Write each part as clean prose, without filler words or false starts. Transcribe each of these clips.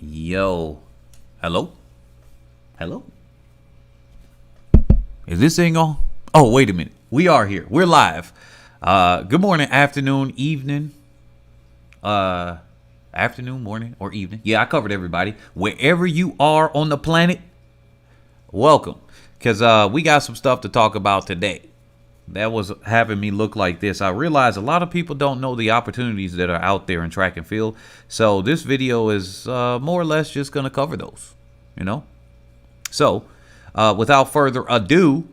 Yo, hello? Hello? Is this thing on? Oh, wait a minute. We are here. We're live. Good morning, afternoon, evening. Afternoon, morning, or evening. Yeah, I covered everybody. Wherever you are on the planet, welcome. Because we got some stuff to talk about today. That was having me look like this. I realize a lot of people don't know the opportunities that are out there in track and field. So this video is more or less just going to cover those, you know. So without further ado,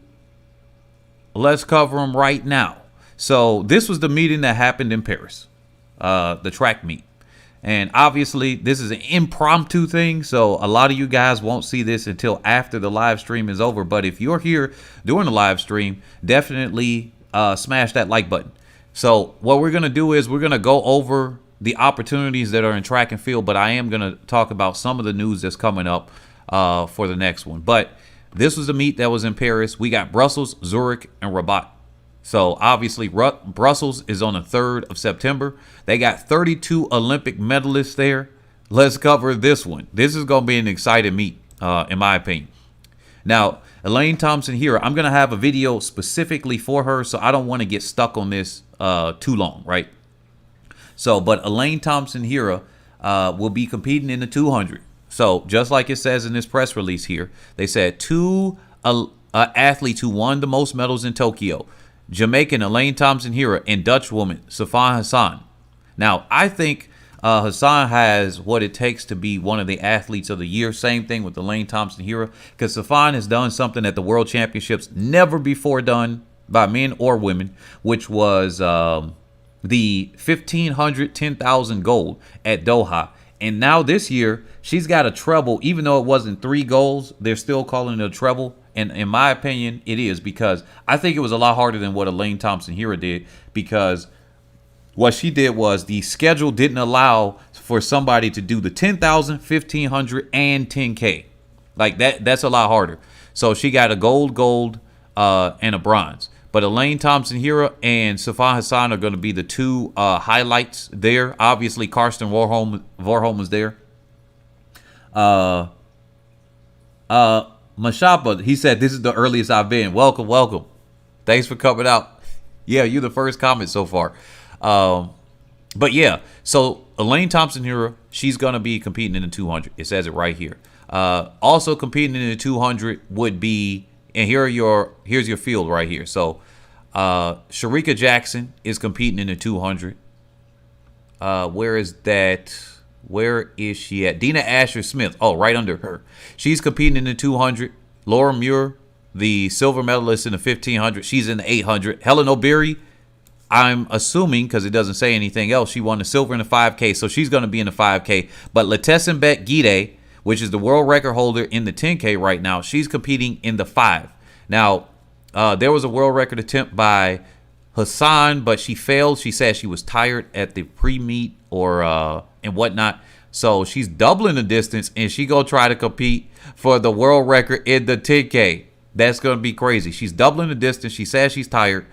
let's cover them right now. So this was the meeting that happened in Paris, the track meet. And obviously, this is an impromptu thing, so a lot of you guys won't see this until after the live stream is over. But if you're here during the live stream, definitely smash that like button. So what we're going to do is we're going to go over the opportunities that are in track and field, but I am going to talk about some of the news that's coming up for the next one. But this was the meet that was in Paris. We got Brussels, Zurich, and Rabat. So obviously Brussels is on the 3rd of September. They got 32 Olympic medalists there. Let's cover this one. This is going to be an exciting meet, in my opinion. Now, Elaine Thompson-Herah, I'm going to have a video specifically for her, so I don't want to get stuck on this too long, right? So, but Elaine Thompson-Herah will be competing in the 200. So, just like it says in this press release here, they said two athletes who won the most medals in Tokyo. Jamaican Elaine Thompson-Herah and Dutch woman Sifan Hassan. Now, I think Hassan has what it takes to be one of the athletes of the year. Same thing with Elaine Thompson-Herah, because Sifan has done something at the World Championships never before done by men or women, which was the 1,500, 10,000 gold at Doha. And now this year, she's got a treble. Even though it wasn't 3 goals, they're still calling it a treble. And in my opinion, it is, because I think it was a lot harder than what Elaine Thompson-Herah did, because what she did was the schedule didn't allow for somebody to do the 10,000, 1,500, and 10K. Like that's a lot harder. So she got a gold, and a bronze. But Elaine Thompson-Herah and Sifan Hassan are going to be the two highlights there. Obviously, Karsten Warholm was there. Mashapa, he said, this is the earliest I've been. Welcome, welcome. Thanks for coming out. Yeah, you're the first comment so far. But yeah, so Elaine Thompson-Herah, she's going to be competing in the 200. It says it right here. Also competing in the 200 would be, and here's your field right here. So Sharika Jackson is competing in the 200. Where is that? Where is she at? Dina Ahser-Smith. Oh, right under her. She's competing in the 200. Laura Muir, the silver medalist in the 1,500. She's in the 800. Helen Obiri, I'm assuming, because it doesn't say anything else, she won the silver in the 5K, so she's going to be in the 5K. But Letesenbet Gide, which is the world record holder in the 10K right now, she's competing in the 5. Now, there was a world record attempt by Hassan, but she failed. She said she was tired at the pre-meet or and whatnot. So she's doubling the distance, and she gonna try to compete for the world record in the 10K. That's gonna be crazy. She's doubling the distance. She says she's tired.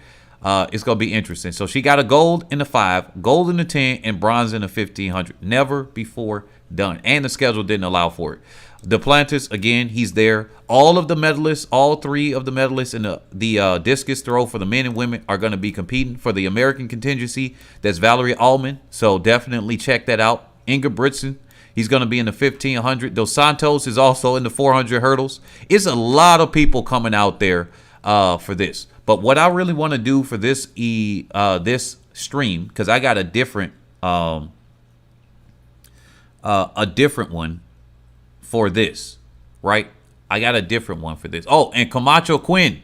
It's gonna be interesting. So she got a gold in the 5, gold in the 10, and bronze in the 1,500. Never before done, and the schedule didn't allow for it. Duplantis, again, he's there. All of the medalists, all 3 of the medalists in the discus throw for the men and women are going to be competing for the American contingency. That's Valerie Allman, so definitely check that out. Inga Britson, he's going to be in the 1,500. Dos Santos is also in the 400 hurdles. It's a lot of people coming out there for this. But what I really want to do for this this stream, because I got a different one for this, right? I got a different one for this. Oh, and Camacho Quinn.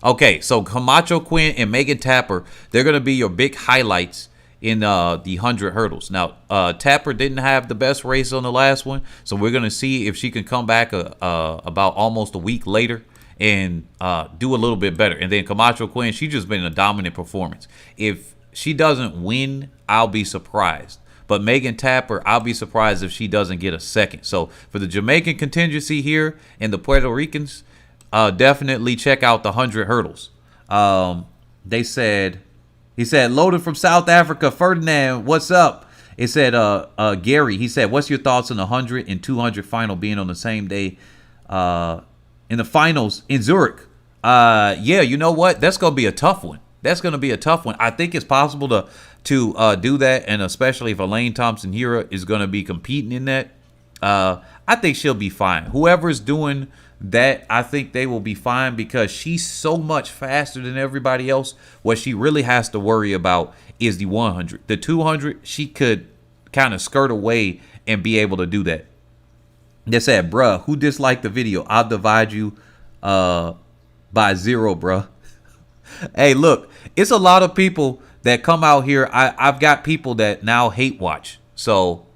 Okay, so Camacho Quinn and Megan Tapper, they're going to be your big highlights in the 100 hurdles. Now, Tapper didn't have the best race on the last one, so we're going to see if she can come back about almost a week later and do a little bit better. And then Camacho Quinn, she's just been a dominant performance. If she doesn't win, I'll be surprised. But Megan Tapper, I'll be surprised if she doesn't get a second. So for the Jamaican contingency here and the Puerto Ricans, definitely check out the 100 hurdles. He said, loaded from South Africa, Ferdinand, what's up? It said, Gary, he said, what's your thoughts on the 100 and 200 final being on the same day in the finals in Zurich? Yeah, you know what? That's going to be a tough one. That's going to be a tough one. I think it's possible to do that, and especially if Elaine Thompson-Herah is going to be competing in that. I think she'll be fine. Whoever's doing that, I think they will be fine because she's so much faster than everybody else. What she really has to worry about is the 100. The 200, she could kind of skirt away and be able to do that. They said, bruh, who disliked the video? I'll divide you by 0, bruh. Hey, look, it's a lot of people that come out here. I've got people that now hate watch. So,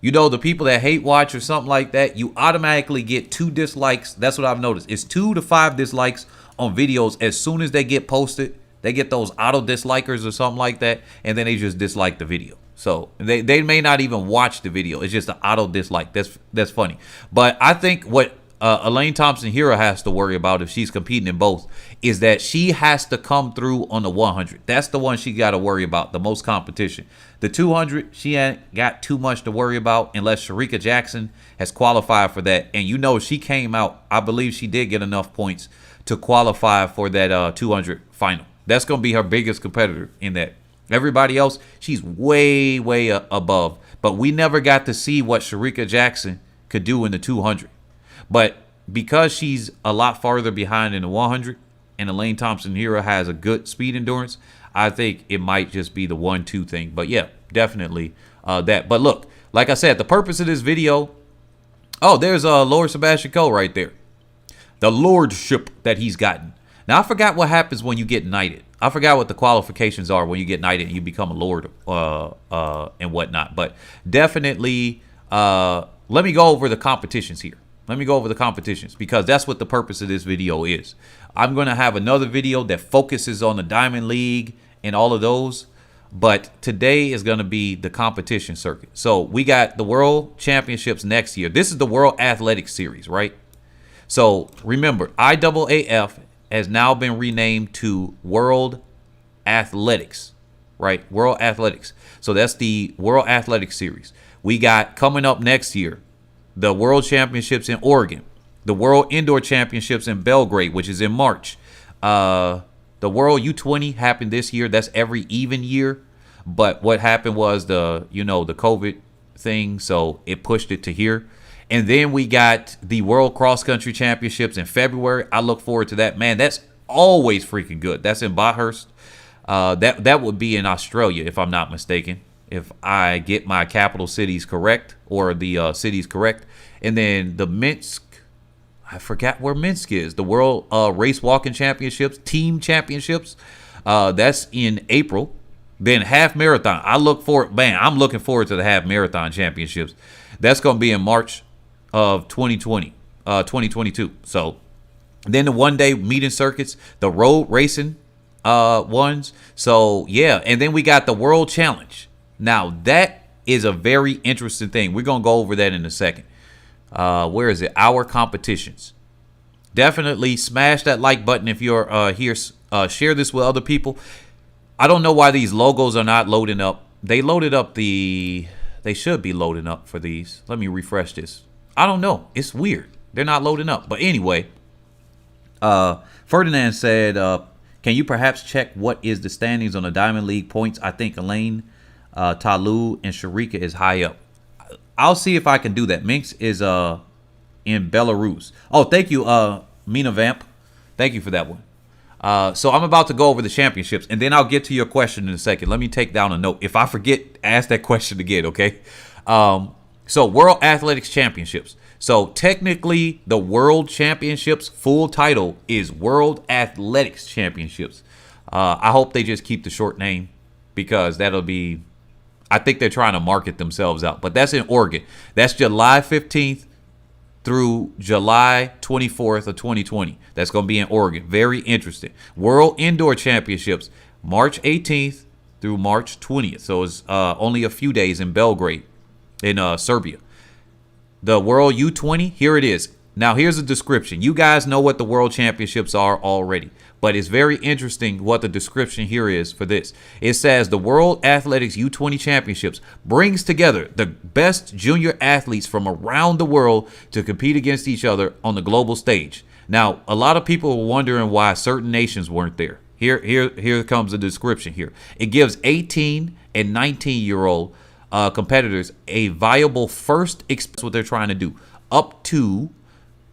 you know, the people that hate watch or something like that, you automatically get 2 dislikes. That's what I've noticed. It's 2 to 5 dislikes on videos as soon as they get posted. They get those auto dislikers or something like that, and then they just dislike the video. So they may not even watch the video. It's just an auto dislike. That's funny. But I think what Elaine Thompson-Herah has to worry about if she's competing in both is that she has to come through on the 100. That's the one she got to worry about, the most competition. The 200, she ain't got too much to worry about unless Shericka Jackson has qualified for that. And you know, she came out, I believe she did get enough points to qualify for that 200 final. That's going to be her biggest competitor in that. Everybody else, she's way, way above. But we never got to see what Shericka Jackson could do in the 200. But because she's a lot farther behind in the 100 and Elaine Thompson-Herah has a good speed endurance, I think it might just be the 1-2 thing. But yeah, definitely that. But look, like I said, the purpose of this video, oh, there's Lord Sebastian Coe right there. The lordship that he's gotten. Now, I forgot what happens when you get knighted. I forgot what the qualifications are when you get knighted and you become a lord and whatnot. But definitely, let me go over the competitions here. Let me go over the competitions because that's what the purpose of this video is. I'm going to have another video that focuses on the Diamond League and all of those. But today is going to be the competition circuit. So we got the World Championships next year. This is the World Athletics Series, right? So remember, IAAF has now been renamed to World Athletics, right? World Athletics. So that's the World Athletics Series. We got coming up next year, the World Championships in Oregon, the World Indoor Championships in Belgrade, which is in March. The World U20 happened this year. That's every even year. But what happened was the COVID thing, so it pushed it to here. And then we got the World Cross Country Championships in February. I look forward to that. Man, that's always freaking good. That's in Bathurst. That would be in Australia, if I'm not mistaken, if I get my capital cities correct or the cities correct. And then the Minsk, I forgot where Minsk is. The World Race Walking Championships, Team Championships. That's in April. Then half marathon. I'm looking forward to the half marathon championships. That's going to be in March of 2022. So then the one-day meeting circuits, the road racing ones. So yeah, and then we got the World Challenge. Now that is a very interesting thing. We're gonna go over that in a second. Where is it? Our competitions. Definitely smash that like button if you're here. Share this with other people. I don't know why these logos are not loading up. They loaded up they should be loading up for these. Let me refresh this. I don't know. It's weird. They're not loading up. But anyway, Ferdinand said, can you perhaps check what is the standings on the Diamond League points? I think Elaine, Talu, and Shericka is high up. I'll see if I can do that. Minx is in Belarus. Oh, thank you, Mina Vamp. Thank you for that one. So I'm about to go over the championships, and then I'll get to your question in a second. Let me take down a note. If I forget, ask that question again, okay? So World Athletics Championships. So technically, the World Championships full title is World Athletics Championships. I hope they just keep the short name because that'll be, I think they're trying to market themselves out. But that's in Oregon. That's July 15th through July 24th of 2020. That's going to be in Oregon. Very interesting. World Indoor Championships, March 18th through March 20th. So it's only a few days in Belgrade in Serbia. The World U20, here it is. Now, here's a description. You guys know what the World Championships are already. but it's very interesting what the description here is for this. It says the World Athletics U20 Championships brings together the best junior athletes from around the world to compete against each other on the global stage. Now, a lot of people were wondering why certain nations weren't there. Here comes the description here. It gives 18 and 19-year-old competitors a viable first experience. What they're trying to do. Up to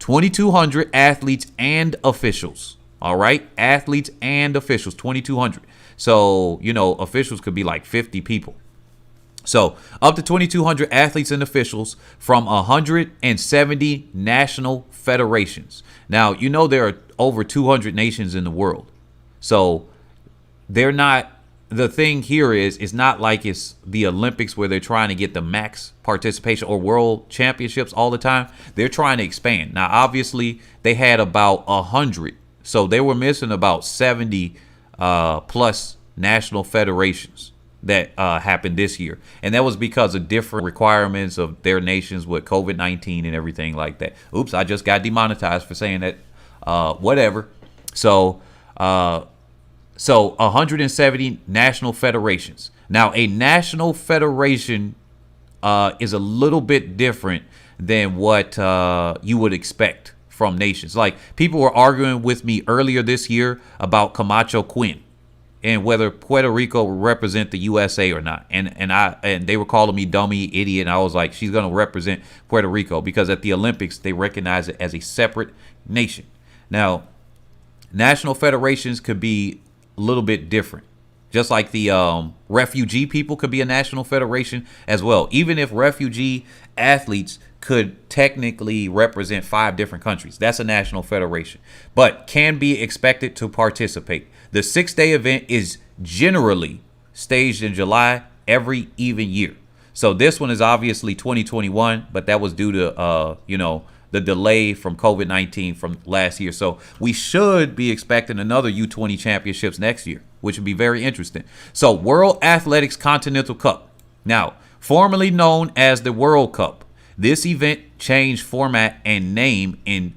2,200 athletes and officials. All right, athletes and officials, 2,200. So, you know, officials could be like 50 people. So up to 2,200 athletes and officials from 170 national federations. Now, you know, there are over 200 nations in the world. So they're not, the thing here is, it's not like it's the Olympics where they're trying to get the max participation or world championships all the time. They're trying to expand. Now, obviously, they had about 100. So they were missing about 70 plus national federations that happened this year. And that was because of different requirements of their nations with COVID-19 and everything like that. Oops, I just got demonetized for saying that. Whatever. So 170 national federations. Now, a national federation is a little bit different than what you would expect from nations. Like, people were arguing with me earlier this year about Camacho Quinn and whether Puerto Rico will represent the USA or not. And they were calling me dummy, idiot. And I was like, she's going to represent Puerto Rico because at the Olympics, they recognize it as a separate nation. Now, national federations could be a little bit different. Just like the refugee people could be a national federation as well. Even if refugee athletes could technically represent 5 different countries, that's a national federation, but can be expected to participate. The 6-day event is generally staged in July every even year. So this one is obviously 2021, but that was due to, the delay from COVID-19 from last year. So we should be expecting another U20 championships next year, which would be very interesting. So World Athletics Continental Cup. Now, formerly known as the World Cup, this event changed format and name in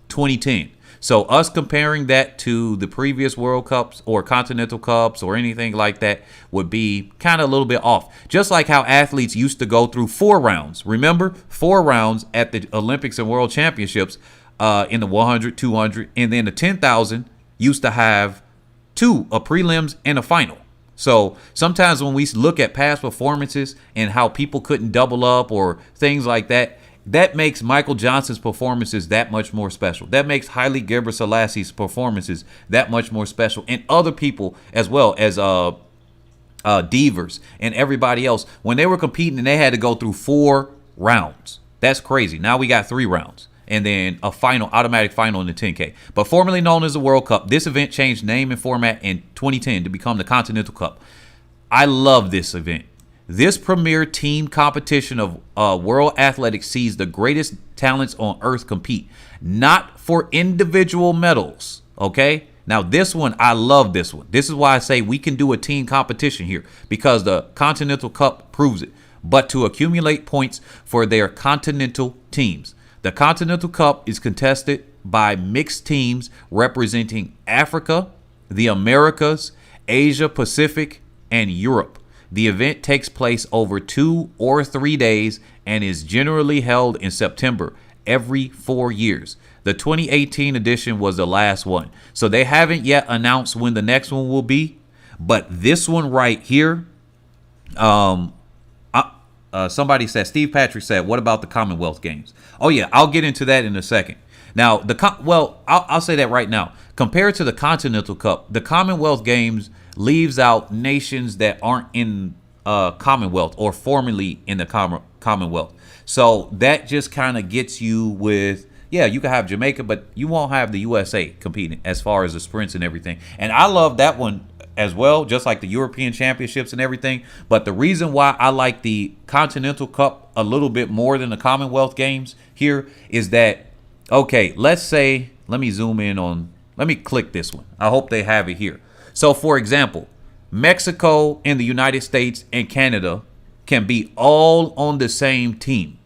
2010. So us comparing that to the previous World Cups or Continental Cups or anything like that would be kind of a little bit off. Just like how athletes used to go through 4 rounds. Remember, 4 rounds at the Olympics and World Championships in the 100, 200, and then the 10,000 used to have 2, a prelims and a final. So sometimes when we look at past performances and how people couldn't double up or things like that, that makes Michael Johnson's performances that much more special. That makes Haile Gebrselassie performances that much more special. And other people as well as divers and everybody else, when they were competing and they had to go through 4 rounds. That's crazy. Now we got 3 rounds and then a final, automatic final in the 10K. But formerly known as the World Cup, this event changed name and format in 2010 to become the Continental Cup. I love this event. This premier team competition of World Athletics sees the greatest talents on earth compete, not for individual medals, okay? Now, this one, I love this one. This is why I say we can do a team competition here because the Continental Cup proves it, but to accumulate points for their continental teams. The Continental Cup is contested by mixed teams representing Africa, the Americas, Asia Pacific, and Europe. The event takes place over 2 or 3 days and is generally held in September every 4 years. The 2018 edition was the last one. So they haven't yet announced when the next one will be. But this one right here, somebody said, Steve Patrick said, what about the Commonwealth Games? Oh, yeah, I'll get into that in a second. Now, I'll say that right now. Compared to the Continental Cup, the Commonwealth Games leaves out nations that aren't in Commonwealth or formerly in the Commonwealth. So that just kind of gets you with, yeah, you can have Jamaica, but you won't have the USA competing as far as the sprints and everything. And I love that one as well, just like the European Championships and everything. But the reason why I like the Continental Cup a little bit more than the Commonwealth Games here is that, okay, let's say, let me zoom in on, let me click this one. I hope they have it here. So, for example, Mexico and the United States and Canada can be all on the same team.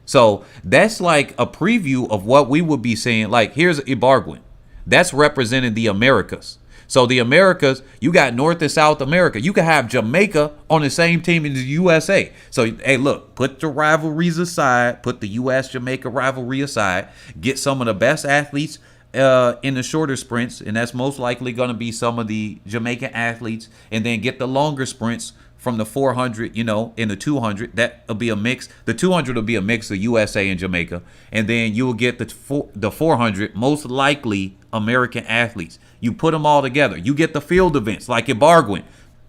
So that's like a preview of what we would be seeing. Like, here's Ibargüen. That's representing the Americas. So the Americas, you got North and South America. You can have Jamaica on the same team as the USA. So, hey, look, put the rivalries aside. Put the U.S.-Jamaica rivalry aside. Get some of the best athletes in the shorter sprints, and that's most likely going to be some of the Jamaican athletes. And then get the longer sprints from the 400, in the 200. That'll be a mix. The 200 will be a mix of USA and Jamaica. And then you will get the 400, most likely American athletes. You put them all together. You get the field events like Ibargüen.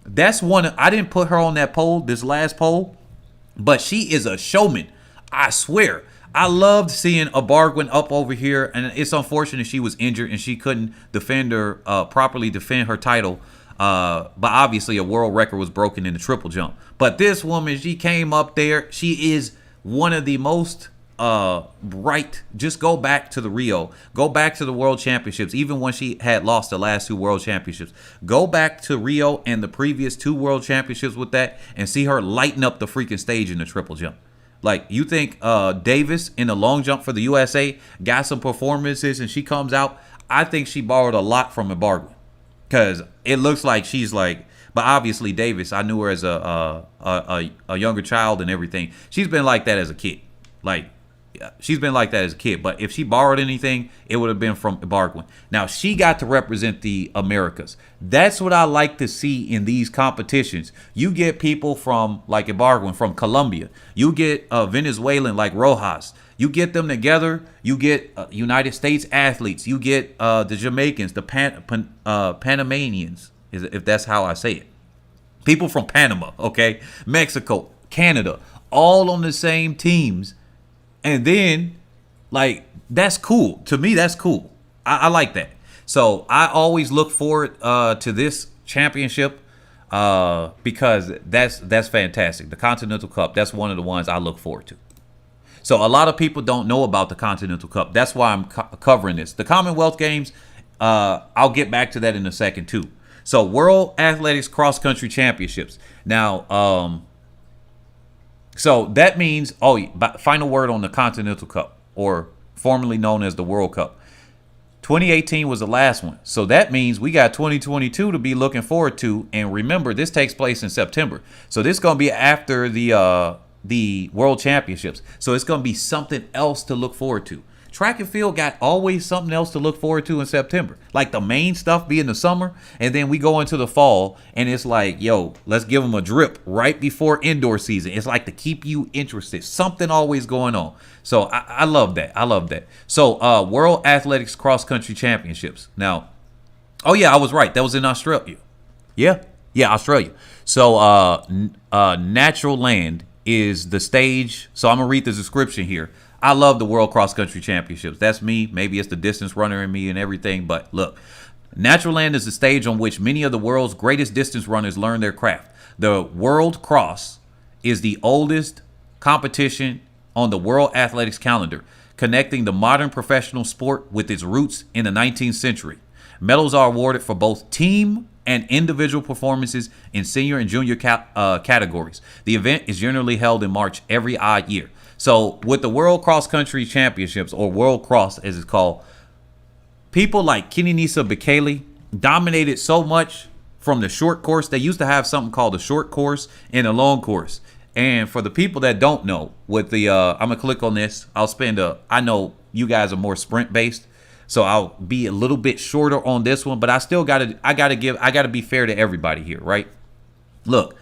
That's one. I didn't put her on that poll, this last poll, but she is a showman. I swear. I loved seeing Ibargüen up over here, and it's unfortunate she was injured and she couldn't properly defend her title. But obviously a world record was broken in the triple jump. But this woman, she came up there. She is one of the most bright. Just go back to the Rio. Go back to the World Championships. Even when she had lost the last 2 World Championships. Go back to Rio and the previous 2 World Championships with that and see her lighten up the freaking stage in the triple jump. Like, you think Davis in the long jump for the USA got some performances and she comes out? I think she borrowed a lot from Ibargüen. Because it looks like she's like, but obviously Davis, I knew her as a younger child and everything. She's been like that as a kid. Like, she's been like that as a kid. But if she borrowed anything, it would have been from Ibargüen. Now, she got to represent the Americas. That's what I like to see in these competitions. You get people from, like Ibargüen, from Colombia. You get Venezuelan like Rojas. You get them together. You get United States athletes. You get the Jamaicans, the Panamanians, if that's how I say it. People from Panama, okay? Mexico, Canada, all on the same teams. And then, like, that's cool. To me, that's cool. I like that. So I always look forward to this championship because that's fantastic. The Continental Cup, that's one of the ones I look forward to. So a lot of people don't know about the Continental Cup. That's why I'm covering this. The Commonwealth Games, I'll get back to that in a second too. So World Athletics Cross Country Championships. Now, so that means, final word on the Continental Cup, or formerly known as the World Cup. 2018 was the last one. So that means we got 2022 to be looking forward to. And remember, this takes place in September. So this is going to be after the World Championships. So it's going to be something else to look forward to. Track and field got always something else to look forward to in September. Like the main stuff being the summer, and then we go into the fall, and it's like, yo, let's give them a drip right before indoor season. It's like to keep you interested. Something always going on. So I love that. I love that. So World Athletics Cross Country Championships. Now, oh yeah, I was right. That was in Australia. Yeah, Australia. So Natural Land is the stage. So I'm gonna read the description here. I love the World Cross Country Championships. That's me. Maybe it's the distance runner in me and everything. But look, Natural Land is the stage on which many of the world's greatest distance runners learn their craft. The World Cross is the oldest competition on the World Athletics calendar, connecting the modern professional sport with its roots in the 19th century. Medals are awarded for both team and individual performances in senior and junior categories. The event is generally held in March every odd year. So with the World Cross Country Championships, or World Cross as it's called, people like Kenenisa Bekele dominated so much from the short course. They used to have something called a short course and a long course. And for the people that don't know, with the I'm gonna click on this. I know you guys are more sprint based, so I'll be a little bit shorter on this one, but I gotta be fair to everybody here, right? Look,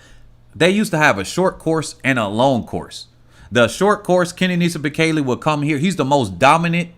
they used to have a short course and a long course. The short course, Kenenisa Bekele will come here. He's the most dominant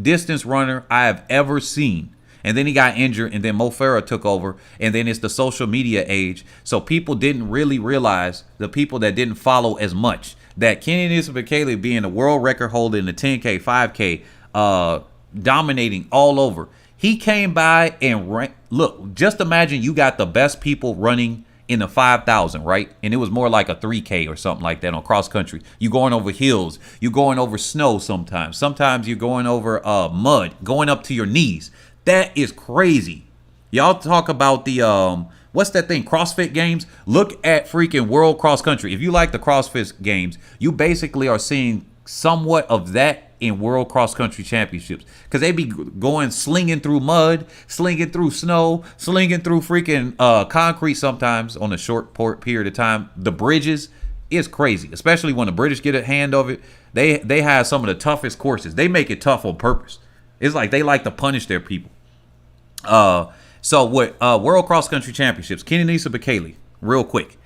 distance runner I have ever seen. And then he got injured, and then Mo Farah took over, and then it's the social media age. So people didn't really realize, the people that didn't follow as much, that Kenenisa Bekele being a world record holder in the 10K, 5K, dominating all over. He came by and look, just imagine you got the best people running in the 5,000, right? And it was more like a 3K or something like that on cross country. You going over hills, you going over snow sometimes. Sometimes you're going over mud, going up to your knees. That is crazy. Y'all talk about the what's that thing? CrossFit Games. Look at freaking World Cross Country. If you like the CrossFit Games, you basically are seeing somewhat of that in World Cross Country Championships, because they be going slinging through mud, slinging through snow, slinging through freaking concrete sometimes on a short period of time. The bridges is crazy, especially when the British get a hand of it. They have some of the toughest courses. They make it tough on purpose. It's like they like to punish their people. So with World Cross Country Championships, Kenenisa Bekele, real quick,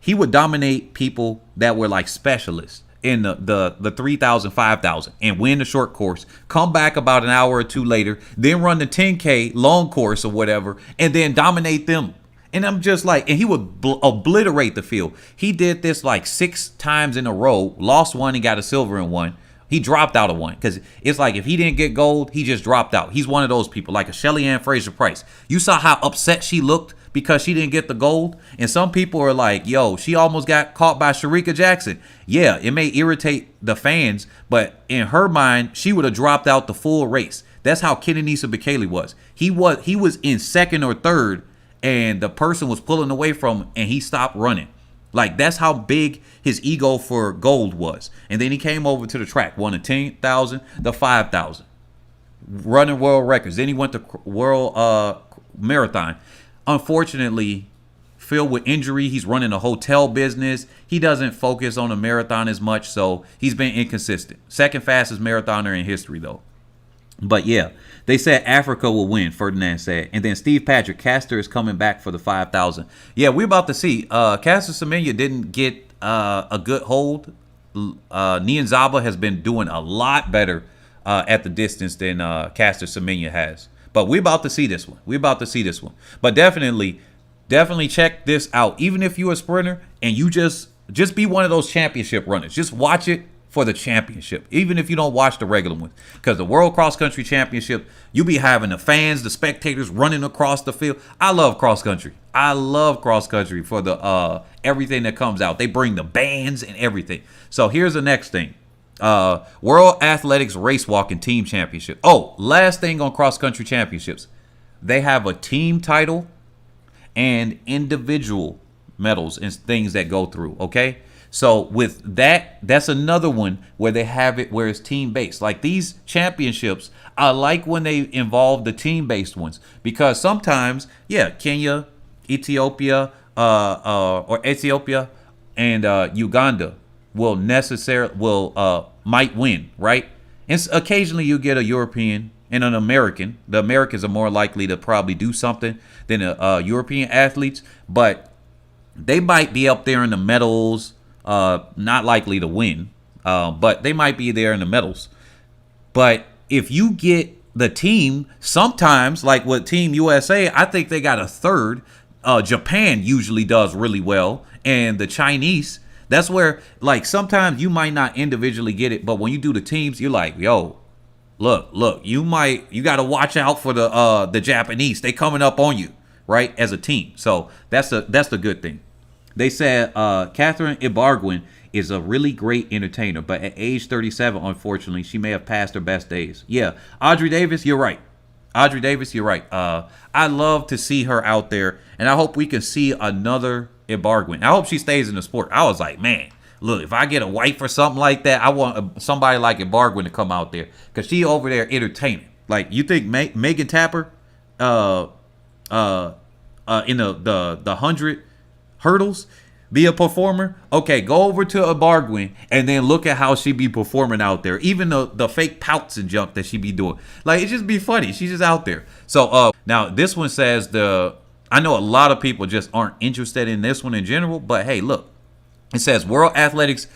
he would dominate people that were like specialists in the 3,000, 5,000 and win the short course, come back about an hour or two later, then run the 10K long course or whatever, and then dominate them. And I'm just like, and he would obliterate the field. He did this like 6 times in a row, lost one and got a silver in one. He dropped out of one because it's like if he didn't get gold, he just dropped out. He's one of those people, like a Shelly Ann Fraser-Price. You saw how upset she looked because she didn't get the gold. And some people are like, yo, she almost got caught by Shericka Jackson. Yeah, it may irritate the fans, but in her mind, she would have dropped out the full race. That's how Kenenisa Bekele was. He was in second or third, and the person was pulling away from him, and he stopped running. Like, that's how big his ego for gold was. And then he came over to the track, won the 10,000, the 5,000, running world records. Then he went to world marathon. Unfortunately, filled with injury, he's running a hotel business. He doesn't focus on the marathon as much, so he's been inconsistent. Second fastest marathoner in history, though. But yeah, they said Africa will win, Ferdinand said. And then Steve Patrick, Caster is coming back for the 5,000. Yeah, we're about to see. Caster Semenya didn't get a good hold. Niyonzaba has been doing a lot better at the distance than Caster Semenya has. But we're about to see this one. But definitely check this out. Even if you're a sprinter and you just be one of those championship runners. Just watch it for the championship, even if you don't watch the regular ones, because the World Cross Country Championship, you be having the fans, the spectators running across the field. I love cross country. For the everything that comes out. They bring the bands and everything. So here's the next thing. World Athletics Race Walking Team Championship. Oh, last thing on cross country championships. They have a team title and individual medals and things that go through, okay? So with that, that's another one where they have it where it's team-based. Like these championships, I like when they involve the team-based ones, because sometimes, yeah, Kenya, Ethiopia, and Uganda might win, right? And occasionally you get a European and an American. The Americans are more likely to probably do something than European athletes, but they might be up there in the medals. Not likely to win, but they might be there in the medals. But if you get the team, sometimes, like with Team USA, I think they got a third. Japan usually does really well, and the Chinese, that's where, like, sometimes you might not individually get it, but when you do the teams, you're like, yo, look, you got to watch out for the Japanese. They coming up on you, right, as a team. So that's the good thing. They said Catherine Ibarguen is a really great entertainer, but at age 37, unfortunately, she may have passed her best days. Yeah, Audrey Davis, you're right. I love to see her out there, and I hope we can see another Ibarguen. I hope she stays in the sport. I was like, man, look, if I get a wife or something like that, I want somebody like Ibarguen to come out there, because she over there entertaining. Like, you think Megan Tapper in the 100 hurdles be a performer? Okay, go over to Ibarguen and then look at how she be performing out there. Even the fake pouts and junk that she be doing. Like, it just be funny. She's just out there. So now this one says I know a lot of people just aren't interested in this one in general, but hey, look. It says World Athletics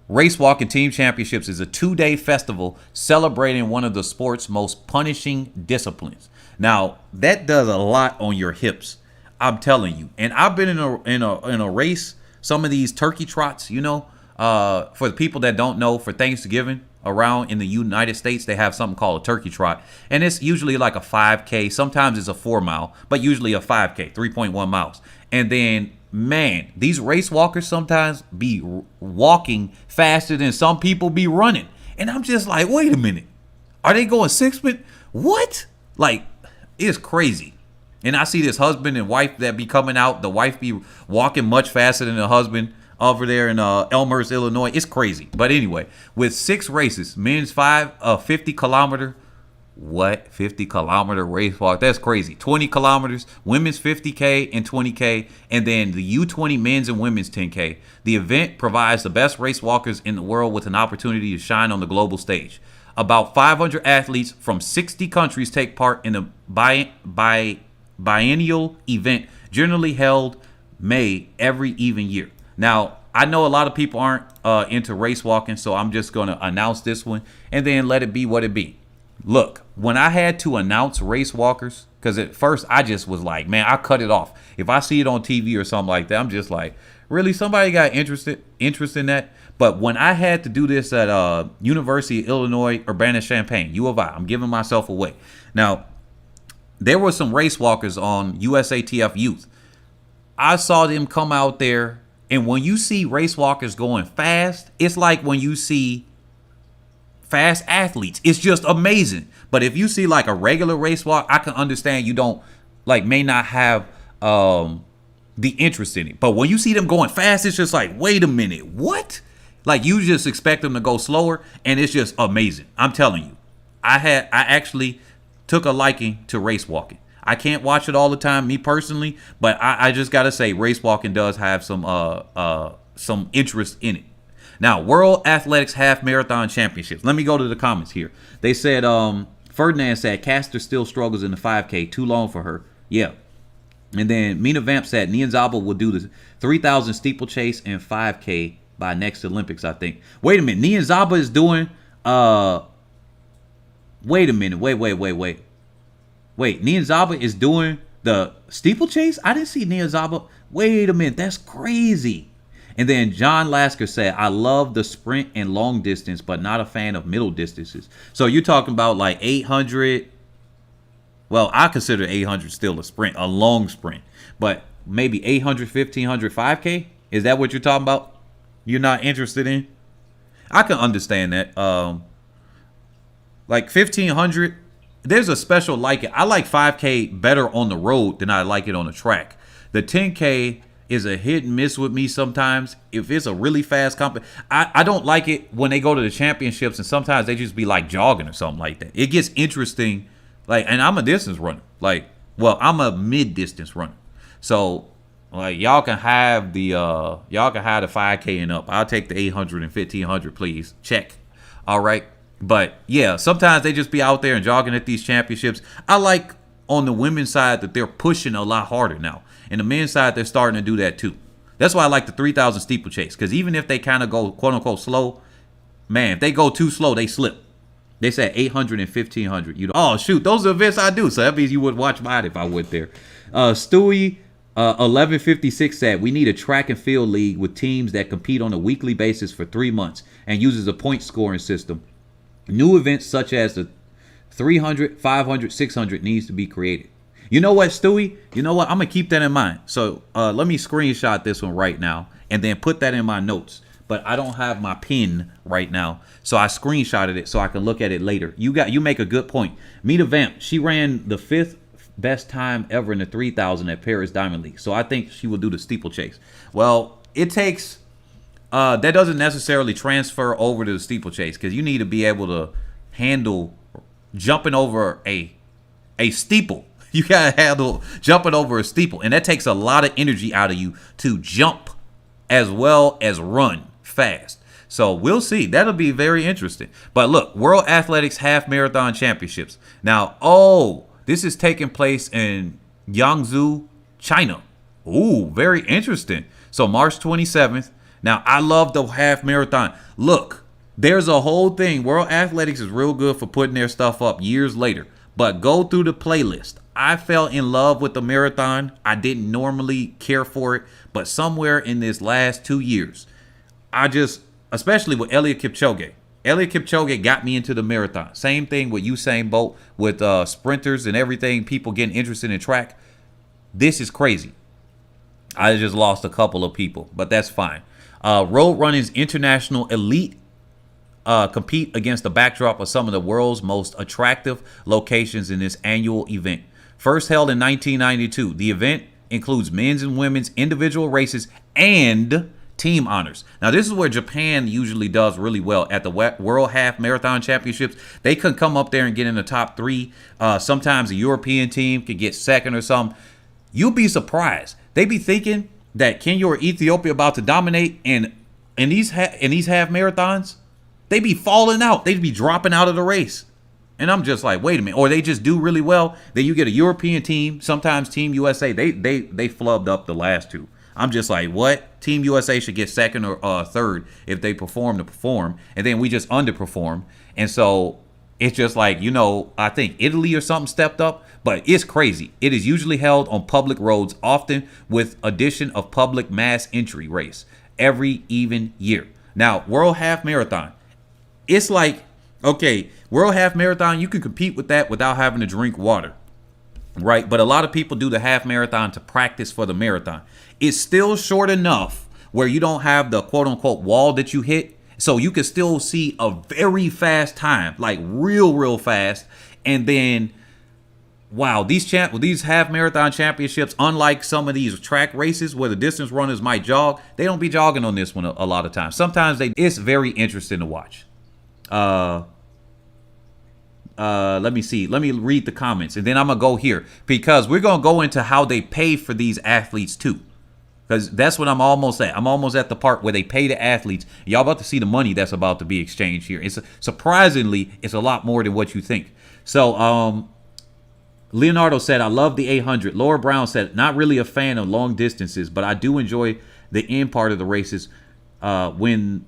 Race Walking Team Championships is a 2-day festival celebrating one of the sport's most punishing disciplines. Now, that does a lot on your hips, I'm telling you. And I've been in a race, some of these turkey trots, for the people that don't know, for Thanksgiving around in the United States, they have something called a turkey trot. And it's usually like a 5K. Sometimes it's a 4 mile, but usually a 5K, 3.1 miles. And then, man, these race walkers sometimes be walking faster than some people be running. And I'm just like, wait a minute. Are they going 6 minutes? What? Like, it's crazy. And I see this husband and wife that be coming out. The wife be walking much faster than the husband. over there in Elmhurst, Illinois. It's crazy. But anyway, with 6 races, men's 50 kilometer. What? 50 kilometer race walk? That's crazy. 20 kilometers, women's 50K and 20K, and then the U20 men's and women's 10K. The event provides the best race walkers in the world with an opportunity to shine on the global stage. About 500 athletes from 60 countries take part in the biennial event, generally held May every even year. Now, I know a lot of people aren't into race walking, so I'm just going to announce this one and then let it be what it be. Look, when I had to announce race walkers, because at first I just was like, man, I cut it off. If I see it on TV or something like that, I'm just like, really, somebody got interest in that? But when I had to do this at University of Illinois, Urbana-Champaign, U of I, I'm giving myself away. Now, there were some race walkers on USATF Youth. I saw them come out there, and when you see race walkers going fast, it's like when you see fast athletes. It's just amazing. But if you see like a regular race walk, I can understand you don't may not have the interest in it. But when you see them going fast, it's just like, wait a minute, what? Like, you just expect them to go slower, and it's just amazing. I'm telling you, I actually took a liking to race walking. I can't watch it all the time, me personally, but I just gotta say, race walking does have some interest in it. Now, World Athletics Half Marathon Championships. Let me go to the comments here. They said, Ferdinand said, Caster still struggles in the 5K. Too long for her. Yeah. And then Mina Vamp said, Nianzaba will do the 3,000 steeplechase and 5K by next Olympics, I think. Wait a minute. Nianzaba is doing, wait a minute. Wait. Nianzaba is doing the steeplechase? I didn't see Nianzaba. Wait a minute. That's crazy. And then John Lasker said, I love the sprint and long distance, but not a fan of middle distances. So you're talking about like 800. Well, I consider 800 still a sprint, a long sprint. But maybe 800, 1500, 5K? Is that what you're talking about? You're not interested in? I can understand that. Like 1500, there's a special like it. I like 5K better on the road than I like it on the track. The 10K is a hit and miss with me sometimes. If it's a really fast I don't like it when they go to the championships and sometimes they just be like jogging or something like that. It gets interesting. Like, and I'm a distance runner. Like, well, I'm a mid-distance runner. So, like, y'all can have the 5K and up. I'll take the 800 and 1500, please. Check. All right. But yeah, sometimes they just be out there and jogging at these championships. I like on the women's side that they're pushing a lot harder now. And the men's side, they're starting to do that too. That's why I like the 3,000 steeplechase. Because even if they kind of go, quote unquote, slow, man, if they go too slow, they slip. They said 800 and 1500. Oh, shoot. Those are events I do. So that means you would watch mine if I went there. Stewie 1156 said, we need a track and field league with teams that compete on a weekly basis for 3 months and uses a point scoring system. New events such as the 300, 500, 600 needs to be created. You know what, Stewie? You know what? I'm going to keep that in mind. So let me screenshot this one right now and then put that in my notes. But I don't have my pen right now, so I screenshotted it so I can look at it later. You make a good point. Mita Vamp, she ran the 5th best time ever in the 3,000 at Paris Diamond League. So I think she will do the steeplechase. Well, it takes that doesn't necessarily transfer over to the steeplechase because you need to be able to handle jumping over a steeple. You gotta handle jumping over a steeple, and that takes a lot of energy out of you to jump as well as run fast. So we'll see. That'll be very interesting. But look, World Athletics Half Marathon Championships. Now, this is taking place in Yangzhou, China. Ooh, very interesting. So March 27th. Now, I love the half marathon. Look, there's a whole thing. World Athletics is real good for putting their stuff up years later. But go through the playlist. I fell in love with the marathon. I didn't normally care for it. But somewhere in this last 2 years, especially with Eliud Kipchoge. Eliud Kipchoge got me into the marathon. Same thing with Usain Bolt, with sprinters and everything, people getting interested in track. This is crazy. I just lost a couple of people, but that's fine. Road Running's international elite compete against the backdrop of some of the world's most attractive locations in this annual event. First held in 1992, the event includes men's and women's individual races and team honors. Now, this is where Japan usually does really well at the World Half Marathon Championships. They could come up there and get in the top 3. Sometimes a European team could get second or something. You'll be surprised. They be thinking that Kenya or Ethiopia about to dominate, and in these half marathons, they be falling out. They be dropping out of the race. And I'm just like, wait a minute. Or they just do really well. Then you get a European team, sometimes Team USA. They flubbed up the last 2. I'm just like, what? Team USA should get second or third if they perform to perform. And then we just underperform. And so it's just like, I think Italy or something stepped up. But it's crazy. It is usually held on public roads, often with addition of public mass entry race every even year. Now, World Half Marathon. It's like, okay, World Half Marathon, you can compete with that without having to drink water, right? But a lot of people do the half marathon to practice for the marathon. It's still short enough where you don't have the quote-unquote wall that you hit, so you can still see a very fast time, like real fast. And then, wow, these half marathon championships, unlike some of these track races where the distance runners might jog, they don't be jogging on this one a lot of times. Sometimes it's very interesting to watch. Let me see. Let me read the comments, and then I'm gonna go here because we're gonna go into how they pay for these athletes too, because that's what I'm almost at. I'm almost at the part where they pay the athletes. Y'all about to see the money that's about to be exchanged here. It's surprisingly, it's a lot more than what you think. So, Leonardo said, I love the 800. Laura Brown said, not really a fan of long distances, but I do enjoy the end part of the races when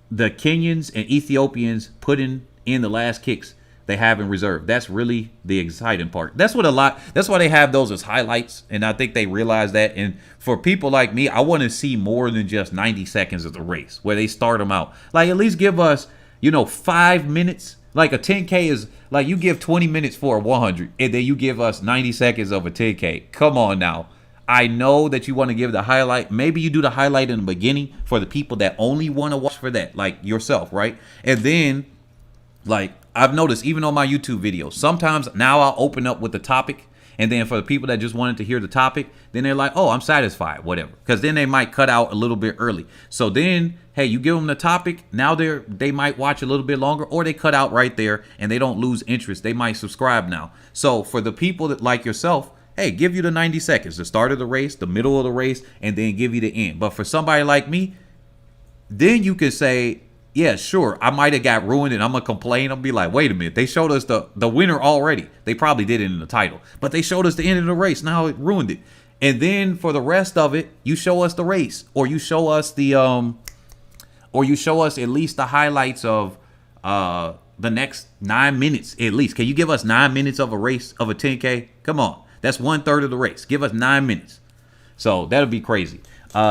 the Kenyans and Ethiopians put in the last kicks they have in reserve. That's really the exciting part. That's why they have those as highlights, and I think they realize that. And for people like me, I want to see more than just 90 seconds of the race where they start them out. Like, at least give us, 5 minutes. Like a 10K is like you give 20 minutes for a 100, and then you give us 90 seconds of a 10K. Come on now. I know that you want to give the highlight. Maybe you do the highlight in the beginning for the people that only want to watch for that, like yourself, right? And then, like, I've noticed even on my YouTube videos, sometimes now I'll open up with the topic, and then for the people that just wanted to hear the topic, then they're like, oh, I'm satisfied, whatever. Because then they might cut out a little bit early. So then, hey, you give them the topic, now they might watch a little bit longer, or they cut out right there and they don't lose interest. They might subscribe now. So for the people that like yourself, hey, give you the 90 seconds, the start of the race, the middle of the race, and then give you the end. But for somebody like me, then you could say, yeah, sure, I might have got ruined and I'm going to complain. I'll be like, wait a minute, they showed us the winner already. They probably did it in the title, but they showed us the end of the race. Now it ruined it. And then for the rest of it, you show us the race, or you show us at least the highlights of the next 9 minutes at least. Can you give us 9 minutes of a race of a 10K? Come on. That's 1/3 of the race. Give us 9 minutes. So that'll be crazy.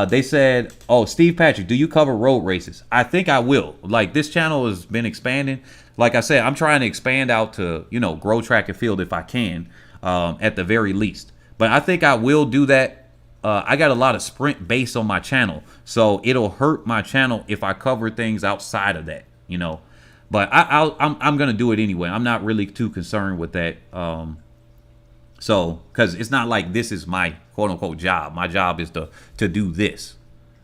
They said, oh, Steve Patrick, do you cover road races? I think I will. Like, this channel has been expanding. Like I said, I'm trying to expand out to, grow track and field if I can, at the very least. But I think I will do that. I got a lot of sprint base on my channel, so it'll hurt my channel if I cover things outside of that, But I'm gonna do it anyway. I'm not really too concerned with that. So, because it's not like this is my quote-unquote job. My job is to do this.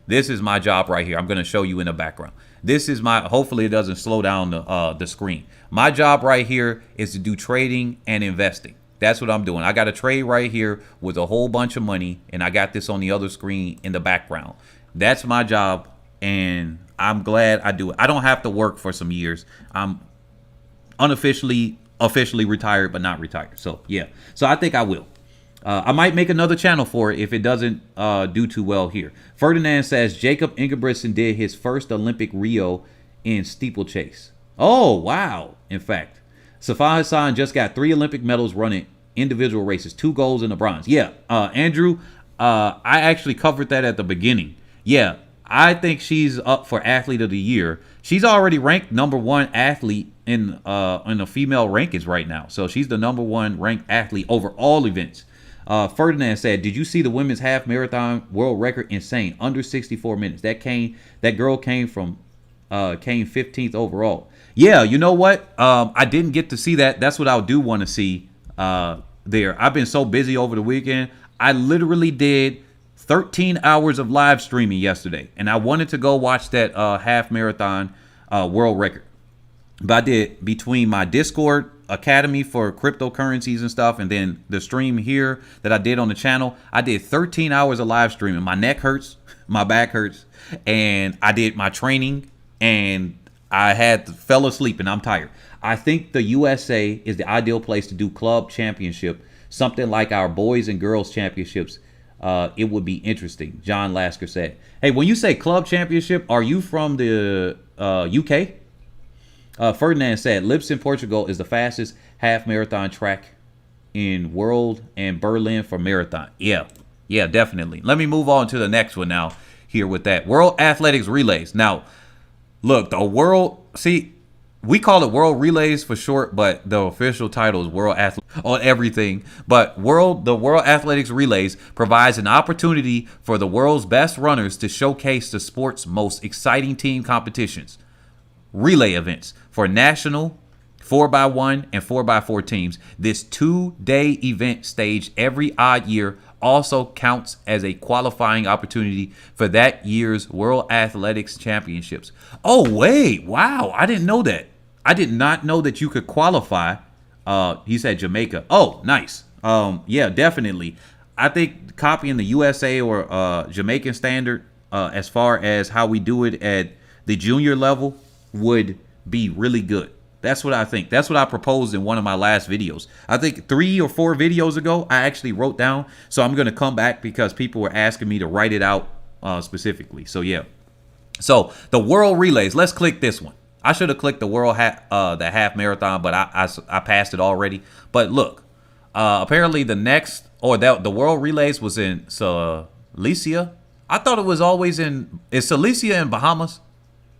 This is my job right here. I'm going to show you in the background. This is hopefully it doesn't slow down the screen. My job right here is to do trading and investing. That's what I'm doing. I got a trade right here with a whole bunch of money, and I got this on the other screen in the background. That's my job, and I'm glad I do it. I don't have to work for some years. I'm officially retired, but not retired. So yeah, so I think I will. I might make another channel for it if it doesn't do too well here. Ferdinand says Jacob Ingebrigtsen did his first Olympic Rio in steeplechase. Oh wow! In fact, Safa Hassan just got 3 Olympic medals running individual races, 2 golds and a bronze. Yeah, Andrew, I actually covered that at the beginning. Yeah, I think she's up for Athlete of the Year. She's already ranked #1 athlete in the female rankings right now. So she's the #1 ranked athlete over all events. Ferdinand said, "Did you see the women's half marathon world record? Insane, under 64 minutes. That girl came 15th overall." Yeah, you know what? I didn't get to see that. That's what I do want to see there. I've been so busy over the weekend. I literally did 13 hours of live streaming yesterday, and I wanted to go watch that half marathon world record. But I did between my Discord Academy for cryptocurrencies and stuff, and then the stream here that I did on the channel, I did 13 hours of live streaming. My neck hurts, my back hurts, and I did my training, and I fell asleep, and I'm tired. I think the USA is the ideal place to do club championship, something like our boys and girls championships. It would be interesting, John Lasker said. Hey, when you say club championship, are you from the UK? Ferdinand said, Lips in Portugal is the fastest half marathon track in world, and Berlin for marathon. Yeah, definitely. Let me move on to the next one now here with that. World Athletics Relays. Now, look, the world, see, we call it World Relays for short, but the official title is World Athletics on everything. But the World Athletics Relays provides an opportunity for the world's best runners to showcase the sport's most exciting team competitions. Relay events for national 4x1 and 4x4 teams. This 2-day event staged every odd year also counts as a qualifying opportunity for that year's World Athletics Championships. Oh, wait. Wow. I didn't know that. I did not know that you could qualify. He said Jamaica. Oh, nice. Yeah, definitely. I think copying the USA or Jamaican standard as far as how we do it at the junior level would be really good. That's what I think. That's what I proposed in one of my last videos. I think 3 or 4 videos ago, I actually wrote down. So I'm going to come back because people were asking me to write it out specifically. So yeah. So the World Relays. Let's click this one. I should have clicked the the half marathon, but I passed it already. But look, apparently the next the World Relays was in Silesia. I thought it was always is Silesia in Bahamas?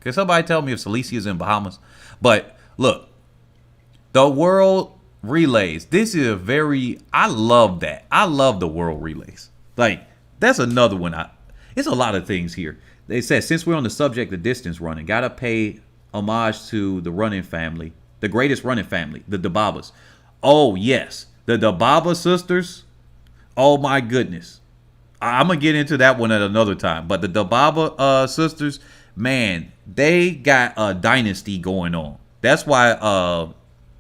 Can somebody tell me if Silesia is in Bahamas? But look, the World Relays. This is I love that. I love the World Relays. Like, that's another one. It's a lot of things here. They said, since we're on the subject of distance running, gotta pay homage to the running family, the greatest running family, the Dababas. Oh, yes. The Dababa sisters. Oh, my goodness. I'm going to get into that one at another time. But the Dababa sisters, man, they got a dynasty going on. That's why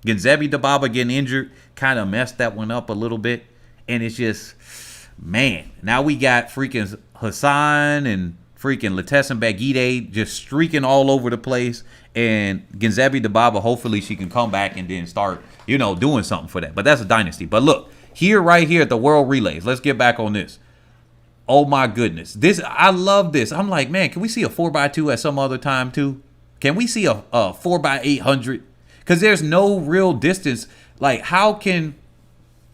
Genzebi Dababa getting injured kind of messed that one up a little bit. And it's just, man, now we got freaking Hassan and freaking Letessen Bagide just streaking all over the place. And Genzebi Dababa, hopefully she can come back and then start, doing something for that. But that's a dynasty. But look, right here at the World Relays, let's get back on this. Oh my goodness. I love this. I'm like, man, can we see a 4x2 at some other time too? Can we see a 4x800? Because there's no real distance. Like, how can,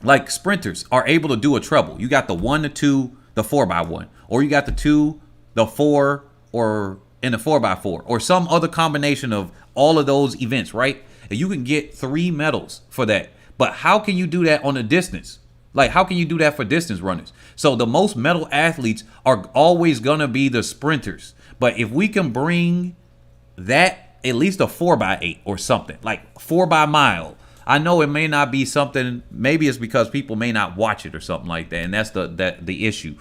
like, sprinters are able to do a treble? You got the 1, the 2, the 4x1. Or you got the 2, the 4, or in the 4x4. Or some other combination of all of those events, right? And you can get 3 medals for that. But how can you do that on a distance? Like, how can you do that for distance runners? So the most medal athletes are always going to be the sprinters. But if we can bring that, at least a 4x8 or something, like 4 by mile. I know it may not be something, maybe it's because people may not watch it or something like that. And that's the issue.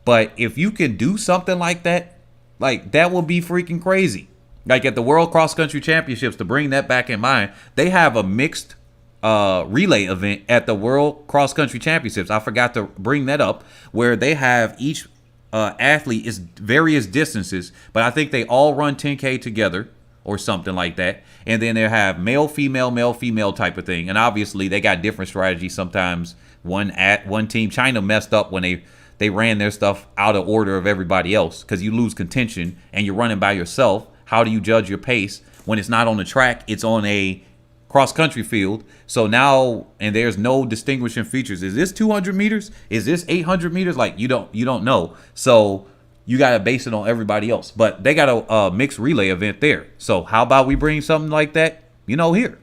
But if you can do something like that would be freaking crazy. Like at the World Cross Country Championships, to bring that back in mind, they have a mixed relay event at the World Cross Country Championships. I forgot to bring that up, where they have each athlete is various distances, but I think they all run 10K together or something like that. And then they have male, female type of thing. And obviously they got different strategies. Sometimes one team, China messed up when they ran their stuff out of order of everybody else, because you lose contention and you're running by yourself. How do you judge your pace when it's not on the track? It's on a cross-country field. So now, and there's no distinguishing features. Is this 200 meters? Is this 800 meters? Like, you don't know. So you got to base it on everybody else. But they got a mixed relay event there. So how about we bring something like that, here?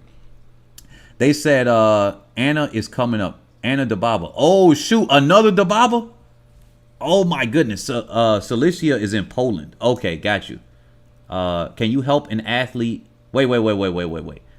They said Anna is coming up. Anna Dababa. Oh, shoot. Another Dababa? Oh, my goodness. Silesia is in Poland. Okay, got you. Can you help an athlete? Wait.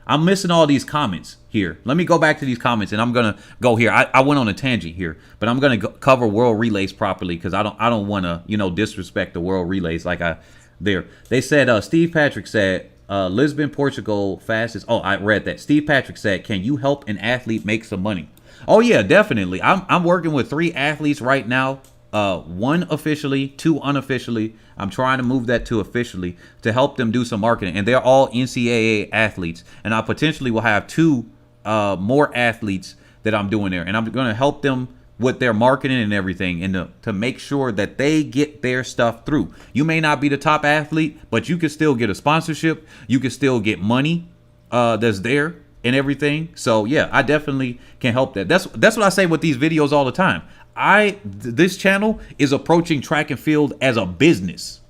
I'm missing all these comments here. Let me go back to these comments, and I'm gonna go here. I went on a tangent here, but I'm gonna cover World Relays properly because I don't want to disrespect the World Relays like I there. They said Steve Patrick said Lisbon, Portugal fastest. Oh, I read that. Steve Patrick said, "Can you help an athlete make some money?" Oh yeah, definitely. I'm working with 3 athletes right now. 1 officially, 2 unofficially. I'm trying to move that to officially to help them do some marketing. And they're all NCAA athletes. And I potentially will have 2 more athletes that I'm doing there. And I'm going to help them with their marketing and everything and to make sure that they get their stuff through. You may not be the top athlete, but you can still get a sponsorship. You can still get money that's there and everything. So yeah, I definitely can help that. That's what I say with these videos all the time. This channel is approaching track and field as a business.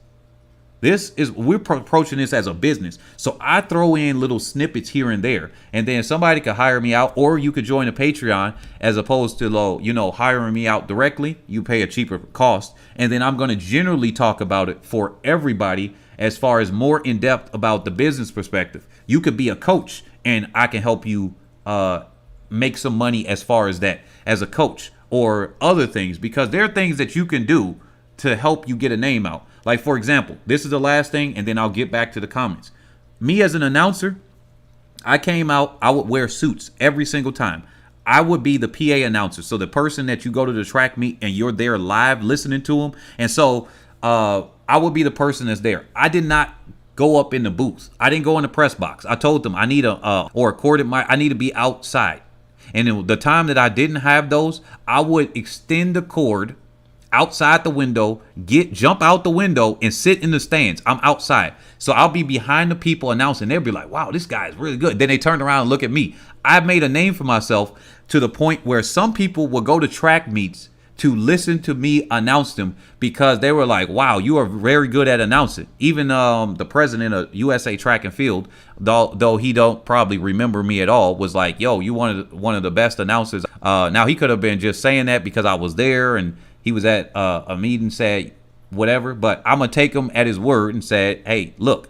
We're approaching this as a business. So I throw in little snippets here and there, and then somebody could hire me out, or you could join a Patreon as opposed to hiring me out directly. You pay a cheaper cost, and then I'm going to generally talk about it for everybody as far as more in depth about the business perspective. You could be a coach, and I can help you make some money as far as that as a coach. Or other things, because there are things that you can do to help you get a name out. Like, for example, this is the last thing, and then I'll get back to the comments. Me as an announcer, I came out, I would wear suits every single time. I would be the PA announcer. So the person that you go to the track meet and you're there live listening to them. And so I would be the person that's there. I did not go up in the booth. I didn't go in the press box. I told them I need I need to be outside. And the time that I didn't have those, I would extend the cord outside the window, jump out the window and sit in the stands. I'm outside. So I'll be behind the people announcing. They'll be like, wow, this guy is really good. Then they turn around and look at me. I've made a name for myself to the point where some people will go to track meets to listen to me announce them because they were like, wow, you are very good at announcing. Even the president of USA Track and Field, though he don't probably remember me at all, was like, yo, you one of the best announcers. Now, he could have been just saying that because I was there and he was at a meeting, said whatever, but I'm going to take him at his word and said, hey, look,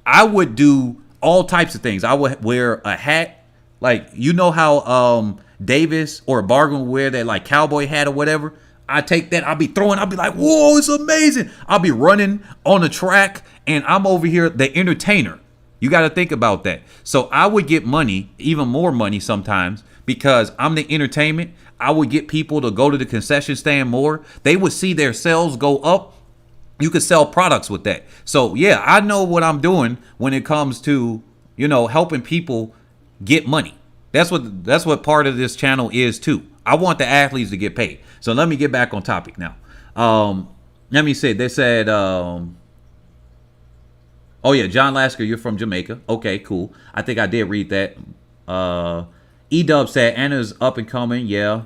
I would do all types of things. I would wear a hat. Like, you know how Davis or Bargain would wear that like cowboy hat or whatever. I take that, I'll be like, whoa, it's amazing. I'll be running on the track and I'm over here, the entertainer. You got to think about that. So I would get money, even more money sometimes, because I'm the entertainment. I would get people to go to the concession stand more. They would see their sales go up. You could sell products with that. So yeah, I know what I'm doing when it comes to, helping people get money. That's what part of this channel is too. I want the athletes to get paid. So let me get back on topic now. Let me see. They said, oh yeah, John Lasker, you're from Jamaica. Okay, cool. I think I did read that. E-Dub said Anna's up and coming. Yeah.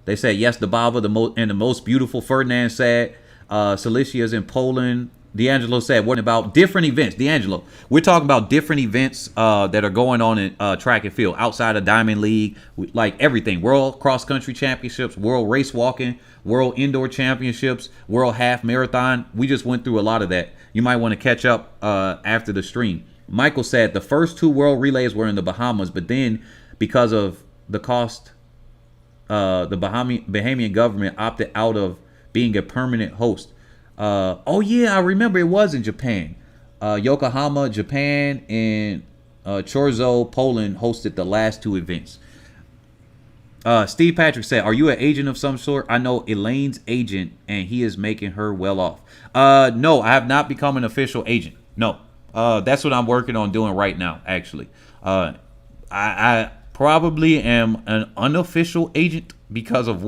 They said yes, the Baba, the most beautiful. Ferdinand said Cilicia's in Poland. D'Angelo said, what about different events? D'Angelo, we're talking about different events that are going on in track and field outside of Diamond League, like everything. World Cross Country Championships, World Race Walking, World Indoor Championships, World Half Marathon. We just went through a lot of that. You might want to catch up after the stream. Michael said the first 2 World Relays were in the Bahamas, but then because of the cost, the Bahamian government opted out of being a permanent host. Oh yeah, I remember it was in Japan. Yokohama, Japan, and Chorzo, Poland hosted the last 2 events. Steve Patrick said, are you an agent of some sort? I know Elaine's agent and he is making her well off. No, I have not become an official agent. No, that's what I'm working on doing right now, actually. I probably am an unofficial agent because of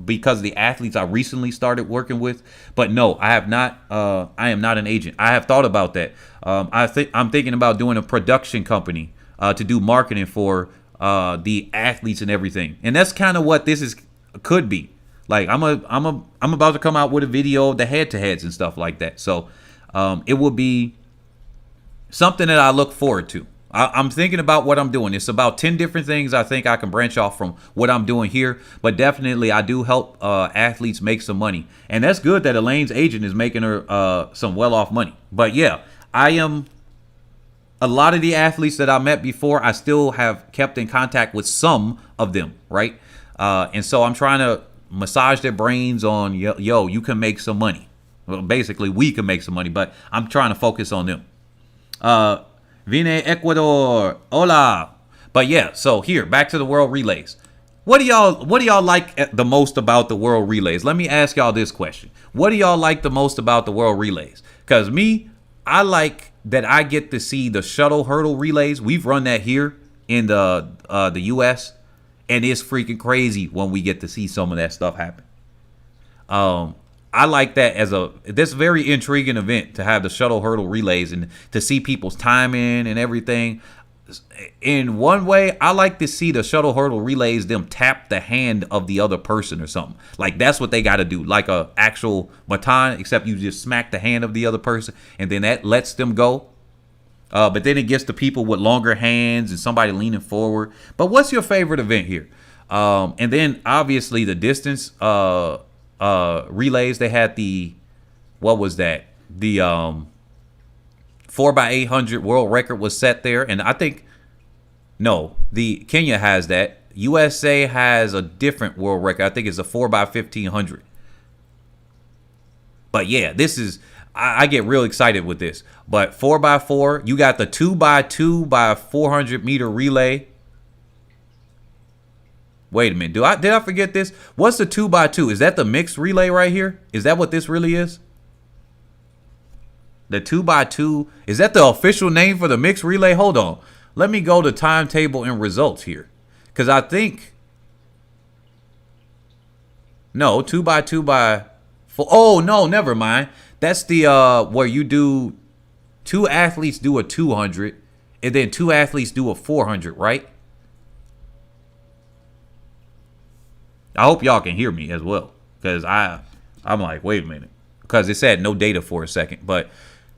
because of the athletes I recently started working with. But no, I have not. I am not an agent. I have thought about that. I'm thinking about doing a production company to do marketing for the athletes and everything. And that's kind of what this could be. Like I'm about to come out with a video of the head-to-heads and stuff like that. So it will be something that I look forward to. I'm thinking about what I'm doing. It's about 10 different things I think I can branch off from what I'm doing here. But definitely I do help athletes make some money. And that's good that Elaine's agent is making her some well-off money. But yeah, I am a lot of the athletes that I met before, I still have kept in contact with some of them, right? And so I'm trying to massage their brains on, yo, you can make some money. Well, basically, we can make some money, but I'm trying to focus on them. Vine Ecuador, hola. But yeah, so here, back to the World Relays. What do y'all like the most about the World Relays? Let me ask y'all this question. What do y'all like the most about the World Relays? Because me, I like that I get to see the shuttle hurdle relays. We've run that here in the U.S., and it's freaking crazy when we get to see some of that stuff happen. I like that as this very intriguing event to have the shuttle hurdle relays and to see people's timing and everything. In one way, I like to see the shuttle hurdle relays, them tap the hand of the other person or something. Like, that's what they got to do, like a actual baton, except you just smack the hand of the other person, and then that lets them go. But then it gets to people with longer hands and somebody leaning forward. But what's your favorite event here? And then, obviously, the distance relays. They had what was that? The 4x800 world record was set there, and I think the Kenya has that. USA has a different world record. I think it's a 4x1500. But yeah, this is I get real excited with this. But 4x4, you got the 2x2 by 400 meter relay. Wait a minute, did I forget this? What's the 2x2? Is that the mixed relay right here? Is that what this really is? The 2x2, is that the official name for the mixed relay? Hold on. Let me go to timetable and results here. Because I think, no, 2x2 by 4. Oh, no, never mind. That's the where you do 2 athletes do a 200 and then 2 athletes do a 400, right? I hope y'all can hear me as well, because I'm like, wait a minute, because it said no data for a second. But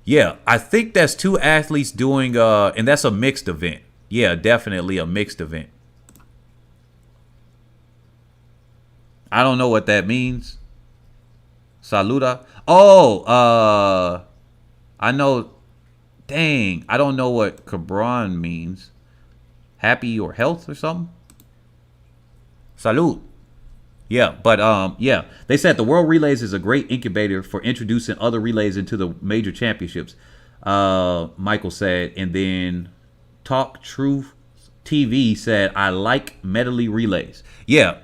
yeah, I think that's 2 athletes doing and that's a mixed event. Yeah, definitely a mixed event. I don't know what that means. Saluda. Oh, I know. Dang, I don't know what Cabron means. Happy or health or something. Salud. Yeah, but yeah, they said the World Relays is a great incubator for introducing other relays into the major championships. Michael said, and then Talk Truth TV said, I like medley relays. Yeah.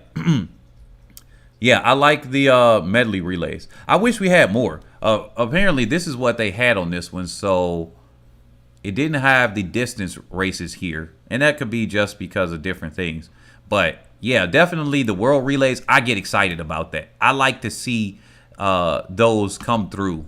Yeah, I like the medley relays. I wish we had more. Apparently, this is what they had on this one, so it didn't have the distance races here, and that could be just because of different things. But yeah, definitely the World Relays, I get excited about that. I like to see those come through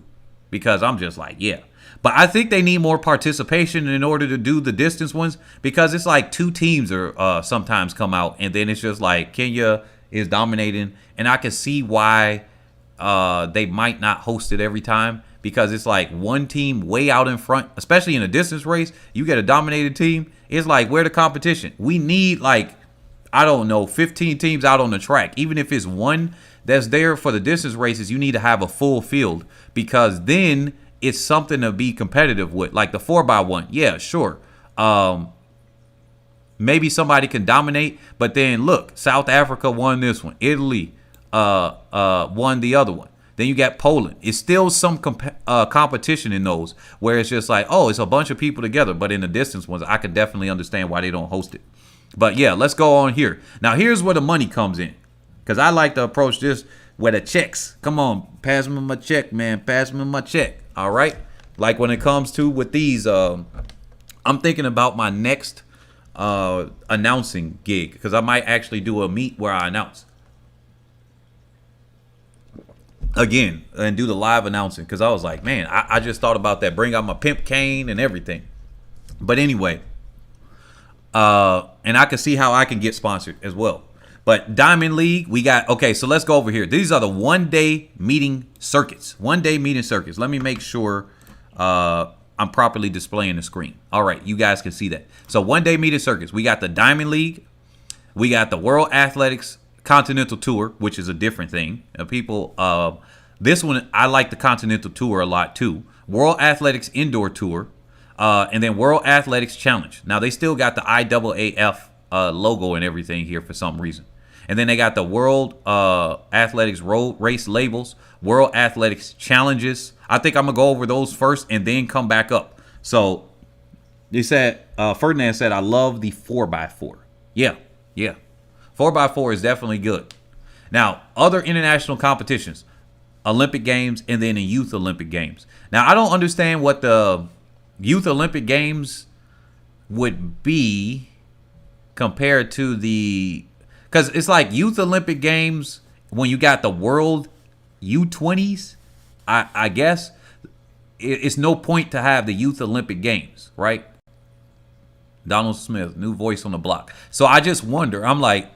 because I'm just like, yeah. But I think they need more participation in order to do the distance ones, because it's like 2 teams are sometimes come out, and then it's just like Kenya is dominating. And I can see why they might not host it every time, because it's like one team way out in front, especially in a distance race. You get a dominated team. It's like, where the competition? We need, like, I don't know, 15 teams out on the track. Even if it's one that's there for the distance races, you need to have a full field, because then it's something to be competitive with. Like the 4x1. Yeah, sure. Maybe somebody can dominate, but then look, South Africa won this one. Italy won the other one. Then you got Poland. It's still some competition in those, where it's just like, oh, it's a bunch of people together. But in the distance ones, I could definitely understand why they don't host it. But yeah, let's go on here. Now, here's where the money comes in, because I like to approach this with the checks. Come on, pass me my check, man. Pass me my check. All right. Like when it comes to with these, I'm thinking about my next announcing gig, because I might actually do a meet where I announce again and do the live announcing, because I was like, man, I just thought about that. Bring out my pimp cane and everything. But anyway, and I can see how I can get sponsored as well. But Diamond League, we got, okay, so let's go over here. These are the one-day meeting circuits. One-day meeting circuits. Let me make sure I'm properly displaying the screen. All right, you guys can see that. So one-day meeting circuits. We got the Diamond League. We got the World Athletics Continental Tour, which is a different thing. This one, I like the Continental Tour a lot too. World Athletics Indoor Tour. And then World Athletics Challenge. Now, they still got the IAAF logo and everything here for some reason. And then they got the World Athletics Road Race Labels, World Athletics Challenges. I think I'm going to go over those first and then come back up. So they said, Ferdinand said, I love the 4x4. Yeah. 4x4 is definitely good. Now, other international competitions, Olympic Games, and then the Youth Olympic Games. Now, I don't understand what the Youth Olympic Games would be compared to the, because it's like Youth Olympic Games when you got the World U20s. I guess it's no point to have the Youth Olympic Games, right? Donald Smith, new voice on the block. So I just wonder, I'm like,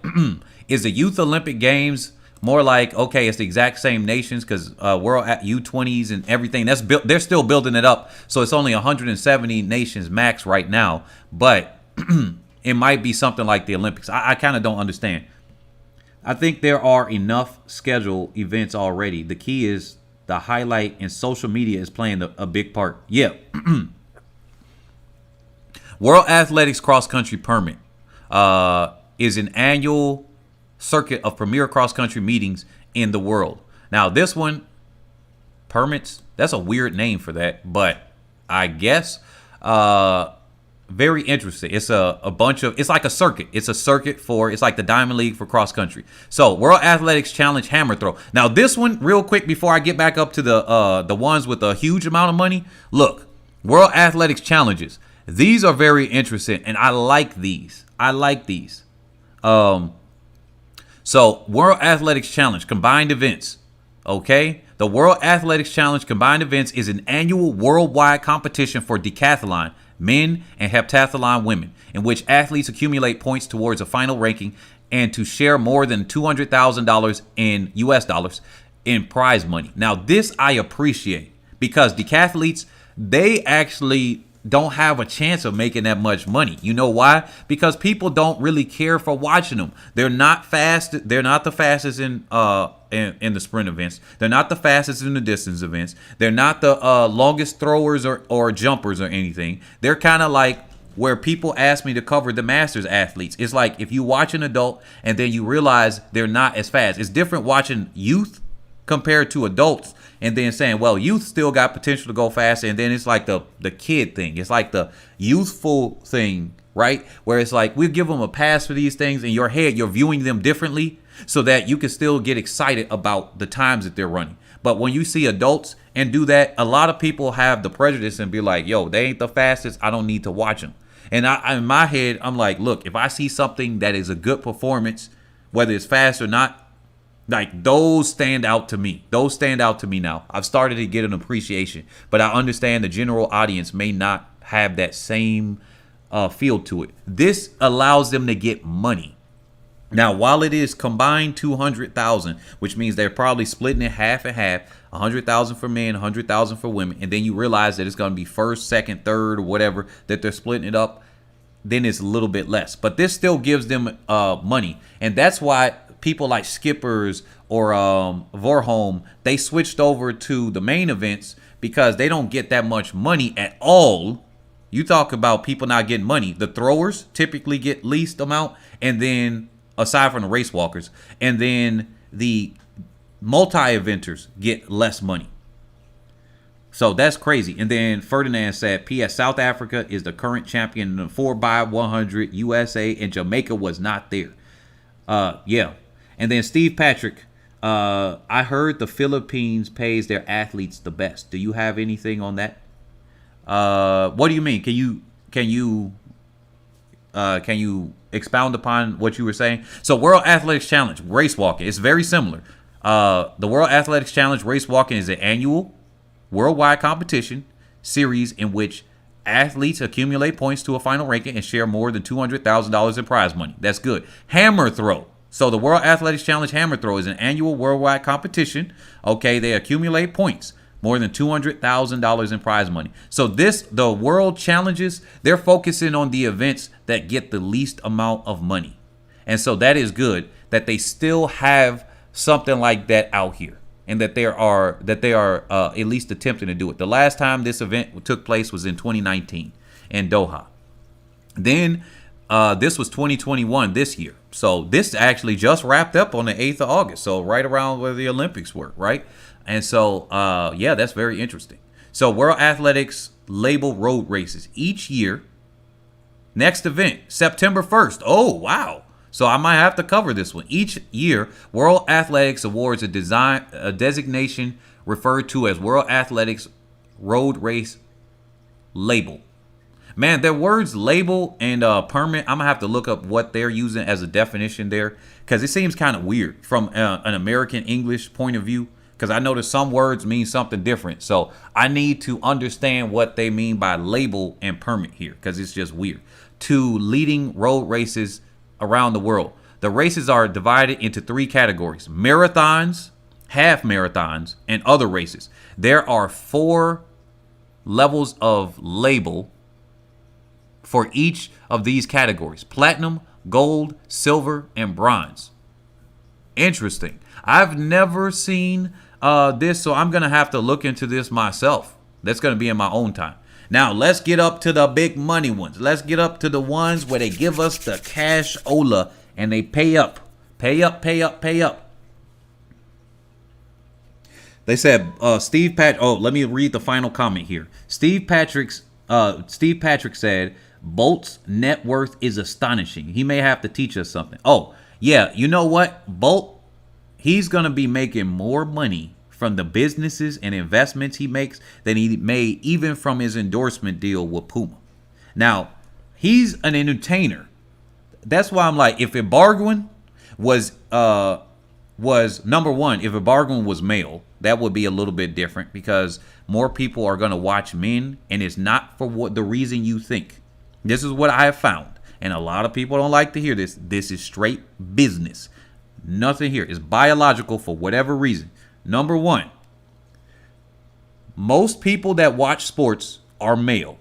is the Youth Olympic Games more like, okay, it's the exact same nations because World U20s and everything that's built, they're still building it up. So it's only 170 nations max right now, but it might be something like the Olympics. I kind of don't understand. I think there are enough scheduled events already. The key is the highlight, and social media is playing a big part. Yeah. World Athletics Cross Country Permit is an annual circuit of premier cross country meetings in the world. Now, this one, permits, that's a weird name for that, but I guess very interesting. It's a bunch of, it's like a circuit. It's a circuit for, it's like the Diamond League for cross country. So World Athletics Challenge hammer throw. Now, this one, real quick before I get back up to the ones with a huge amount of money. Look, World Athletics Challenges. These are very interesting, and I like these. So World Athletics Challenge combined events. Okay, the World Athletics Challenge combined events is an annual worldwide competition for decathlon men and heptathlon women, in which athletes accumulate points towards a final ranking and to share more than $200,000 in US dollars in prize money. Now, this I appreciate because decathletes, they actually don't have a chance of making that much money. You know why? Because people don't really care for watching them. They're not fast. They're not the fastest in the sprint events. They're not the fastest in the distance events. They're not the longest throwers or jumpers or anything. They're kind of like where people ask me to cover the Masters athletes. It's like if you watch an adult and then you realize they're not as fast. It's different watching youth compared to adults and then saying, well, youth still got potential to go faster. And then it's like the kid thing. It's like the youthful thing, right? Where it's like, we'll give them a pass for these things. In your head, you're viewing them differently so that you can still get excited about the times that they're running. But when you see adults and do that, a lot of people have the prejudice and be like, yo, they ain't the fastest. I don't need to watch them. And in my head, I'm like, look, if I see something that is a good performance, whether it's fast or not, like those stand out to me. Those stand out to me now. I've started to get an appreciation, but I understand the general audience may not have that same feel to it. This allows them to get money. Now, while it is combined 200,000, which means they're probably splitting it half and half, 100,000 for men, 100,000 for women, and then you realize that it's going to be first, second, third, or whatever, that they're splitting it up, then it's a little bit less. But this still gives them money, and that's why people like Skippers or Vorholm, they switched over to the main events because they don't get that much money at all. You talk about people not getting money. The throwers typically get least amount, and then aside from the race walkers, and then the multi-eventers get less money. So that's crazy. And then Ferdinand said, P.S. South Africa is the current champion in the 4x100. USA and Jamaica was not there. Yeah. And then Steve Patrick, I heard the Philippines pays their athletes the best. Do you have anything on that? What do you mean? Can you expound upon what you were saying? So World Athletics Challenge, race walking, it's very similar. The World Athletics Challenge race walking is an annual worldwide competition series in which athletes accumulate points to a final ranking and share more than $200,000 in prize money. That's good. Hammer throw. So the World Athletics Challenge hammer throw is an annual worldwide competition. Okay, they accumulate points, more than $200,000 in prize money. So the World Challenges, they're focusing on the events that get the least amount of money. And so that is good that they still have something like that out here. and that they are at least attempting to do it. The last time this event took place was in 2019 in Doha. Then this was 2021 this year. So this actually just wrapped up on the 8th of August. So right around where the Olympics were, right? And so, yeah, that's very interesting. So World Athletics label road races each year. Next event, September 1st. Oh, wow. So I might have to cover this one. Each year, World Athletics awards a designation referred to as World Athletics Road Race Label. Man, their words label and permit, I'm going to have to look up what they're using as a definition there, because it seems kind of weird from an American English point of view, because I noticed some words mean something different. So I need to understand what they mean by label and permit here, because it's just weird. 2 leading road races around the world. The races are divided into 3 categories: marathons, half marathons, and other races. There are 4 levels of label for each of these categories: platinum, gold, silver, and bronze. Interesting. I've never seen this, so I'm going to have to look into this myself. That's going to be in my own time. Now, let's get up to the big money ones. Let's get up to the ones where they give us the cash-ola and they pay up. Pay up, pay up, pay up. They said, Steve Patrick. Oh, let me read the final comment here. Steve Patrick said, Bolt's net worth is astonishing. He may have to teach us something. Oh, yeah. You know what? Bolt, he's going to be making more money from the businesses and investments he makes than he made even from his endorsement deal with Puma. Now, he's an entertainer. That's why I'm like, if Ibargüen was number one, if Ibargüen was male, that would be a little bit different, because more people are going to watch men, and it's not for what the reason you think. This is what I have found, and a lot of people don't like to hear this. This is straight business. Nothing here is biological for whatever reason. Number one, most people that watch sports are male.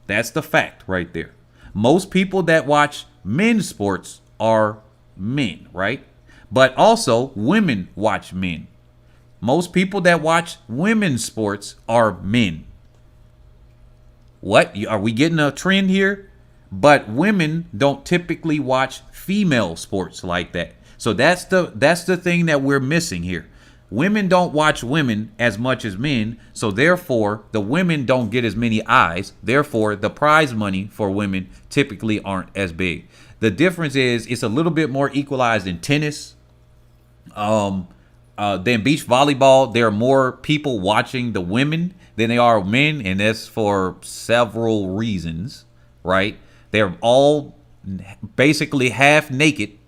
That's the fact right there. Most people that watch men's sports are men, right? But also women watch men. Most people that watch women's sports are men. What? Are we getting a trend here? But women don't typically watch female sports like that. So that's the thing that we're missing here. Women don't watch women as much as men, so therefore the women don't get as many eyes. Therefore, the prize money for women typically aren't as big. The difference is it's a little bit more equalized in tennis. Than beach volleyball. There are more people watching the women than they are men, and that's for several reasons, right? They're all basically half naked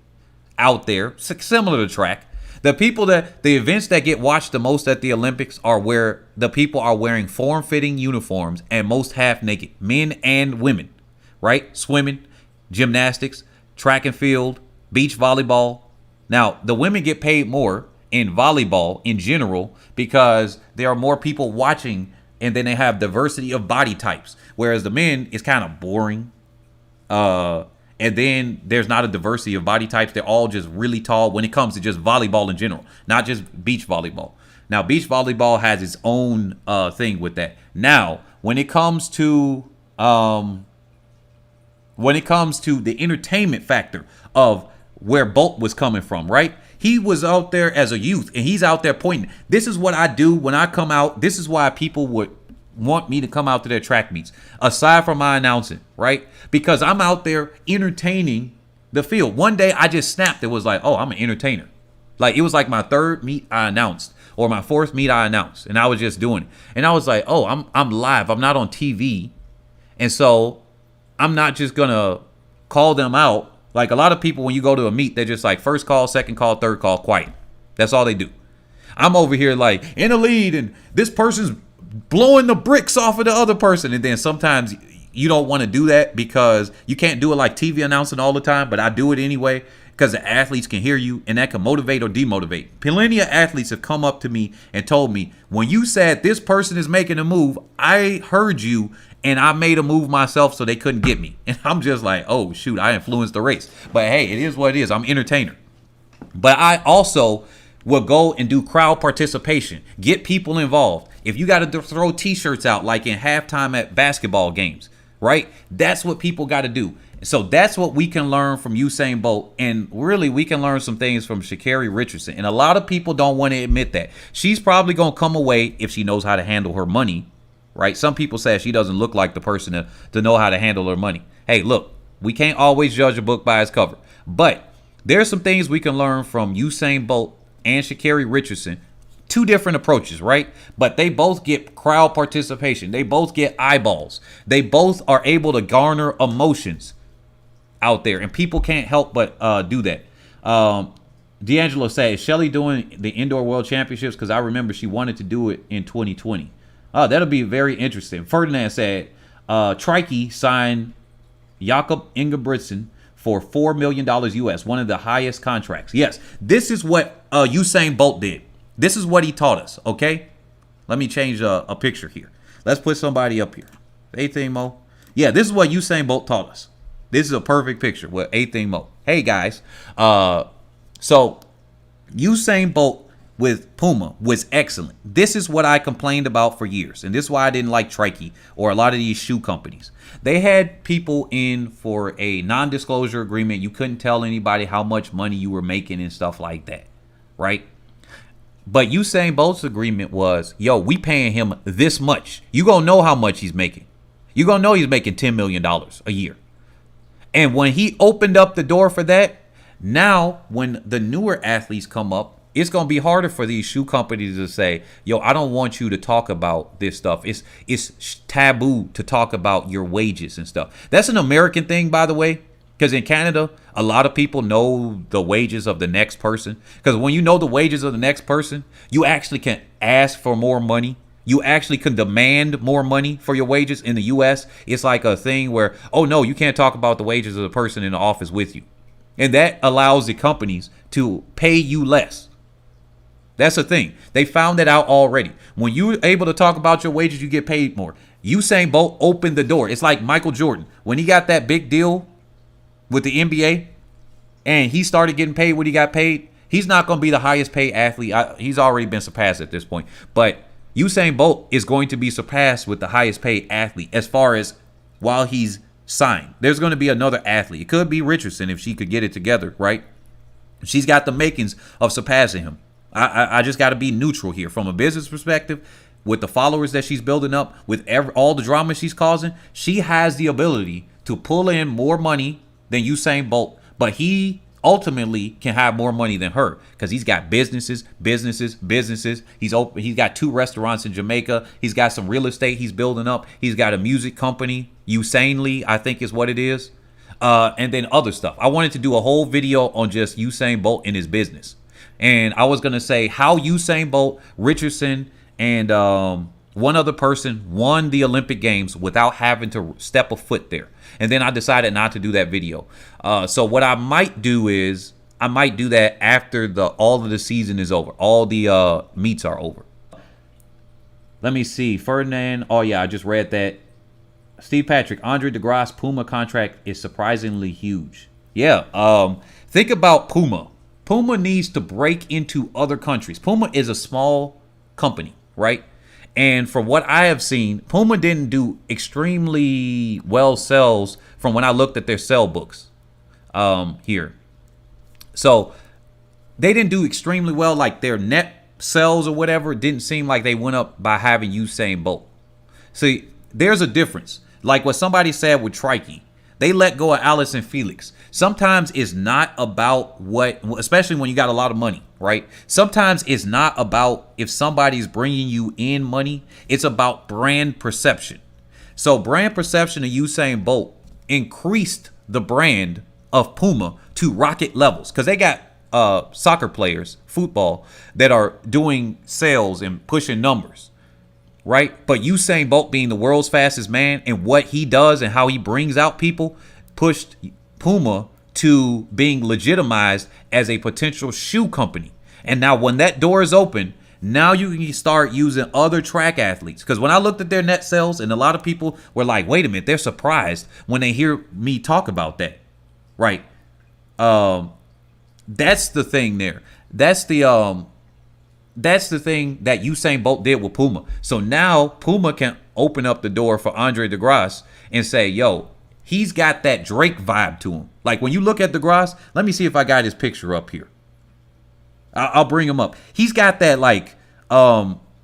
out there, similar to track. The events that get watched the most at the Olympics are where the people are wearing form-fitting uniforms and most half naked, men and women, right? Swimming, gymnastics, track and field, beach volleyball. Now, the women get paid more in volleyball in general because there are more people watching, and then they have diversity of body types, whereas the men is kind of boring. And then there's not a diversity of body types. They're all just really tall when it comes to just volleyball in general, not just beach volleyball. Now, beach volleyball has its own thing with that. Now, when it comes to the entertainment factor of where Bolt was coming from, right? He was out there as a youth, and he's out there pointing. This is what I do when I come out. This is why people would want me to come out to their track meets, aside from my announcing, right? Because I'm out there entertaining the field. One day I just snapped. It was like, oh, I'm an entertainer. Like, it was like my 3rd meet I announced, or my 4th meet I announced, and I was just doing it. And I was like, oh, I'm live. I'm not on TV. And so I'm not just gonna call them out. Like, a lot of people, when you go to a meet, they're just like, first call, second call, third call, quiet. That's all they do. I'm over here like in the lead, and this person's blowing the bricks off of the other person. And then sometimes you don't want to do that because you can't do it like TV announcing all the time, but I do it anyway because the athletes can hear you, and that can motivate or demotivate. Plenty of athletes have come up to me and told me, when you said this person is making a move, I heard you and I made a move myself so they couldn't get me. And I'm just like, oh shoot, I influenced the race. But hey, it is what it is. I'm an entertainer. But I also will go and do crowd participation, get people involved. If you got to throw t-shirts out like in halftime at basketball games, right? That's what people got to do. So that's what we can learn from Usain Bolt. And really, we can learn some things from Sha'carri Richardson. And a lot of people don't want to admit that. She's probably going to come away, if she knows how to handle her money, right? Some people say she doesn't look like the person to know how to handle her money. Hey, look, we can't always judge a book by its cover. But there's some things we can learn from Usain Bolt and Sha'carri Richardson. Two different approaches, right? But they both get crowd participation. They both get eyeballs. They both are able to garner emotions out there, and people can't help but do that. D'Angelo said, is Shelly doing the indoor world championships? Because I remember she wanted to do it in 2020. That'll be very interesting. Ferdinand said, Trike signed Jakob Ingebrigtsen for $4 million US, one of the highest contracts. Yes, this is what Usain Bolt did. This is what he taught us, okay? Let me change a picture here. Let's put somebody up here. Anything, Mo? Yeah, this is what Usain Bolt taught us. This is a perfect picture with anything, Mo. Hey, guys. So Usain Bolt with Puma was excellent. This is what I complained about for years. And this is why I didn't like Trike or a lot of these shoe companies. They had people in for a non-disclosure agreement. You couldn't tell anybody how much money you were making and stuff like that, right? But Usain Bolt's agreement was, yo, we paying him this much. You gonna know how much he's making. You gonna know he's making $10 million a year. And when he opened up the door for that, now when the newer athletes come up, it's gonna be harder for these shoe companies to say, yo, I don't want you to talk about this stuff. It's taboo to talk about your wages and stuff. That's an American thing, by the way. Because in Canada, a lot of people know the wages of the next person. Because when you know the wages of the next person, you actually can ask for more money. You actually can demand more money for your wages. In the U.S., it's like a thing where, oh, no, you can't talk about the wages of the person in the office with you. And that allows the companies to pay you less. That's the thing. They found that out already. When you're able to talk about your wages, you get paid more. Usain Bolt opened the door. It's like Michael Jordan. When he got that big deal with the NBA and he started getting paid what he got paid, he's not going to be the highest paid athlete. He's already been surpassed at this point. But Usain Bolt is going to be surpassed with the highest paid athlete as far as while he's signed. There's going to be another athlete. It could be Richardson if she could get it together, right? She's got the makings of surpassing him. I just got to be neutral here from a business perspective. With the followers that she's building up, with all the drama she's causing, she has the ability to pull in more money than Usain Bolt, but he ultimately can have more money than her because he's got businesses. He's got 2 restaurants in Jamaica. He's got some real estate he's building up. He's got a music company, Usainly, I think is what it is, and then other stuff. I wanted to do a whole video on just Usain Bolt and his business, and I was gonna say how Usain Bolt, Richardson, and one other person won the Olympic Games without having to step a foot there. And then I decided not to do that video. So what I might do is I might do that after all of the season is over. All the meets are over. Let me see. Ferdinand. Oh, yeah, I just read that. Steve Patrick. Andre DeGrasse Puma contract is surprisingly huge. Yeah. Think about Puma. Puma needs to break into other countries. Puma is a small company, right? And from what I have seen, Puma didn't do extremely well sales from when I looked at their sell books here. So they didn't do extremely well, like their net sales or whatever. It didn't seem like they went up by having Usain Bolt. See, there's a difference. Like what somebody said with Trike. They let go of Allison Felix. Sometimes it's not about especially when you got a lot of money, right? Sometimes it's not about if somebody's bringing you in money. It's about brand perception. So brand perception of Usain Bolt increased the brand of Puma to rocket levels because they got soccer players, football, that are doing sales and pushing numbers. Right? But Usain Bolt being the world's fastest man and what he does and how he brings out people pushed Puma to being legitimized as a potential shoe company. And now when that door is open, now you can start using other track athletes. Because when I looked at their net sales, and a lot of people were like, wait a minute, they're surprised when they hear me talk about that. Right? That's the thing there. That's the that's the thing that Usain Bolt did with Puma. So now Puma can open up the door for Andre DeGrasse and say, yo, he's got that Drake vibe to him. Like when you look at DeGrasse, let me see if I got his picture up here. I'll bring him up. He's got that like,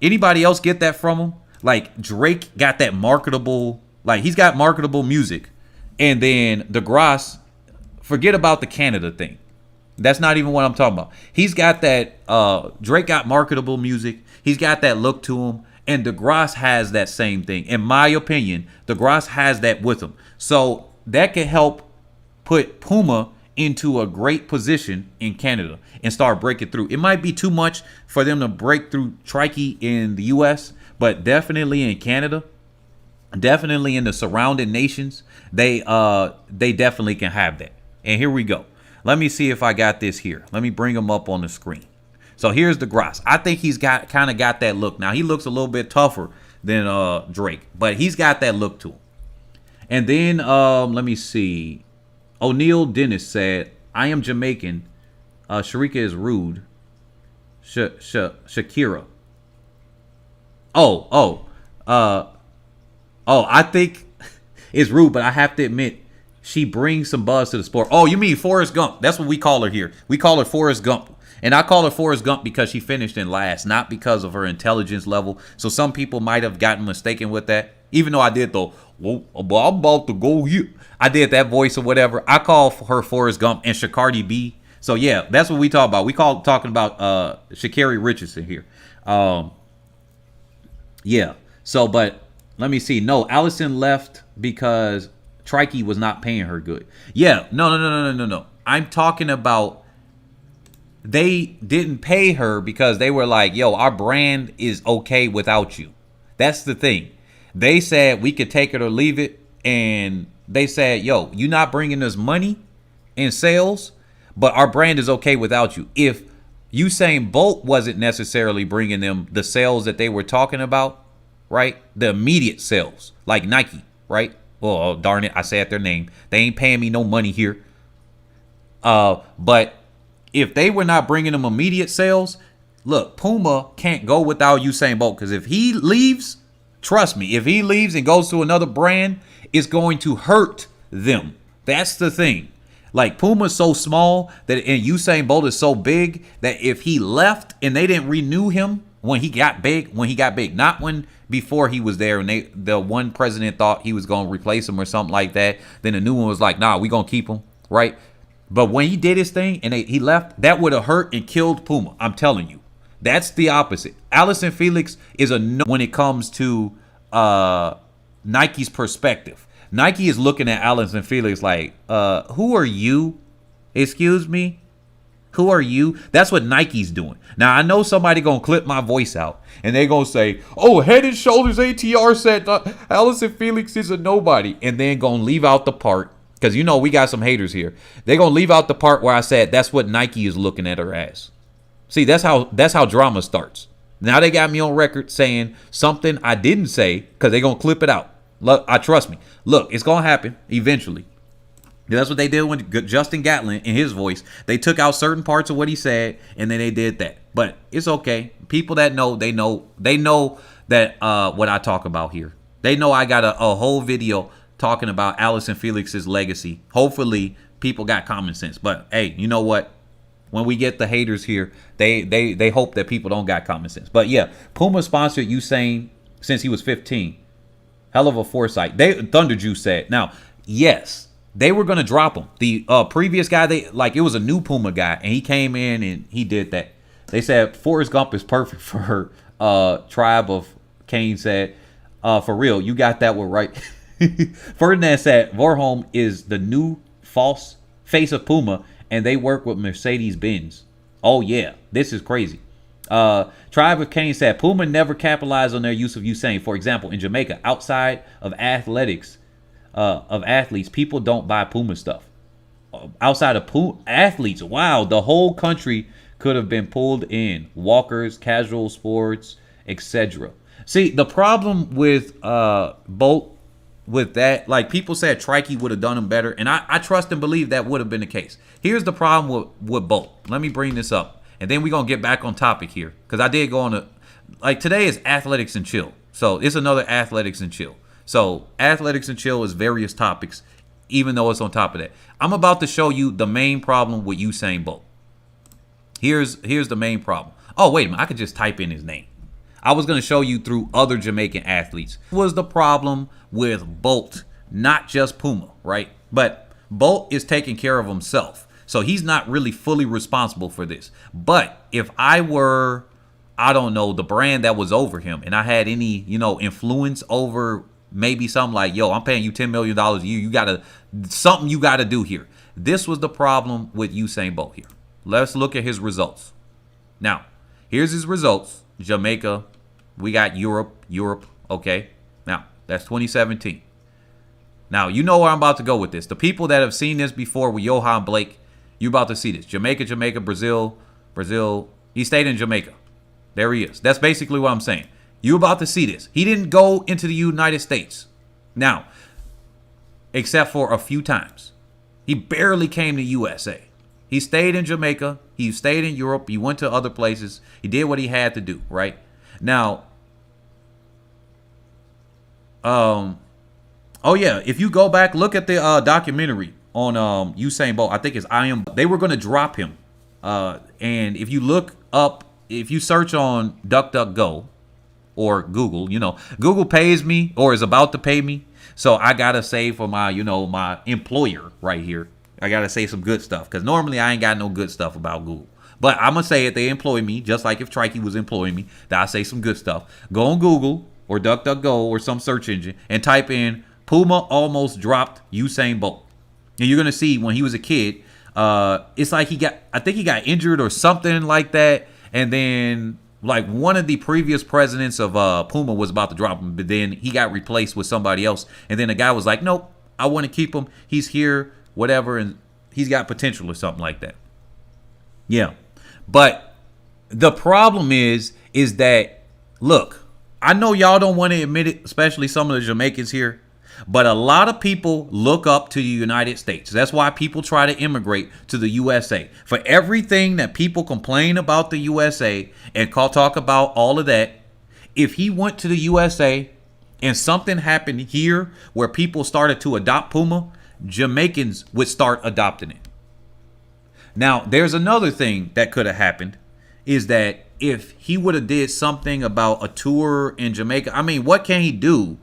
anybody else get that from him? Like Drake got that marketable, like he's got marketable music. And then DeGrasse, forget about the Canada thing. That's not even what I'm talking about. He's got that, Drake got marketable music. He's got that look to him. And DeGrasse has that same thing. In my opinion, DeGrasse has that with him. So that can help put Puma into a great position in Canada and start breaking through. It might be too much for them to break through Trikey in the US, but definitely in Canada, definitely in the surrounding nations, they definitely can have that. And here we go. Let me see if I got this here. Let me bring him up on the screen. So here's DeGrasse. I think he's got kind of got that look. Now he looks a little bit tougher than Drake, but he's got that look to him. And then let me see. O'Neal Dennis said, "I am Jamaican. Sharika is rude. Sha'carri. I think it's rude, but I have to admit, she brings some buzz to the sport." Oh, you mean Forrest Gump? That's what we call her here. We call her Forrest Gump. And I call her Forrest Gump because she finished in last, not because of her intelligence level. So some people might have gotten mistaken with that. Even though I did the, well, I'm about to go here. I did that voice or whatever. I call her Forrest Gump and sha'carri B. So yeah, that's what we talk about. We talking about Sha'carri Richardson here. Yeah. So, but let me see. No, Allison left because Trikey was not paying her good. Yeah. No. I'm talking about they didn't pay her because they were like, yo, our brand is okay without you. That's the thing. They said we could take it or leave it. And they said, yo, you're not bringing us money in sales, but our brand is okay without you. If Usain Bolt wasn't necessarily bringing them the sales that they were talking about, right? The immediate sales, like Nike, right? Well, darn it, I said their name. They ain't paying me no money here. But if they were not bringing them immediate sales, look, Puma can't go without Usain Bolt, because if he leaves, trust me, if he leaves and goes to another brand, it's going to hurt them. That's the thing. Like Puma's so small that, and Usain Bolt is so big that if he left and they didn't renew him when he got big, not when before he was there and the one president thought he was going to replace him or something like that, then the new one was like, nah, we going to keep him, right? But when he did his thing and he left, that would have hurt and killed Puma. I'm telling you. That's the opposite. Allyson Felix is a no when it comes to Nike's perspective. Nike is looking at Allyson Felix like, who are you? Excuse me? Who are you? That's what Nike's doing. Now, I know somebody going to clip my voice out and they're going to say, oh, Head and Shoulders ATR said Allyson Felix is a nobody. And then going to leave out the part, because you know we got some haters here. They're going to leave out the part where I said that's what Nike is looking at her as. See, that's how drama starts. Now they got me on record saying something I didn't say because they're going to clip it out. Look, trust me. Look, it's going to happen eventually. That's what they did with Justin Gatlin in his voice. They took out certain parts of what he said, and then they did that. But it's okay. People that know, they know that what I talk about here. They know I got a whole video talking about Allyson Felix's legacy. Hopefully, people got common sense. But hey, you know what? When we get the haters here, they hope that people don't got common sense. But yeah, Puma sponsored Usain since he was 15. Hell of a foresight. Thunder Juice said. Now, yes, they were gonna drop him. The previous guy, it was a new Puma guy, and he came in and he did that. They said Forrest Gump is perfect for her. Tribe of Kane said, for real, you got that one right. Ferdinand said Vorholm is the new false face of Puma, and they work with Mercedes-Benz. Oh yeah, this is crazy. Tribe of Kane said Puma never capitalized on their use of Usain. For example, in Jamaica, outside of athletes, people don't buy Puma stuff. Outside of athletes, wow, the whole country could have been pulled in. Walkers, casual sports, etc. See, the problem with Bolt, with that, like people said Trikey would have done him better, and I trust and believe that would have been the case. Here's the problem with Bolt. Let me bring this up, And then we're going to get back on topic here. Because I did go on a, like today is athletics and chill. So it's another athletics and chill. So athletics and chill is various topics, even though it's on top of that. I'm about to show you the main problem with Usain Bolt. Here's the main problem. Oh, wait a minute. I could just type in his name. I was going to show you through other Jamaican athletes. What was the problem with Bolt, not just Puma, right? But Bolt is taking care of himself. So he's not really fully responsible for this. But if I were, I don't know, the brand that was over him and I had any, influence over maybe something like, yo, I'm paying you $10 million a year. Something you got to do here. This was the problem with Usain Bolt here. Let's look at his results. Now, here's his results. Jamaica, we got Europe, okay? Now, that's 2017. Now, you know where I'm about to go with this. The people that have seen this before with Johan Blake, you're about to see this. Jamaica, Brazil. He stayed in Jamaica. There he is. That's basically what I'm saying. You're about to see this. He didn't go into the United States. Now, except for a few times. He barely came to USA. He stayed in Jamaica. He stayed in Europe. He went to other places. He did what he had to do, right? Now, oh yeah, if you go back, look at the documentary on Usain Bolt. I think it's I Am. They were going to drop him. And if you look up, if you search on DuckDuckGo or Google, Google pays me or is about to pay me. So I got to say for my, my employer right here, I got to say some good stuff because normally I ain't got no good stuff about Google. But I'm going to say it. They employ me just like if Trikey was employing me. That I say some good stuff. Go on Google or DuckDuckGo or some search engine and type in Puma almost dropped Usain Bolt. And you're going to see when he was a kid, it's like I think he got injured or something like that. And then like one of the previous presidents of Puma was about to drop him, but then he got replaced with somebody else. And then the guy was like, nope, I want to keep him. He's here, whatever. And he's got potential or something like that. Yeah. But the problem is that, look, I know y'all don't want to admit it, especially some of the Jamaicans here. But a lot of people look up to the United States. That's why people try to immigrate to the USA. For everything that people complain about the USA and talk about all of that, if he went to the USA and something happened here where people started to adopt Puma, Jamaicans would start adopting it. Now, there's another thing that could have happened is that if he would have did something about a tour in Jamaica, I mean, what can he do?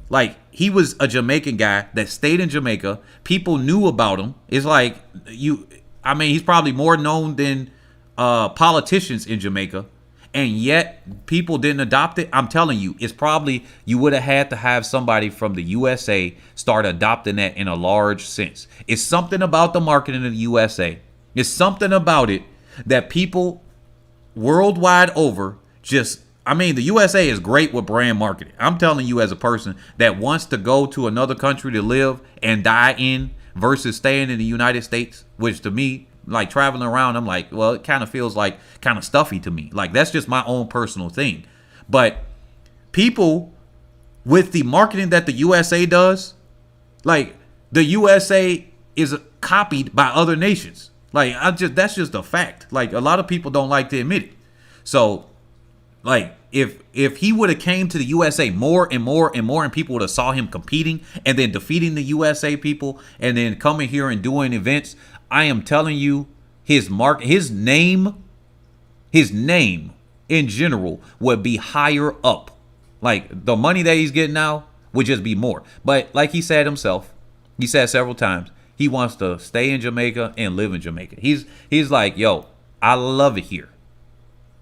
Like, he was a Jamaican guy that stayed in Jamaica. People knew about him. It's like, he's probably more known than politicians in Jamaica. And yet, people didn't adopt it. I'm telling you, it's probably, you would have had to have somebody from the USA start adopting that in a large sense. It's something about the marketing of the USA. It's something about it that people worldwide over the USA is great with brand marketing. I'm telling you as a person that wants to go to another country to live and die in versus staying in the United States, which to me, like traveling around, I'm like, well, it kind of feels like kind of stuffy to me. Like that's just my own personal thing. But people with the marketing that the USA does, like the USA is copied by other nations. Like that's just a fact. Like a lot of people don't like to admit it. So like if he would have came to the USA more and more and more and people would have saw him competing and then defeating the USA people and then coming here and doing events, I am telling you his name in general would be higher up. Like the money that he's getting now would just be more. But like he said himself, he said several times, he wants to stay in Jamaica and live in Jamaica. He's like, yo, I love it here.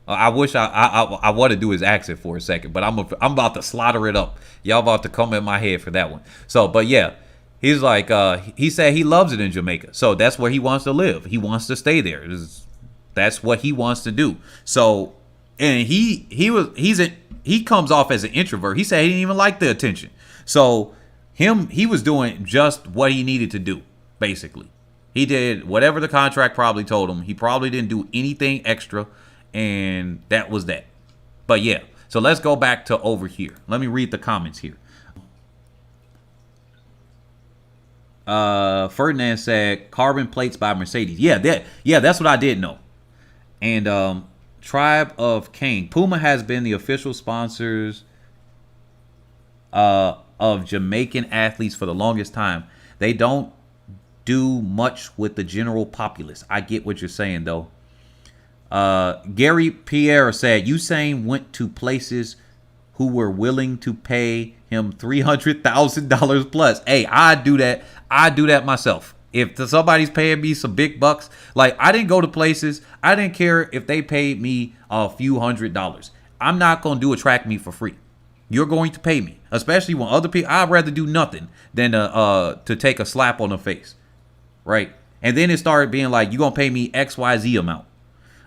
I wish I want to do his accent for a second, but I'm about to slaughter it up. Y'all about to come in my head for that one. So, but yeah, he's like, he said he loves it in Jamaica. So that's where he wants to live. He wants to stay there. That's what he wants to do. So, and he comes off as an introvert. He said he didn't even like the attention. So he was doing just what he needed to do, basically. He did whatever the contract probably told him. He probably didn't do anything extra. And that was that. But yeah, so let's go back to over here. Let me read the comments here. Ferdinand said carbon plates by Mercedes. Yeah, that's what I did know. And Tribe of Cain. Puma has been the official sponsors of Jamaican athletes for the longest time. They don't do much with the general populace. I get what you're saying, though. Gary Pierre said, Usain went to places who were willing to pay him $300,000 plus. Hey, I do that. I do that myself. If somebody's paying me some big bucks, like I didn't go to places, I didn't care if they paid me a few $100s. I'm not going to do a track meet for free. You're going to pay me, especially when other people. I'd rather do nothing than to take a slap on the face, right? And then it started being like, you're going to pay me XYZ amount.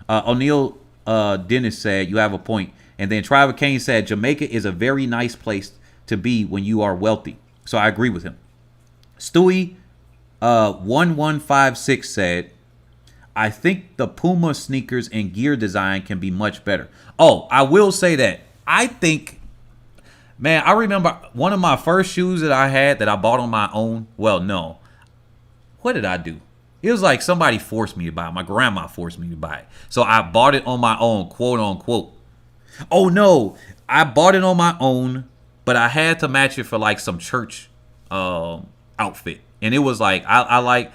O'Neill Dennis said, you have a point. And then Trevor Kane said, Jamaica is a very nice place to be when you are wealthy. So I agree with him. Stewie 1156 said, I think the Puma sneakers and gear design can be much better. Oh, I will say that. I think, man, I remember one of my first shoes that I had that I bought on my own. Well, no. What did I do? It was like somebody forced me to buy it. My grandma forced me to buy it. So I bought it on my own, quote unquote. Oh, no. I bought it on my own, but I had to match it for like some church outfit. And it was like, I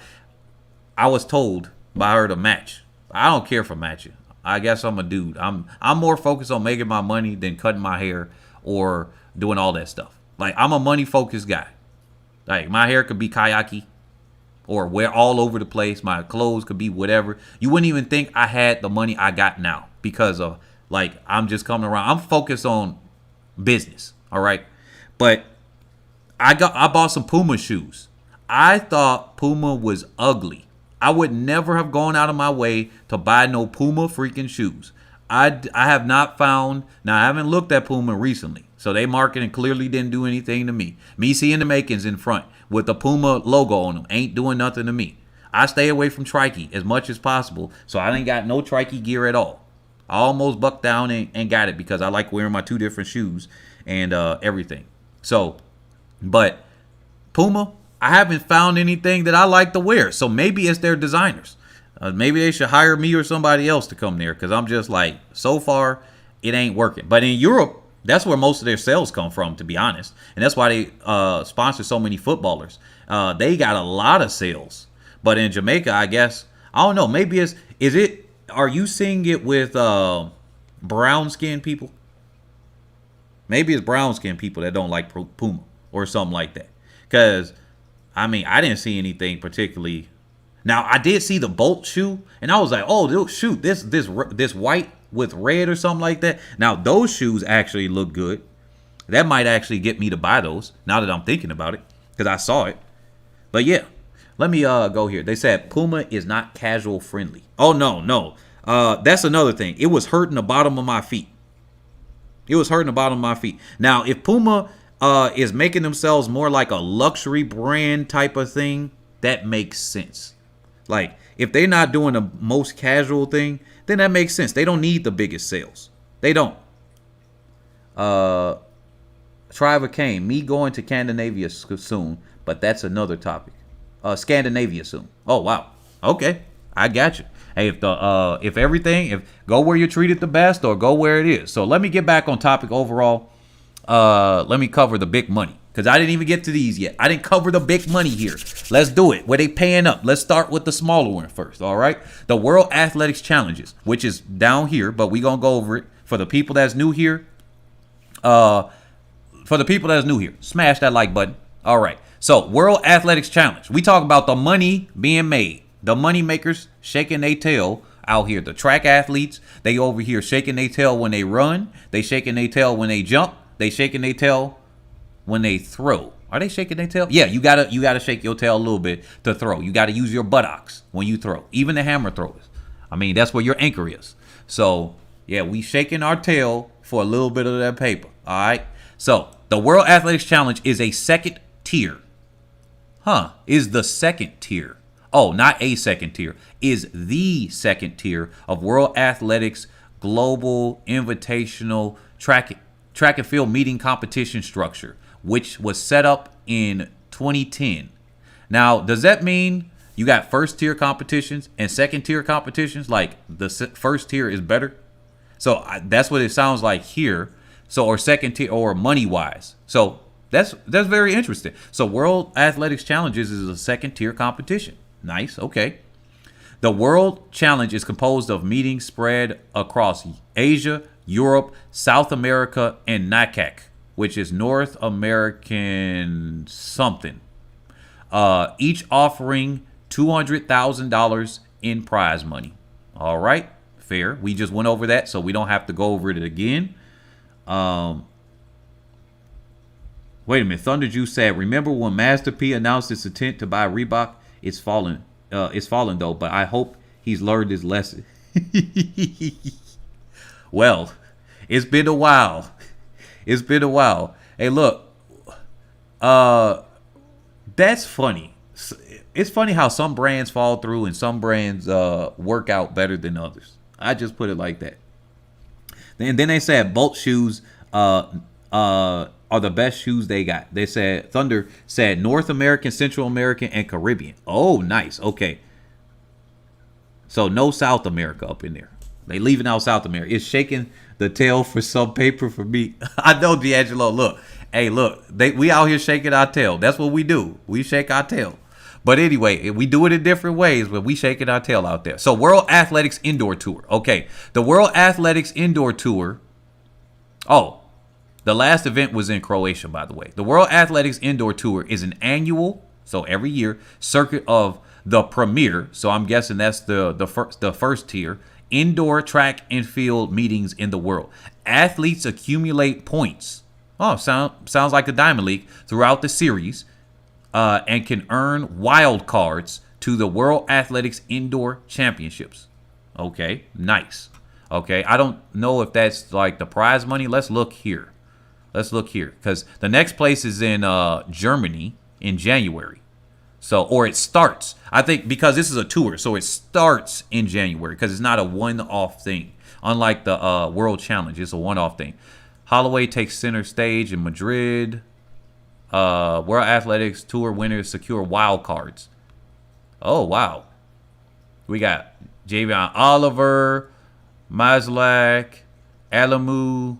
was told by her to match. I don't care for matching. I guess I'm a dude. I'm more focused on making my money than cutting my hair or doing all that stuff. Like, I'm a money focused guy. Like, my hair could be kayaki or wear all over the place. My clothes could be whatever. You wouldn't even think I had the money I got now because of, like, I'm just coming around. I'm focused on business. All right. But I bought some Puma shoes. I thought Puma was ugly. I would never have gone out of my way to buy no Puma freaking shoes. I have not found, now I haven't looked at Puma recently, so they marketing clearly didn't do anything to me. Me seeing the makings in front with the Puma logo on them ain't doing nothing to me. I stay away from Trike as much as possible, so I ain't got no Trike gear at all. I almost bucked down and got it because I like wearing my two different shoes and everything. So, but Puma, I haven't found anything that I like to wear. So maybe it's their designers. Maybe they should hire me or somebody else to come there because I'm just like, so far, it ain't working. But in Europe, that's where most of their sales come from, to be honest. And that's why they sponsor so many footballers. They got a lot of sales. But in Jamaica, I guess, I don't know. Maybe are you seeing it with brown skinned people? Maybe it's brown skinned people that don't like Puma or something like that. Because I mean, I didn't see anything particularly. Now, I did see the Bolt shoe, and I was like, oh, shoot, this white with red or something like that. Now, those shoes actually look good. That might actually get me to buy those now that I'm thinking about it because I saw it. But, yeah, let me go here. They said Puma is not casual friendly. Oh, no. That's another thing. It was hurting the bottom of my feet. Now, if Puma is making themselves more like a luxury brand type of thing, that makes sense. Like, if they're not doing the most casual thing, then that makes sense. They don't need the biggest sales. They don't. Tribe came. Me going to Scandinavia soon, but that's another topic. Scandinavia soon. Oh, wow. Okay. I got you. Hey, if go where you're treated the best or go where it is. So let me get back on topic overall. Let me cover the big money because I didn't even get to these yet. I didn't cover the big money here. Let's do it. Where they paying up? Let's start with the smaller one first. All right. The World Athletics Challenges, which is down here, but we're going to go over it for the people that's new here. Smash that like button. All right. So World Athletics Challenge. We talk about the money being made. The money makers shaking their tail out here. The track athletes, they over here shaking their tail when they run. They shaking their tail when they jump. They shaking their tail when they throw. Are they shaking their tail? Yeah, you gotta shake your tail a little bit to throw. You gotta use your buttocks when you throw. Even the hammer throwers. I mean, that's where your anchor is. So yeah, we shaking our tail for a little bit of that paper. All right. So the World Athletics Challenge is a second tier. Is the second tier. Oh, not a second tier. Is the second tier of World Athletics Global Invitational Track and Field Meeting Competition structure, which was set up in 2010. Now, does that mean You got first tier competitions and second tier competitions. Like the first tier is better. So that's what it sounds like here. So, or second tier, or money wise. So that's very interesting. So World Athletics Challenges is a second tier competition. Nice. Okay. The World Challenge is composed of meetings spread across Asia, Europe, South America, and NACAC, which is North American something. Each offering $200,000 in prize money. All right, fair. We just went over that, so we don't have to go over it again. Wait a minute. Thunder Juice said, remember when Master P announced its intent to buy Reebok? It's fallen though, but I hope he's learned his lesson. Well, it's been a while. It's been a while. Hey, look. That's funny. It's funny how some brands fall through and some brands work out better than others. I just put it like that. And then they said Bolt shoes are the best shoes they got. They said, Thunder said North American, Central American, and Caribbean. Oh, nice. Okay. So no South America up in there. They leaving out South America. It's shaking the tail for some paper for me. I know, D'Angelo. Look. Hey, look. We out here shaking our tail. That's what we do. We shake our tail. But anyway, we do it in different ways, but we shaking our tail out there. So World Athletics Indoor Tour. Okay. The World Athletics Indoor Tour. Oh, the last event was in Croatia, by the way. The World Athletics Indoor Tour is an annual, so every year, circuit of the premier. So I'm guessing that's the first tier. Indoor track and field meetings in the world. Athletes accumulate points. Oh, sounds like a Diamond League throughout the series. And can earn wild cards to the World Athletics Indoor Championships. Okay, nice. Okay, I don't know if that's like the prize money. Let's look here. Because the next place is in Germany in January. So, or it starts. I think because this is a tour, so it starts in January because it's not a one-off thing. Unlike the World Challenge, it's a one-off thing. Holloway takes center stage in Madrid. World Athletics Tour winners secure wild cards. Oh, wow. We got Javion Oliver, Maslak, Alamu,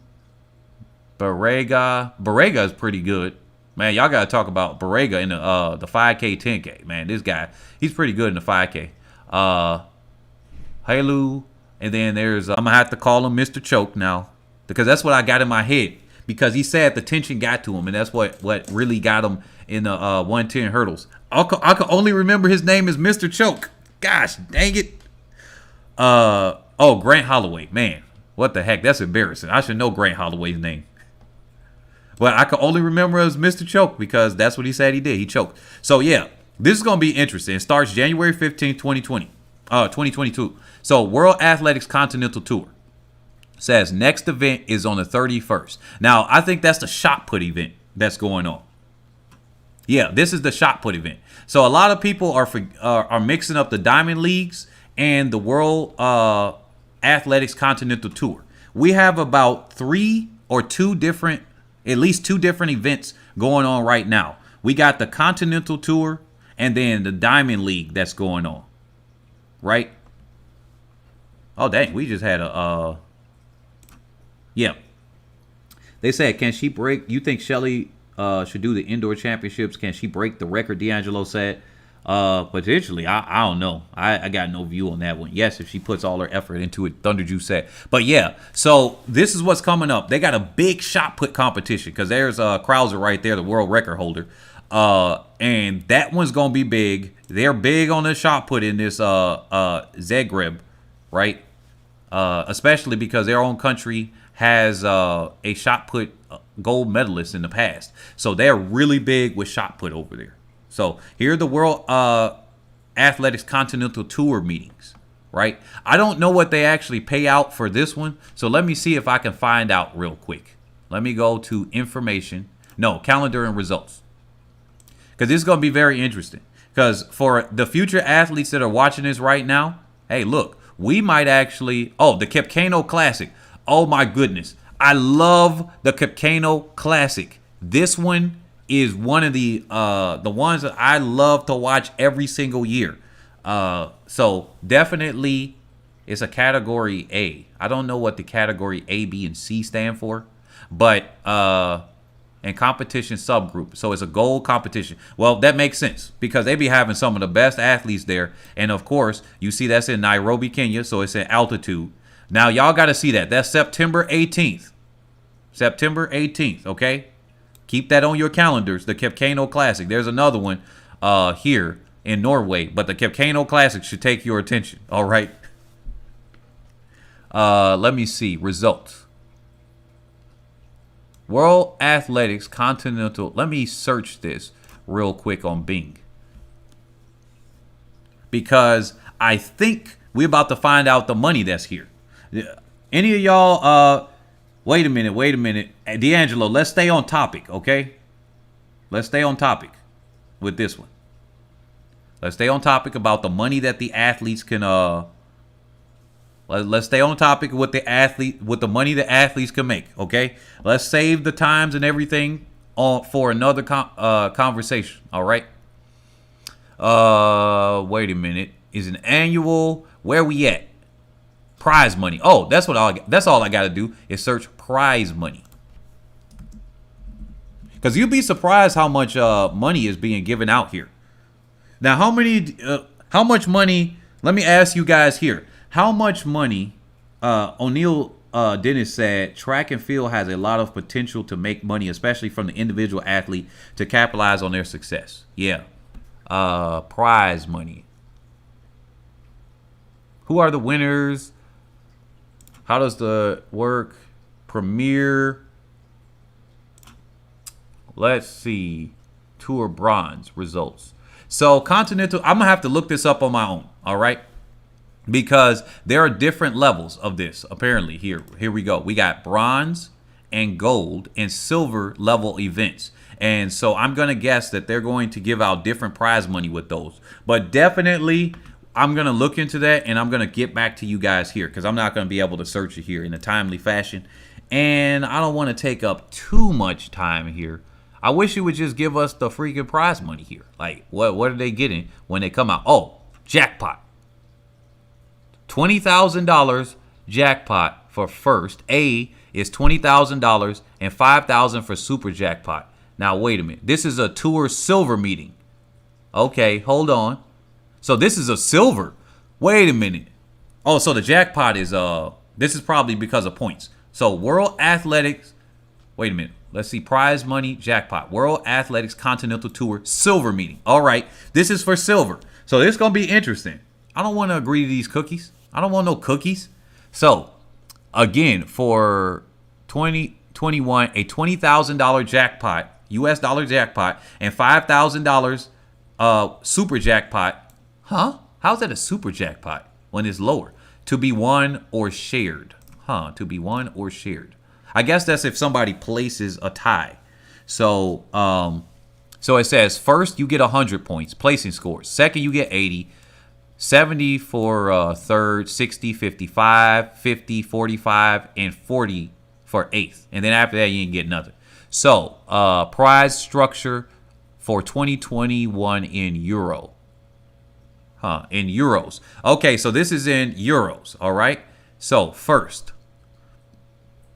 Barrega. Barrega is pretty good. Man, y'all got to talk about Barrega in the 5K, 10K. Man, this guy, he's pretty good in the 5K. Halu, and then there's, I'm going to have to call him Mr. Choke now because that's what I got in my head. Because he said the tension got to him, and that's what really got him in the 110 hurdles. I can only remember his name is Mr. Choke. Gosh, dang it. Oh, Grant Holloway. Man, what the heck? That's embarrassing. I should know Grant Holloway's name. But I can only remember as Mr. Choke because that's what he said he did. He choked. So, yeah, this is going to be interesting. It starts January 15, 2022. So, World Athletics Continental Tour. Says next event is on the 31st. Now, I think that's the shot put event that's going on. Yeah, this is the shot put event. So a lot of people are mixing up the Diamond Leagues and the World Athletics Continental Tour. We have about at least two different events going on right now. We got the Continental Tour and then the Diamond League that's going on. Right? Oh, dang. We just had a... Yeah. They said, can she break? You think Shelly should do the indoor championships? Can she break the record? D'Angelo said. Potentially. I don't know. I got no view on that one. Yes, if she puts all her effort into it, Thunder Juice said. But yeah, so this is what's coming up. They got a big shot put competition because there's Krauser right there, the world record holder. And that one's going to be big. They're big on the shot put in this Zagreb, right? Especially because their own country has a shot put gold medalist in the past. So they're really big with shot put over there. So here are the World Athletics Continental Tour meetings, right? I don't know what they actually pay out for this one. So let me see if I can find out real quick. Let me go to information. No, calendar and results. Because this is going to be very interesting. Because for the future athletes that are watching this right now, hey, look, we might actually... Oh, the Kipkano Classic. Oh, my goodness. I love the Kipkano Classic. This one is one of the ones that I love to watch every single year. So definitely it's a category A. I don't know what the category A, B, and C stand for, but and competition subgroup. So it's a gold competition. Well, that makes sense because they be having some of the best athletes there. And of course, you see that's in Nairbi, Kenya. So it's in altitude. Now y'all got to see that. That's September 18th. September 18th. Okay. Keep that on your calendars. The Kepkano Classic. There's another one here in Norway, but the Kepkano Classic should take your attention. All right. Let me see results. World Athletics Continental. Let me search this real quick on Bing, because I think we're about to find out the money that's here. Any of y'all, wait a minute. D'Angelo, let's stay on topic, okay? Let's stay on topic with this one. Let's stay on topic about the money that the athletes can, let's stay on topic with the money the athletes can make, okay? Let's save the times and everything for another conversation, all right? Wait a minute. Is an annual, where we at? Prize money. Oh, that's all I got to do is search prize money. Because you'd be surprised how much money is being given out here. Now, how much money, let me ask you guys here. How much money, O'Neal Dennis said, track and field has a lot of potential to make money, especially from the individual athlete to capitalize on their success. Yeah. Prize money. Who are the winners? How does the work? Premier. Let's see. Tour bronze results. So Continental, I'm going to have to look this up on my own. All right. Because there are different levels of this. Apparently here we go. We got bronze and gold and silver level events. And so I'm going to guess that they're going to give out different prize money with those. But definitely I'm going to look into that, and I'm going to get back to you guys here because I'm not going to be able to search it here in a timely fashion. And I don't want to take up too much time here. I wish you would just give us the freaking prize money here. Like, what are they getting when they come out? Oh, jackpot. $20,000 jackpot for first. A is $20,000 and $5,000 for super jackpot. Now, wait a minute. This is a tour silver meeting. Okay, hold on. So this is a silver. Wait a minute. Oh, so the jackpot is this is probably because of points. So World Athletics. Wait a minute. Let's see. Prize money jackpot. World Athletics Continental Tour silver meeting. All right. This is for silver. So this is going to be interesting. I don't want to agree to these cookies. I don't want no cookies. So again, for 2021, a $20,000 jackpot, US dollar jackpot, and $5,000 super jackpot. Huh? How's that a super jackpot when it's lower? To be won or shared. Huh? To be won or shared. I guess that's if somebody places a tie. So so it says first you get 100 points, placing scores. Second you get 80. 70 for third, 60, 55, 50, 45, and 40 for eighth. And then after that, you ain't get nothing. So, prize structure for 2021 in euro. In euros. Okay, so this is in euros, all right? So, first,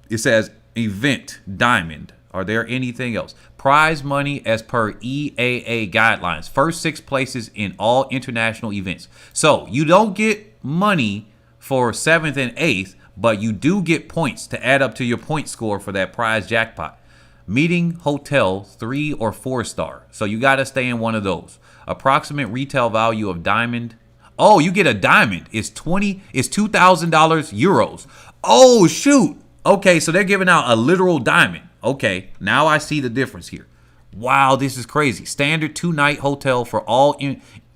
it says event diamond. Are there anything else? Prize money as per EAA guidelines. First 6 places in all international events. So you don't get money for 7th and 8th, but you do get points to add up to your point score for that prize jackpot. Meeting hotel 3 or 4 star. So you got to stay in one of those. Approximate retail value of diamond. Oh, you get a diamond. It's $2,000 euros. Oh, shoot. Okay, so they're giving out a literal diamond. Okay, now I see the difference here. Wow, this is crazy. Standard 2-night hotel for all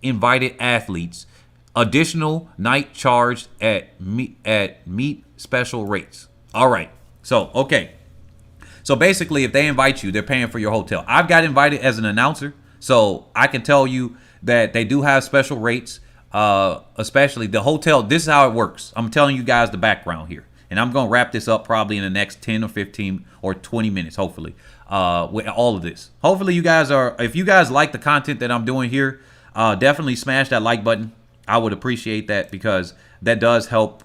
invited athletes. Additional night charged at meet special rates. All right. So, okay. So basically, if they invite you, they're paying for your hotel. I've got invited as an announcer, so I can tell you that they do have special rates, especially the hotel. This is how it works. I'm telling you guys the background here. And I'm going to wrap this up probably in the next 10 or 15 or 20 minutes, hopefully, with all of this. Hopefully you guys if you guys like the content that I'm doing here, definitely smash that like button. I would appreciate that because that does help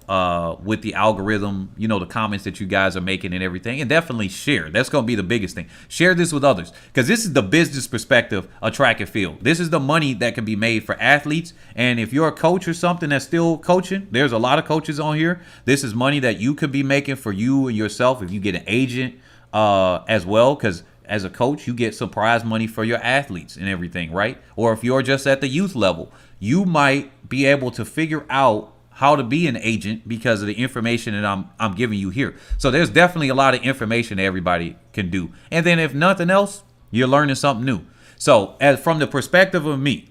with the algorithm, you know, the comments that you guys are making and everything. And definitely share. That's going to be the biggest thing. Share this with others because this is the business perspective of track and field. This is the money that can be made for athletes. And if you're a coach or something that's still coaching, there's a lot of coaches on here. This is money that you could be making for you and yourself if you get an agent as well, because as a coach, you get some prize money for your athletes and everything, right? Or if you're just at the youth level, you might be able to figure out how to be an agent because of the information that I'm giving you here. So there's definitely a lot of information that everybody can do. And then if nothing else, you're learning something new. So from the perspective of me,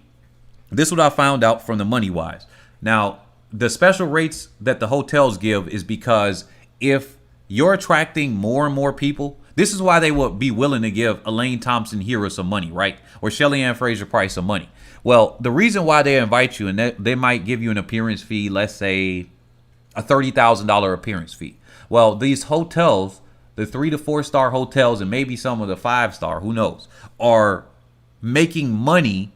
this is what I found out from the money wise. Now, the special rates that the hotels give is because if you're attracting more and more people, this is why they would be willing to give Elaine Thompson-Herah some money, right? Or Shelly Ann Fraser-Price some money. Well, the reason why they invite you and they might give you an appearance fee, let's say a $30,000 appearance fee. Well, these hotels, the 3 to 4 star hotels and maybe some of the 5-star, who knows, are making money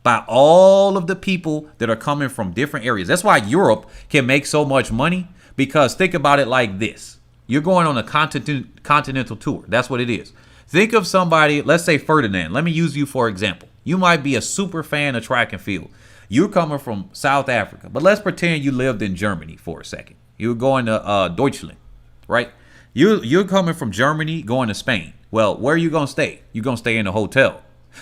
by all of the people that are coming from different areas. That's why Europe can make so much money, because think about it like this. You're going on a continental tour. That's what it is. Think of somebody, let's say Ferdinand. Let me use you for example. You might be a super fan of track and field. You're coming from South Africa, but let's pretend you lived in Germany for a second. You're going to Deutschland, right? You're coming from Germany, going to Spain. Well, where are you going to stay? You're going to stay in a hotel.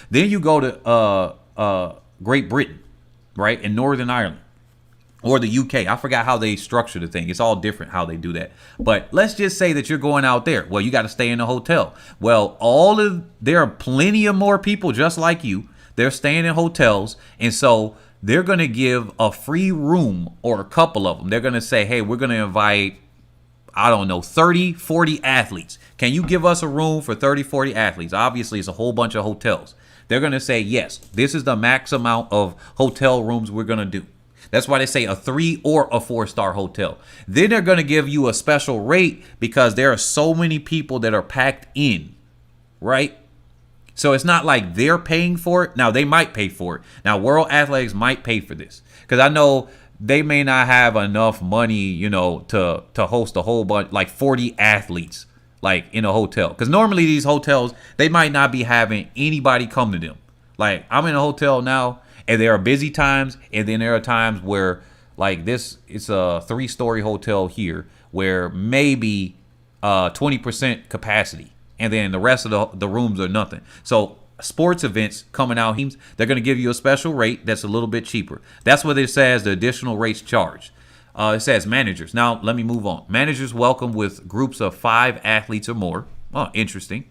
Then you go to Great Britain, right, in Northern Ireland. Or the UK. I forgot how they structure the thing. It's all different how they do that. But let's just say that you're going out there. Well, you got to stay in a hotel. Well, there are plenty of more people just like you. They're staying in hotels. And so they're going to give a free room, or a couple of them. They're going to say, hey, we're going to invite, I don't know, 30, 40 athletes. Can you give us a room for 30, 40 athletes? Obviously, it's a whole bunch of hotels. They're going to say, yes, this is the max amount of hotel rooms we're going to do. That's why they say a 3 or a 4-star hotel. Then they're going to give you a special rate because there are so many people that are packed in, right? So it's not like they're paying for it. Now, they might pay for it. Now, World Athletics might pay for this because I know they may not have enough money, you know, to host a whole bunch, like 40 athletes, like in a hotel. Because normally these hotels, they might not be having anybody come to them. Like, I'm in a hotel now. And there are busy times, and then there are times where, like this, it's a 3-story hotel here where maybe 20% capacity, and then the rest of the rooms are nothing. So sports events coming out, they're going to give you a special rate that's a little bit cheaper. That's what it says, the additional rates charged. It says managers. Now, let me move on. Managers welcome with groups of 5 athletes or more. Oh, interesting.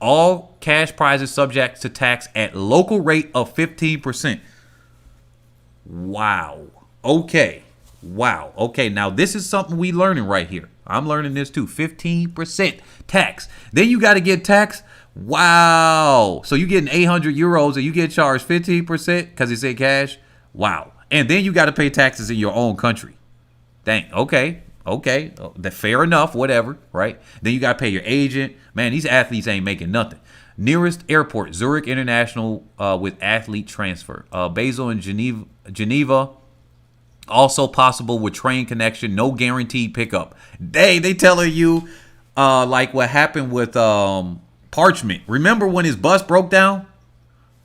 All cash prizes subject to tax at local rate of 15%. Wow. Okay. Wow. Okay. Now, this is something we learning right here. I'm learning this too. 15% tax. Then you got to get taxed. Wow. So you getting 800 euros and you get charged 15% because it's in cash. Wow. And then you got to pay taxes in your own country. Dang. Okay. Okay, fair enough, whatever, right? Then you got to pay your agent. Man, these athletes ain't making nothing. Nearest airport, Zurich International with athlete transfer. Basel and Geneva, also possible with train connection, no guaranteed pickup. They telling you like what happened with Parchment. Remember when his bus broke down?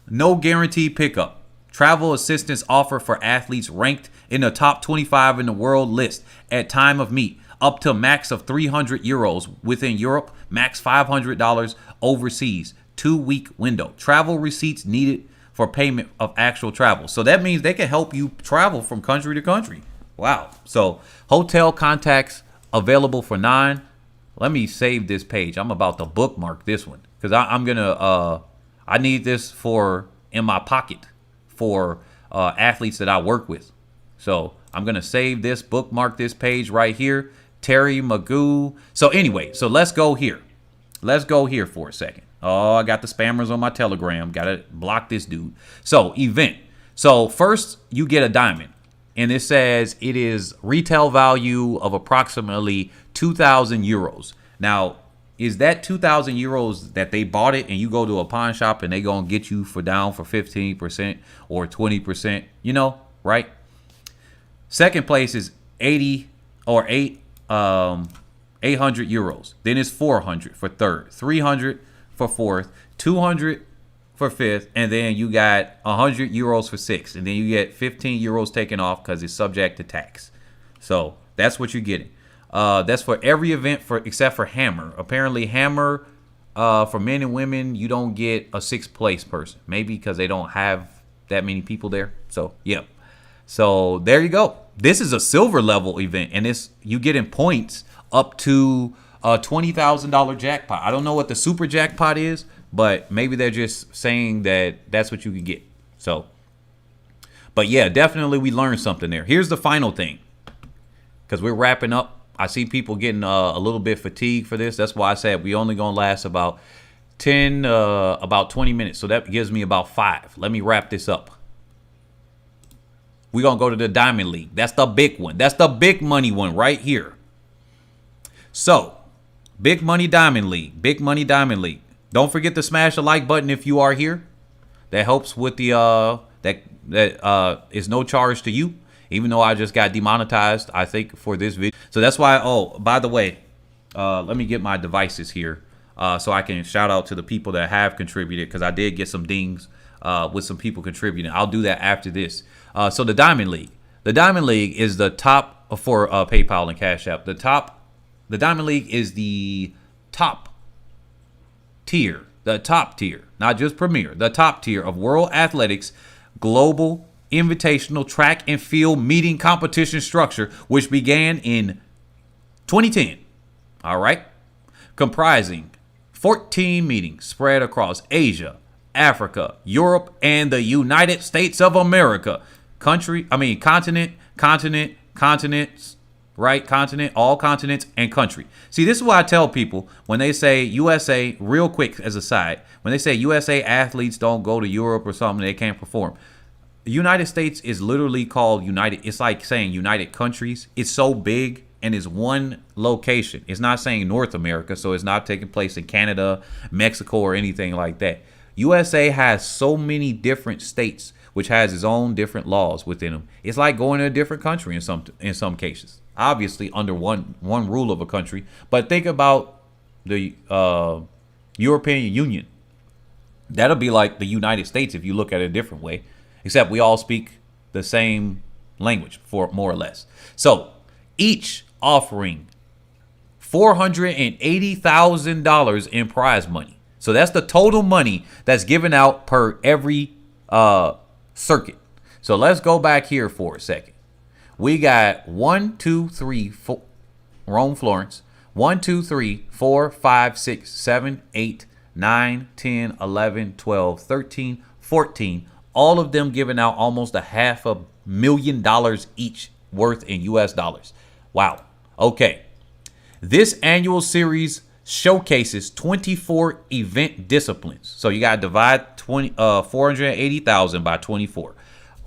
No guaranteed pickup. Travel assistance offer for athletes ranked in the top 25 in the world list at time of meet, up to max of 300 euros within Europe, max $500 overseas, 2-week window. Travel receipts needed for payment of actual travel. So that means they can help you travel from country to country. Wow. So hotel contacts available for 9. Let me save this page. I'm about to bookmark this one because I'm going to, I need this for in my pocket for athletes that I work with. So I'm going to save this, bookmark this page right here. Terry Magoo. So anyway, so let's go here. Let's go here for a second. Oh, I got the spammers on my Telegram. Got to block this dude. So event. So first you get a diamond. and it says it is retail value of approximately 2,000 euros. Now, is that 2,000 euros that they bought it and you go to a pawn shop and they going to get you for down for 15% or 20%, you know, right? Second place is 80 or 800 euros. Then it's 400 for third, 300 for fourth, 200 for fifth, and then you got 100 euros for sixth, and then you get 15 euros taken off because it's subject to tax. So that's what you're getting. That's for every event except for Hammer. Apparently Hammer, for men and women, you don't get a sixth place person. Maybe because they don't have that many people there. So yeah. So there you go. This is a silver level event, and you getting points up to a $20,000 jackpot. I don't know what the super jackpot is, but maybe they're just saying that that's what you can get. So, but yeah, definitely we learned something there. Here's the final thing, because we're wrapping up. I see people getting a little bit fatigued for this. That's why I said we only gonna last about 20 minutes. So that gives me about 5. Let me wrap this up. We're gonna go to the Diamond League. That's the big one. That's the big money one right here. So, Big Money Diamond League. Big Money Diamond League. Don't forget to smash the like button if you are here. That helps with the that is no charge to you, even though I just got demonetized, I think, for this video. So that's why, oh, by the way, let me get my devices here so I can shout out to the people that have contributed, because I did get some dings with some people contributing. I'll do that after this. So the Diamond League. The Diamond League is the top for PayPal and Cash App. The Diamond League is the top tier, not just premier, the top tier of World Athletics Global Invitational Track and Field Meeting Competition structure, which began in 2010. All right. Comprising 14 meetings spread across Asia, Africa, Europe, and the United States of America. Continents, right? Continent, all continents, and country. See, this is why I tell people when they say USA, real quick as a side, when they say USA athletes don't go to Europe or something, they can't perform. The United States is literally called United. It's like saying United Countries. It's so big and it's one location. It's not saying North America, so it's not taking place in Canada, Mexico, or anything like that. USA has so many different states, which has its own different laws within them. It's like going to a different country in some cases. Obviously under one rule of a country, but think about the European Union. That'll be like the United States if you look at it a different way, except we all speak the same language, for more or less. So each offering $480,000 in prize money. So that's the total money that's given out per every circuit. So let's go back here for a second. We got 1, 2, 3, 4, Rome, Florence, 1, 2, 3, 4, 5, 6, 7, 8, 9, 10, 11, 12, 13, 14. All of them giving out almost $500,000 each worth in US dollars. Wow. Okay. This annual series showcases 24 event disciplines. So you got to divide 480,000 by 24,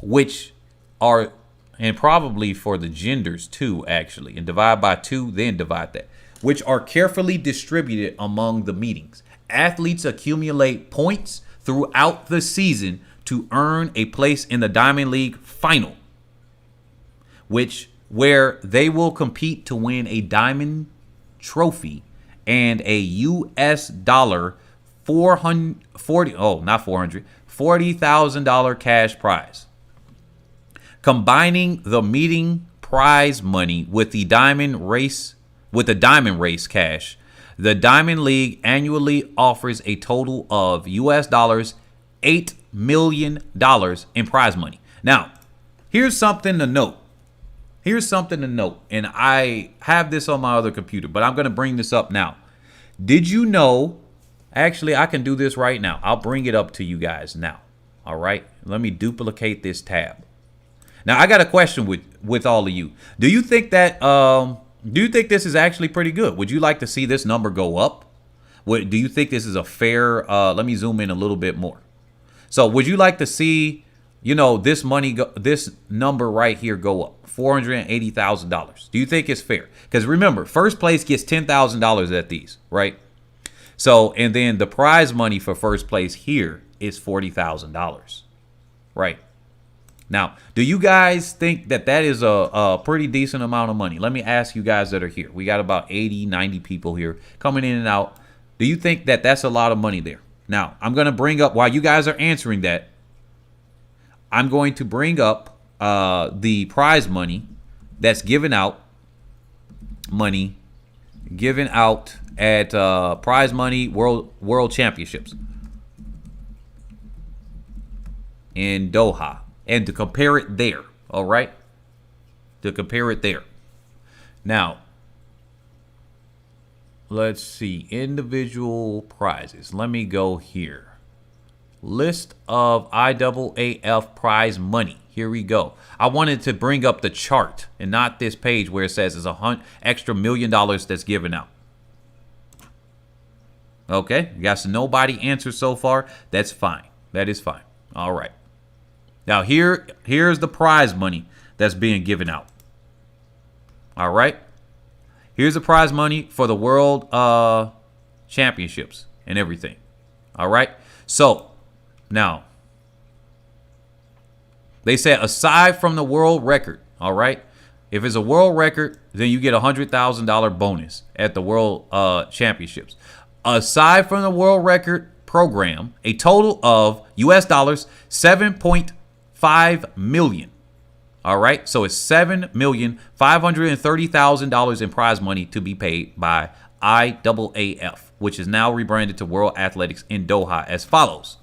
which are, and probably for the genders too, actually, and divide by 2, then divide that, which are carefully distributed among the meetings. Athletes accumulate points throughout the season to earn a place in the Diamond League final, where they will compete to win a diamond trophy and a US dollar $40,000 cash prize. Combining the meeting prize money with the diamond race cash, the Diamond League annually offers a total of US dollars $8 million in prize money. Now, here's something to note. And I have this on my other computer, but I'm going to bring this up now. Did you know? Actually, I can do this right now. I'll bring it up to you guys now. All right. Let me duplicate this tab. Now, I got a question with all of you. Do you think that this is actually pretty good? Would you like to see this number go up? Do you think this is a fair? Let me zoom in a little bit more. So would you like to see you know, this money, this number right here go up, $480,000. Do you think it's fair? Because remember, first place gets $10,000 at these, right? So, and then the prize money for first place here is $40,000, right? Now, do you guys think that that is a pretty decent amount of money? Let me ask you guys that are here. We got about 80, 90 people here coming in and out. Do you think that that's a lot of money there? Now, I'm going to bring up, while you guys are answering that, I'm going to bring up the prize money that's given out, at prize money World Championships in Doha, and to compare it there. All right, to compare it there. Now, let's see, individual prizes. Let me go here. List of IAAF prize money. Here we go. I wanted to bring up the chart and not this page where it says it's extra $1 million that's given out. Okay, you got nobody answer so far. That's fine. That is fine. All right. Now here's the prize money that's being given out. All right. Here's the prize money for the World Championships and everything. All right. So now, they said aside from the world record, all right, if it's a world record, then you get a $100,000 bonus at the World Championships. Aside from the world record program, a total of US dollars 7.5 million. All right, so it's $7,530,000 in prize money to be paid by IAAF, which is now rebranded to World Athletics in Doha, as follows.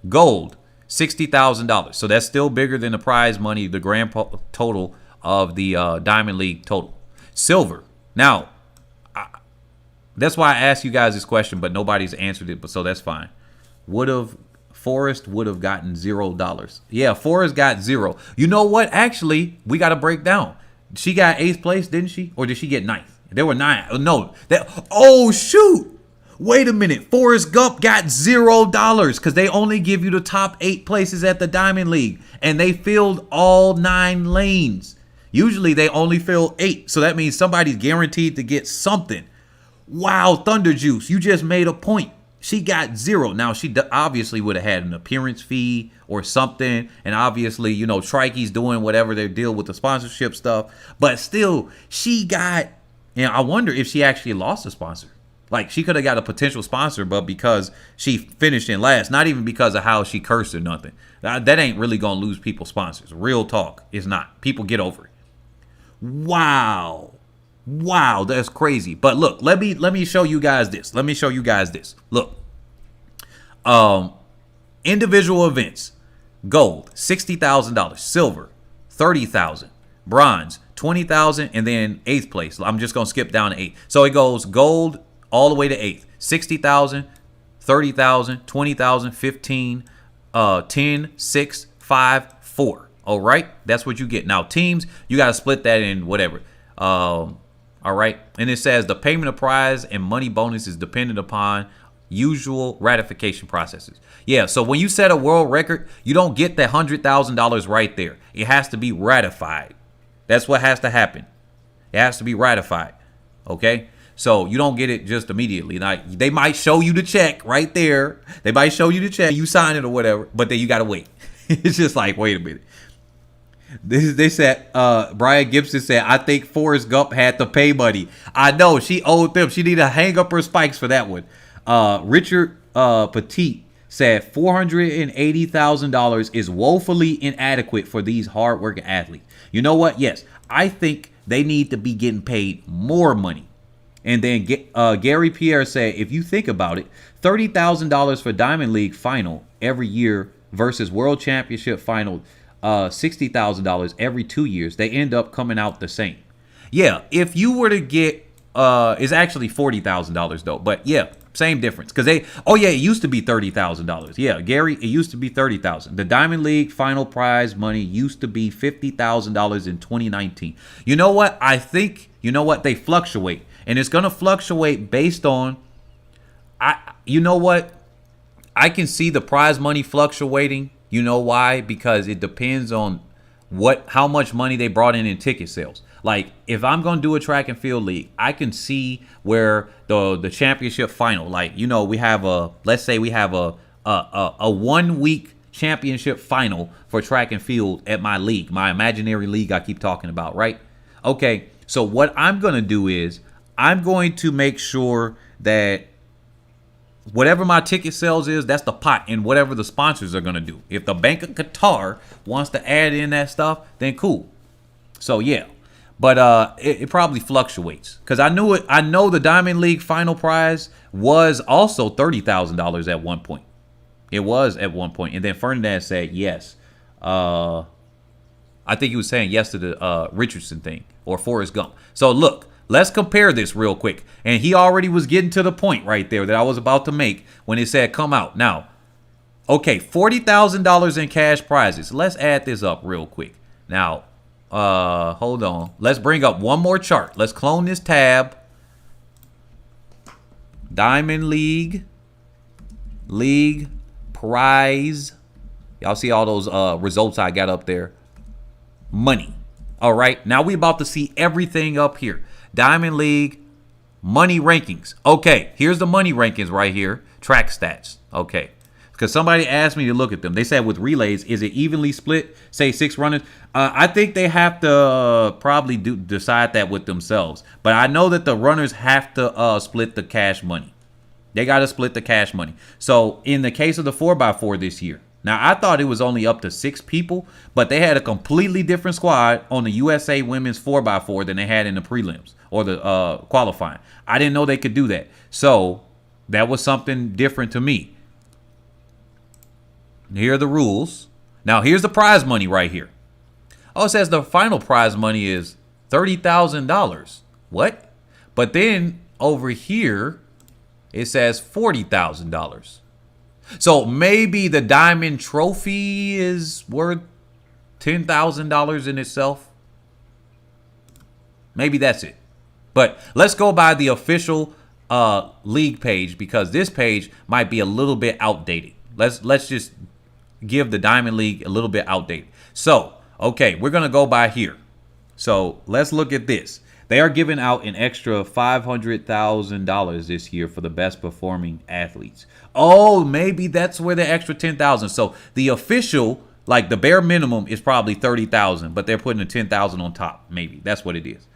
Gold, $60,000. So that's still bigger than the prize money, the grand total of the Diamond League total. Silver. Now, that's why I asked you guys this question, but nobody's answered it, but so that's fine. Forrest would have gotten $0. Yeah, Forrest got 0. You know what? Actually, we got to break down. She got 8th place, didn't she? Or did she get 9th? There were 9. No. Oh, shoot. Wait a minute. Forrest Gump got $0 because they only give you the top 8 places at the Diamond League, and they filled all 9 lanes. Usually they only fill 8, so that means somebody's guaranteed to get something. Wow, Thunder Juice, you just made a point. She got 0. Now, she obviously would have had an appearance fee or something, and obviously, you know, Trikey's doing whatever they deal with the sponsorship stuff, but still, she got, and I wonder if she actually lost a sponsor. Like, she could have got a potential sponsor, but because she finished in last, not even because of how she cursed or nothing. That ain't really going to lose people sponsors. Real talk. It's not. People get over it. Wow. Wow, that's crazy. But look, let me show you guys this. Look. Individual events. Gold, $60,000. Silver, $30,000. Bronze, $20,000. And then 8th place. I'm just going to skip down to 8. So it goes gold all the way to 8th. 60,000, 30,000, 20,000, 15, 10, 6, 5, 4. All right, that's what you get. Now teams, you got to split that in whatever. All right, and it says the payment of prize and money bonus is dependent upon usual ratification processes. Yeah, so when you set a world record, you don't get that $100,000 right there. It has to be ratified. That's what has to happen. It has to be ratified. Okay. So you don't get it just immediately. Like, they might show you the check right there. They might show you the check. You sign it or whatever, but then you got to wait. It's just like, wait a minute. They said, Brian Gibson said, I think Forrest Gump had to pay money. I know, she owed them. She needed to hang up her spikes for that one. Richard Petit said $480,000 is woefully inadequate for these hardworking athletes. You know what? Yes, I think they need to be getting paid more money. And then Gary Pierre said, if you think about it, $30,000 for Diamond League final every year versus World Championship final, $60,000 every 2 years, they end up coming out the same. Yeah, if you were to get, it's actually $40,000 though, but yeah, same difference. Because it used to be $30,000. Yeah, Gary, it used to be $30,000. The Diamond League final prize money used to be $50,000 in 2019. You know what? I think, they fluctuate. And it's going to fluctuate based on, I can see the prize money fluctuating You know why? Because it depends on how much money they brought in ticket sales. Like if I'm gonna do a track and field league, I can see where the championship final, like we have let's say we have a 1 week championship final for track and field at my league, my imaginary league I keep talking about, right? Okay, so what I'm gonna do is I'm going to make sure that whatever my ticket sales is, that's the pot, and whatever the sponsors are gonna do. If the Bank of Qatar wants to add in that stuff, then cool. So yeah, but it probably fluctuates because I know the Diamond League final prize was also $30,000 at one point. It was at one point, and then Ferdinand said yes. I think he was saying yes to the Richardson thing or Forrest Gump. So look, let's compare this real quick. And he already was getting to the point right there that I was about to make when it said come out. Now, okay, $40,000 in cash prizes. Let's add this up real quick. Now, hold on. Let's bring up one more chart. Let's clone this tab. Diamond League prize. Y'all see all those results I got up there. Money. All right. Now we about to see everything up here. Diamond League money rankings. Okay. Here's the money rankings right here. Track stats. Okay. Because somebody asked me to look at them. They said with relays, is it evenly split? Say 6 runners. I think they have to probably decide that with themselves. But I know that the runners have to split the cash money. They got to split the cash money. So in the case of the 4x4 this year, now I thought it was only up to 6 people, but they had a completely different squad on the USA Women's 4x4 than they had in the prelims or the qualifying. I didn't know they could do that. So that was something different to me. Here are the rules. Now here's the prize money right here. Oh, it says the final prize money is $30,000. What? But then over here, it says $40,000. So maybe the diamond trophy is worth $10,000 in itself. Maybe that's it. But let's go by the official league page because this page might be a little bit outdated. Let's just give the Diamond League a little bit outdated. So, okay, we're going to go by here. So let's look at this. They are giving out an extra $500,000 this year for the best performing athletes. Oh, maybe that's where the extra $10,000. So the official, like the bare minimum, is probably $30,000, but they're putting a $10,000 on top. Maybe that's what it is.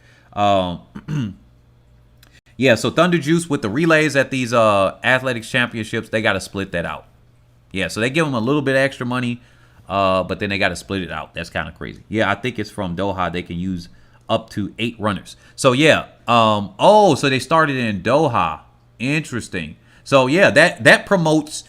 Yeah. So Thunder Juice with the relays at these athletics championships, they got to split that out. Yeah. So they give them a little bit extra money, but then they got to split it out. That's kind of crazy. Yeah, I think it's from Doha. They can use up to 8 runners. So yeah. So they started in Doha. Interesting. So yeah, that promotes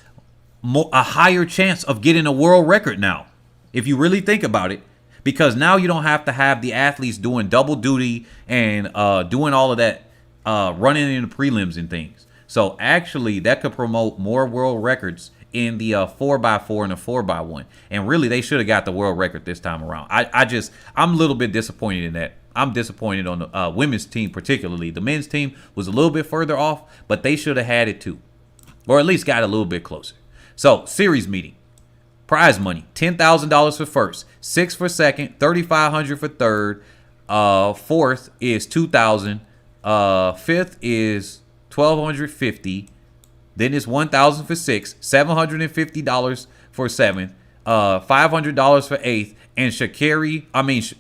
a higher chance of getting a world record now, if you really think about it, because now you don't have to have the athletes doing double duty and doing all of that, running in the prelims and things. So actually, that could promote more world records in the 4x4 and the 4x1. And really, they should have got the world record this time around. I'm a little bit disappointed in that. I'm disappointed on the women's team particularly. The men's team was a little bit further off, but they should have had it too. Or at least got a little bit closer. So, series meeting. Prize money, $10,000 for first, $6,000 for second, $3,500 for third. Fourth is $2,000. Fifth is $1,250. Then it's $1,000 for sixth, $750 for seventh, $500 for eighth, and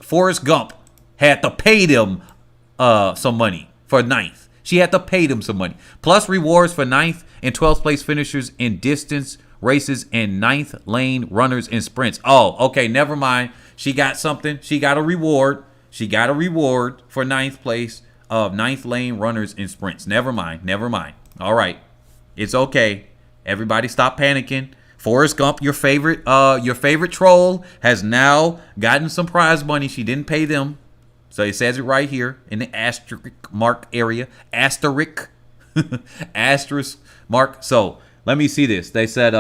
Forrest Gump had to pay them some money for ninth. She had to pay them some money. Plus rewards for ninth and 12th place finishers in distance races and ninth lane runners in sprints. Oh, okay, never mind. She got something. She got a reward. She got a reward for ninth place of ninth lane runners in sprints. Never mind. Never mind. All right. It's okay. Everybody stop panicking. Forrest Gump, your favorite troll, has now gotten some prize money. She didn't pay them. So it says it right here in the asterisk mark area. Asterisk. Asterisk mark. So let me see this. They said,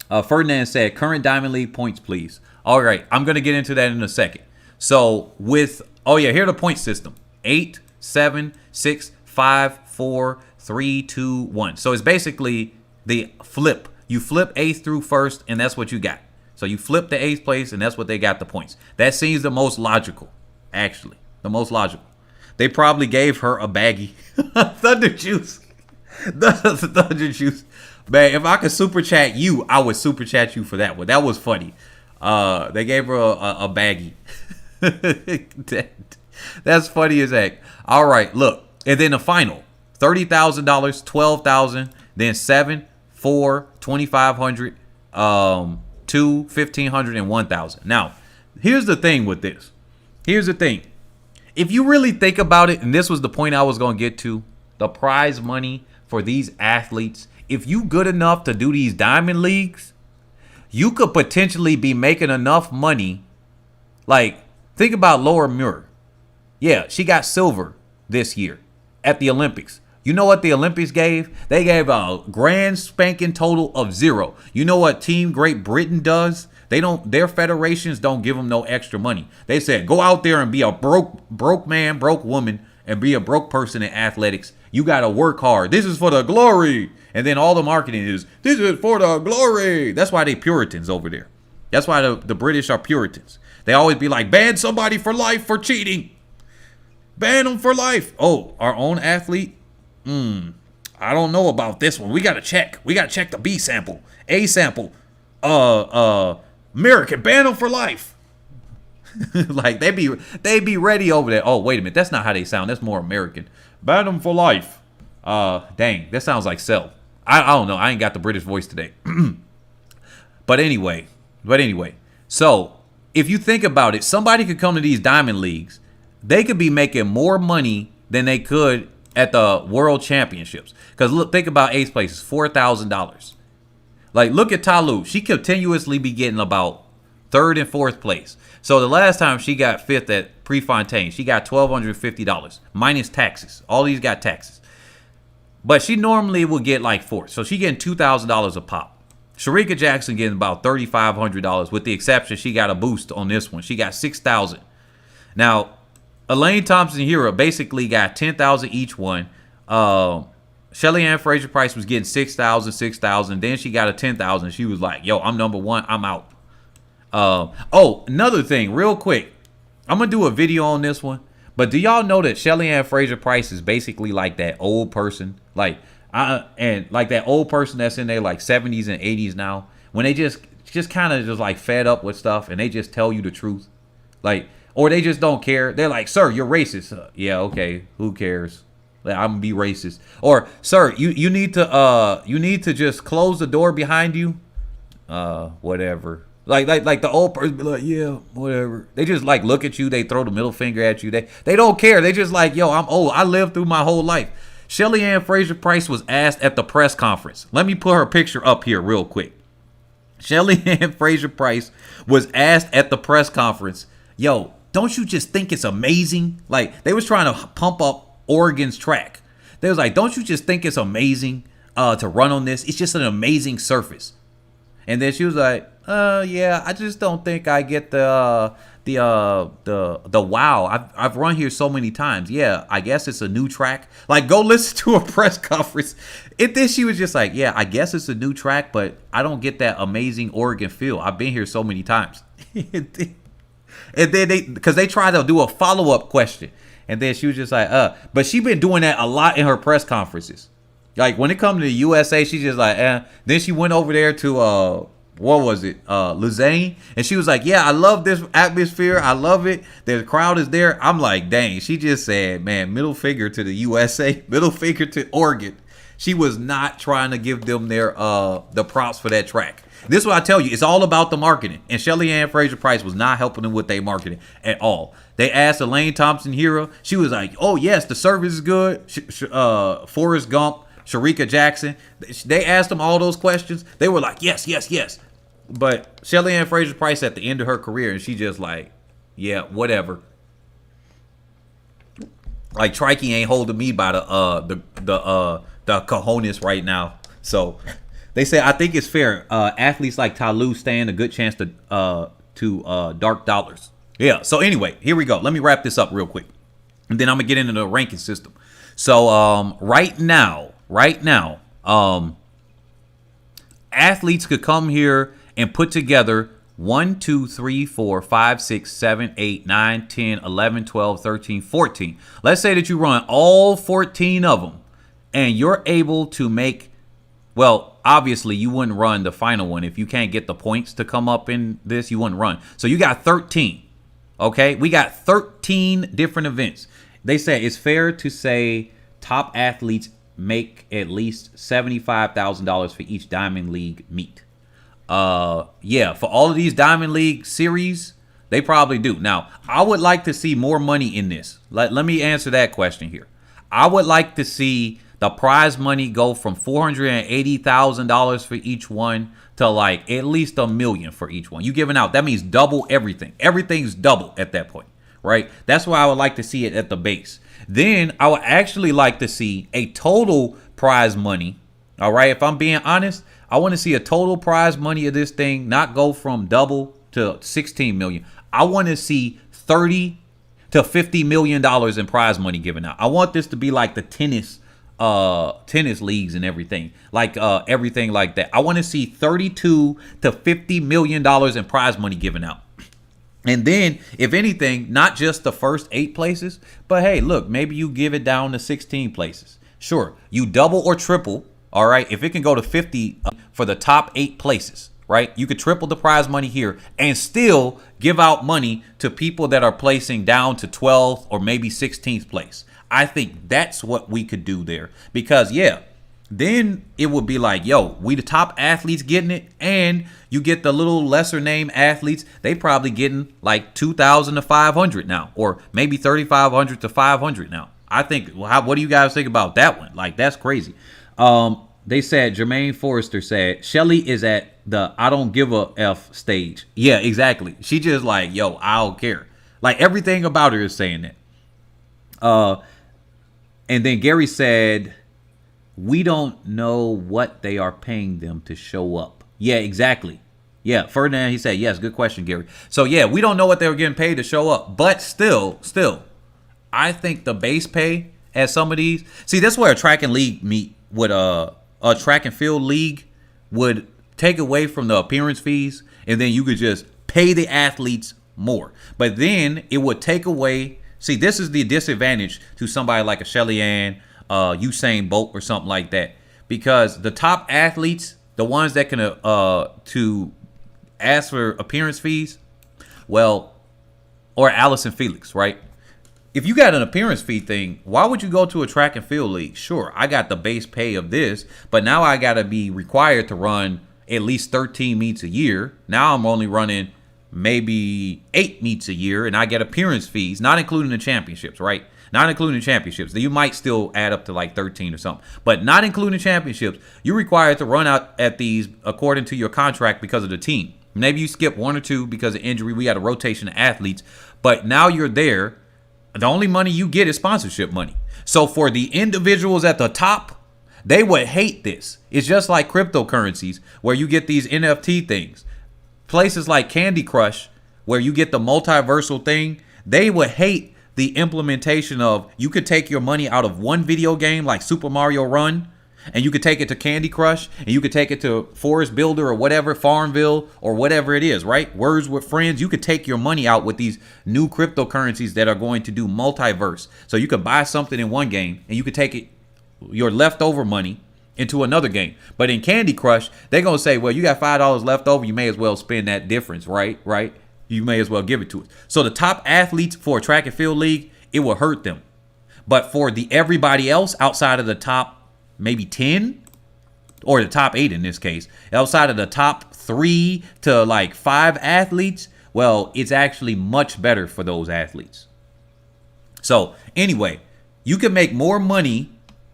Ferdinand said, current Diamond League points, please. All right. I'm going to get into that in a second. So here the point system. 8, 7, 6, 5, 4, 3, 2, 1. So it's basically the flip. you flip eighth through first, and that's what you got. So you flip the eighth place, and that's what they got the points. That seems the most logical, actually. The most logical. They probably gave her a baggie. Thunder Juice. Thunder Juice. Man, if I could super chat you, I would super chat you for that one. That was funny. They gave her a baggie. That's funny as heck. All right, look. And then the final. $30,000, $12,000, then 7, 4, 2,500, 2, 1,500, and 1,000. Now, here's the thing with this. Here's the thing. If you really think about it, and this was the point I was going to get to, the prize money for these athletes, if you good enough to do these diamond leagues, you could potentially be making enough money. Like, think about Laura Muir. Yeah, she got silver this year at the Olympics. You know what the Olympics gave? They gave a grand spanking total of 0. You know what Team Great Britain does? Their federations don't give them no extra money. They said, go out there and be a broke man, broke woman, and be a broke person in athletics. You got to work hard. This is for the glory. And then all the marketing is, this is for the glory. That's why they Puritans over there. That's why the British are Puritans. They always be like, ban somebody for life for cheating. Ban them for life. Oh, our own athlete? I don't know about this one. We got to check. We got to check the B sample. A sample. American, ban them for life. Like, they be ready over there. Oh, wait a minute. That's not how they sound. That's more American. Ban them for life. Dang, that sounds like Cell. I don't know. I ain't got the British voice today. But anyway. So, if you think about it, somebody could come to these diamond leagues. They could be making more money than they could at the World Championships. Because look, think about eighth place. It's $4,000. Like, look at Talu. She continuously be getting about third and fourth place. So the last time she got fifth at Prefontaine, she got $1,250 minus taxes. All these got taxes. But she normally will get like fourth. So she getting $2,000 a pop. Sharika Jackson getting about $3,500, with the exception she got a boost on this one. She got $6,000. Now, Elaine Thompson-Herah basically got $10,000 each one. Shelly Ann Fraser-Price was getting $6,000. Then she got a $10,000. She was like, yo, I'm number one. I'm out. Oh, another thing, real quick. I'm going to do a video on this one. But do y'all know that Shelly Ann Fraser-Price is basically like that old person? Like, and like that old person that's in their like 70s and 80s now. When they just kind of just like fed up with stuff and they just tell you the truth. Like, or they just don't care. They're like, sir, you're racist. Yeah, okay. Who cares? Like, I'm gonna be racist. Or, sir, you need to just close the door behind you. Whatever. Like the old person be like, yeah, whatever. They just like look at you. They throw the middle finger at you. They don't care. They just like, yo, I'm old. I lived through my whole life. Shelly Ann Fraser-Price was asked at the press conference. Let me put her picture up here real quick. Shelly Ann Fraser-Price was asked at the press conference, yo, don't you just think it's amazing? Like, they was trying to pump up Oregon's track. They was like, don't you just think it's amazing to run on this? It's just an amazing surface. And then she was like, yeah, I just don't think I get the wow. I've run here so many times. Yeah, I guess it's a new track. Like, go listen to a press conference. And then she was just like, yeah, I guess it's a new track, but I don't get that amazing Oregon feel. I've been here so many times. And then because they tried to do a follow-up question. And then she was just like, but she been doing that a lot in her press conferences. Like, when it comes to the USA, she's just like, Then she went over there to, what was it? Lausanne. And she was like, yeah, I love this atmosphere. I love it. The crowd is there. I'm like, dang, she just said, man, middle finger to the USA, middle finger to Oregon. She was not trying to give them their the props for that track. This is what I tell you. It's all about the marketing. And Shelly Ann Fraser-Price was not helping them with their marketing at all. They asked Elaine Thompson-Herah. She was like, oh, yes, the service is good. Forrest Gump, Sharika Jackson. They asked them all those questions. They were like, yes, yes, yes. But Shelly Ann Fraser-Price at the end of her career, and she just like, yeah, whatever. Like, Trikey ain't holding me by the cojones right now. So they say, I think it's fair. Athletes like Talu stand a good chance to dark dollars. Yeah. So anyway, here we go. Let me wrap this up real quick, and then I'm gonna get into the ranking system. So right now, athletes could come here and put together 1, 2, 3, 4, 5, 6, 7, 8, 9, 10, 11, 12, 13, 14. Let's say that you run all 14 of them and you're able to make, well, obviously you wouldn't run the final one. If you can't get the points to come up in this, you wouldn't run. So you got 13. Okay, we got 13 different events. They say it's fair to say top athletes make at least $75,000 for each Diamond League meet. Yeah, for all of these Diamond League series, they probably do. Now, I would like to see more money in this. Let me answer that question here. I would like to see the prize money go from $480,000 for each one to like at least $1 million for each one. You giving out, that means double everything. Everything's double at that point, right? That's why I would like to see it at the base. Then I would actually like to see a total prize money. All right, if I'm being honest, I want to see a total prize money of this thing not go from double to 16 million. I want to see 30 to $50 million in prize money given out. I want this to be like the tennis leagues and everything, like everything like that. I want to see 32 to $50 million in prize money given out. And then, if anything, not just the first 8 places, but hey, look, maybe you give it down to 16 places. Sure, you double or triple. All right, if it can go to 50 for the top 8 places, right? You could triple the prize money here and still give out money to people that are placing down to 12th or maybe 16th place. I think that's what we could do there, because yeah, then it would be like, yo, we the top athletes getting it, and you get the little lesser name athletes. They probably getting like 2,000 to 500 now, or maybe 3,500 to 500 now. I think, what do you guys think about that one? Like, that's crazy. They said, Jermaine Forrester said, Shelly is at the I don't give a F stage. Yeah, exactly. She just like, yo, I don't care. Like, everything about her is saying that. And then Gary said, we don't know what they are paying them to show up. Yeah, exactly. Yeah, Ferdinand, he said, yes, good question, Gary. So, yeah, we don't know what they were getting paid to show up. But still, I think the base pay at some of these. See, that's where a track and league meet would, a track and field league would take away from the appearance fees. And then you could just pay the athletes more. But then it would take away. See, this is the disadvantage to somebody like a Shelly Ann, Usain Bolt or something like that, because the top athletes, the ones that can to ask for appearance fees, well, or Allison Felix, right? If you got an appearance fee thing, why would you go to a track and field league? Sure, I got the base pay of this, but now I got to be required to run at least 13 meets a year. Now I'm only running maybe 8 meets a year, and I get appearance fees, not including the championships, right? Not including the championships. You might still add up to like 13 or something, but not including the championships. You're required to run out at these according to your contract because of the team. Maybe you skip 1 or 2 because of injury. We had a rotation of athletes, but now you're there. The only money you get is sponsorship money. So for the individuals at the top, they would hate this. It's just like cryptocurrencies where you get these NFT things. Places like Candy Crush, where you get the multiversal thing, they would hate the implementation of, you could take your money out of one video game like Super Mario Run, and you could take it to Candy Crush, and you could take it to Forest Builder or whatever, Farmville or whatever it is, right? Words with Friends. You could take your money out with these new cryptocurrencies that are going to do multiverse. So you could buy something in one game, and you could take it, your leftover money, into another game. But in Candy Crush, they're going to say, well, you got $5 left over. You may as well spend that difference, right? You may as well give it to us. So the top athletes for a track and field league, it will hurt them. But for the everybody else outside of the top maybe 10 or the top 8 in this case, outside of the top 3 to like 5 athletes, well, it's actually much better for those athletes. So anyway, you can make more money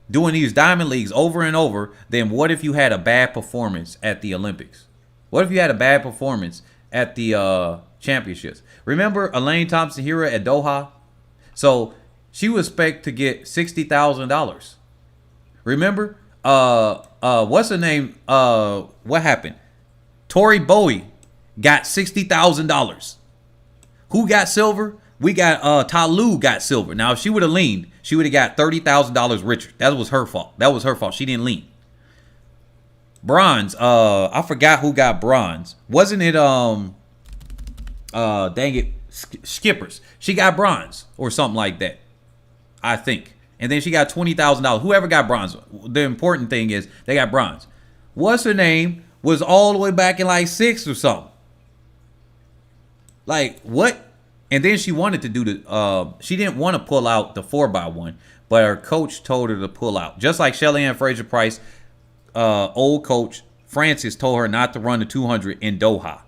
doing these diamond leagues over and over than what if you had a bad performance at the Olympics? What if you had a bad performance at the championships? Remember Elaine Thompson-Herah at Doha? So she was expected to get $60,000. Remember? What's her name? What happened? Tori Bowie got $60,000. Who got silver? We got Talu got silver. Now, if she would have leaned, she would have got $30,000 richer. That was her fault. She didn't lean. Bronze. I forgot who got bronze. Wasn't it dang it, Skippers? She got bronze or something like that, I think. And then she got $20,000. Whoever got bronze. The important thing is they got bronze. What's her name? Was all the way back in like 6 or something. Like what? And then she wanted to do the. She didn't want to pull out the 4x1, but her coach told her to pull out. Just like Shelly Ann Fraser-Price, old coach Francis told her not to run the 200 in Doha.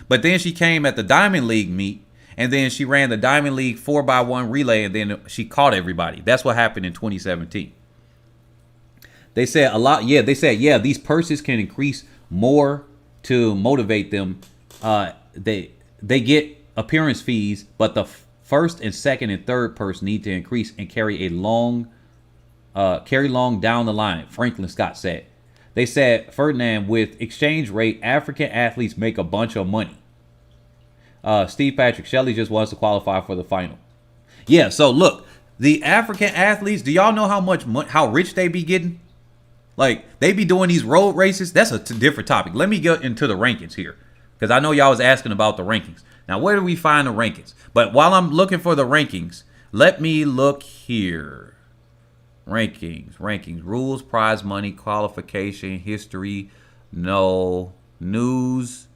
But then she came at the Diamond League meet, and then she ran the Diamond League 4x1 relay, and then she caught everybody. That's what happened in 2017. They said a lot. Yeah, they said, yeah, these purses can increase more to motivate them. They get appearance fees, but the first and second and third purse need to increase and carry long down the line, Franklin Scott said. They said, Ferdinand, with exchange rate, African athletes make a bunch of money. Steve Patrick, Shelley just wants to qualify for the final. Yeah, so look, the African athletes, do y'all know how rich they be getting? Like, they be doing these road races. That's a different topic. Let me get into the rankings here, because I know y'all was asking about the rankings. Now, where do we find the rankings? But while I'm looking for the rankings, let me look here. Rankings, rules, prize money, qualification, history, no, news.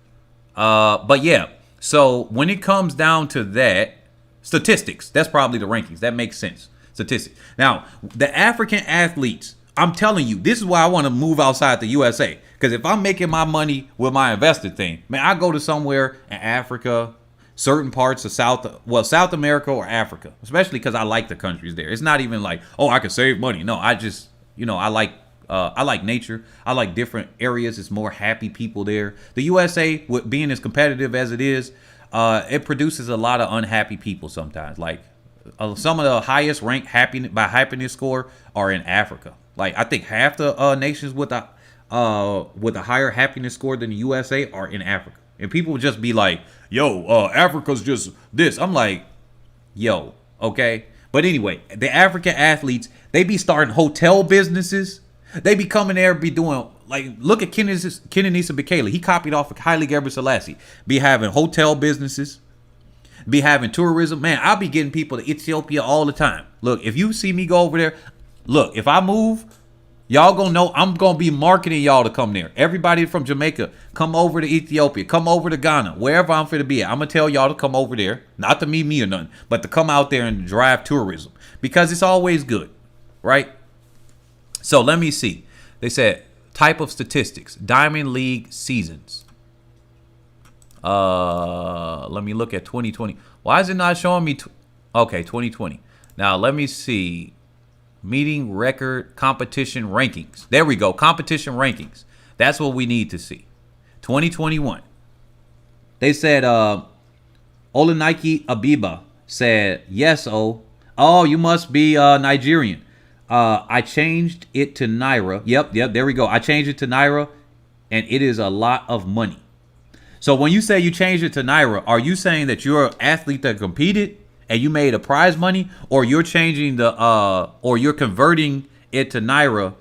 But yeah, so when it comes down to that, statistics, that's probably the rankings. That makes sense. Statistics. Now, the African athletes, I'm telling you, this is why I want to move outside the USA. Because if I'm making my money with my invested thing, man, I go to somewhere in Africa, certain parts of South America or Africa, especially because I like the countries there. It's not even like, oh, I can save money. No, I just, I like nature. I like different areas. It's more happy people there. The USA, with being as competitive as it is, it produces a lot of unhappy people sometimes. Like some of the highest ranked happiness score are in Africa. Like I think half the nations with a higher happiness score than the USA are in Africa. And people would just be like, yo, Africa's just this. I'm like, yo, okay. But anyway, the African athletes, they be starting hotel businesses. They be coming there, be doing, like, look at Kenenisa Bekele. He copied off of Haile Gebrselassie. Be having hotel businesses. Be having tourism. Man, I'll be getting people to Ethiopia all the time. Look, if you see me go over there, look, if I move, y'all gonna know I'm gonna be marketing y'all to come there. Everybody from Jamaica, come over to Ethiopia, come over to Ghana, wherever I'm finna be at. I'm gonna tell y'all to come over there, not to meet me or nothing, but to come out there and drive tourism because it's always good, right? So let me see. They said type of statistics, Diamond League seasons. Let me look at 2020. Why is it not showing me? Okay, 2020. Now let me see. Meeting record competition rankings. There we go. Competition rankings. That's what we need to see. 2021. They said Olanike Abiba said, yes, oh, you must be Nigerian. I changed it to Naira. Yep, there we go. I changed it to Naira, and it is a lot of money. So when you say you changed it to Naira, are you saying that you're an athlete that competed and you made a prize money, or you're changing or you're converting it to Naira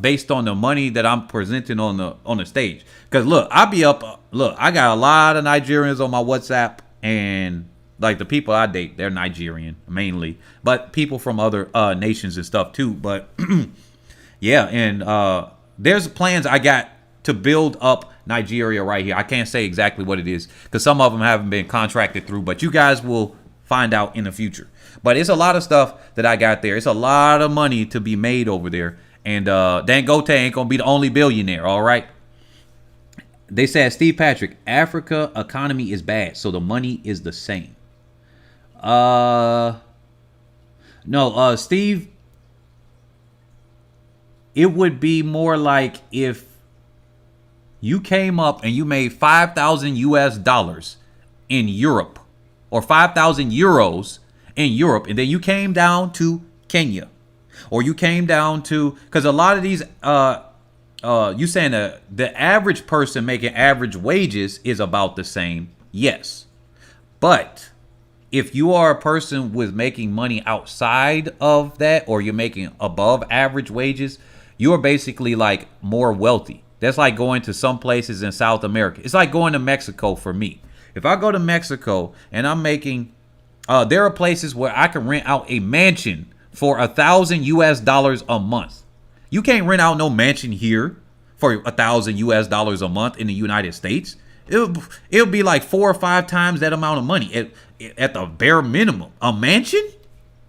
based on the money that I'm presenting on the stage? Because look, I got a lot of Nigerians on my WhatsApp, and like the people I date, they're Nigerian mainly, but people from other nations and stuff too. But yeah, and there's plans I got to build up Nigeria right here. I can't say exactly what it is because some of them haven't been contracted through, but you guys will find out in the future. But it's a lot of stuff that I got there. It's a lot of money to be made over there. And Dangote ain't going to be the only billionaire, all right? They said, Steve Patrick, Africa economy is bad, so the money is the same. No, Steve, it would be more like if you came up and you made 5,000 US dollars in Europe or 5,000 euros in Europe, and then you came down to Kenya, or you came down to, because a lot of these, you saying the average person making average wages is about the same. Yes. But if you are a person with making money outside of that, or you're making above average wages, you are basically like more wealthy. That's like going to some places in South America. It's like going to Mexico for me. If I go to Mexico and I'm making, there are places where I can rent out a mansion for $1,000 a month. You can't rent out no mansion here for $1,000 a month in the United States. It'll be like 4 or 5 times that amount of money at the bare minimum. A mansion?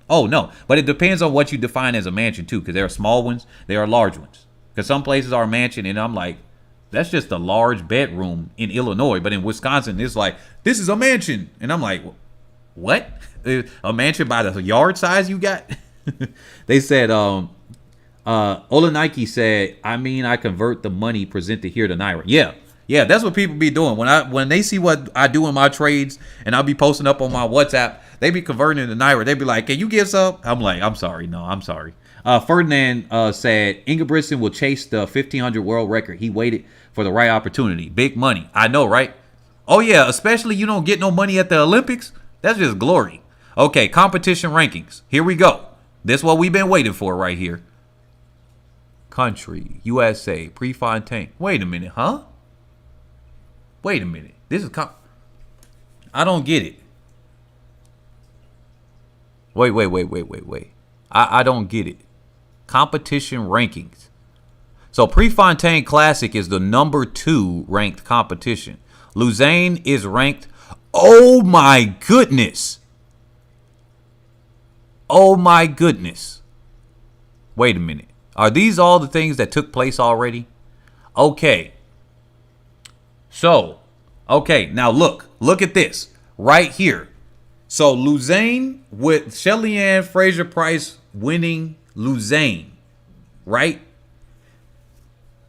Oh no, but it depends on what you define as a mansion too, because there are small ones, there are large ones. Because some places are a mansion, and I'm like, that's just a large bedroom in Illinois, but in Wisconsin, it's like, this is a mansion, and I'm like, what? A mansion by the yard size you got? They said, Olenike said, I convert the money presented here to Naira. Yeah, that's what people be doing. When they see what I do in my trades, and I'll be posting up on my WhatsApp, they be converting into Naira. They be like, can you give some? I'm like, I'm sorry. No, I'm sorry. Ferdinand said, Ingebrigtsen will chase the 1500 world record. He waited for the right opportunity. Big money. I know, right? Oh, yeah, especially you don't get no money at the Olympics. That's just glory. Okay, competition rankings. Here we go. This is what we've been waiting for right here. Country, USA, Prefontaine. Wait a minute, huh? Wait a minute. This is I don't get it. Wait. I don't get it. Competition rankings. So Prefontaine Classic is the number 2 ranked competition. Lausanne is ranked. Oh my goodness. Oh my goodness. Wait a minute. Are these all the things that took place already? Okay. So, okay, now look at this right here. So Lausanne with Shelly-Ann Fraser-Price winning Lausanne, right?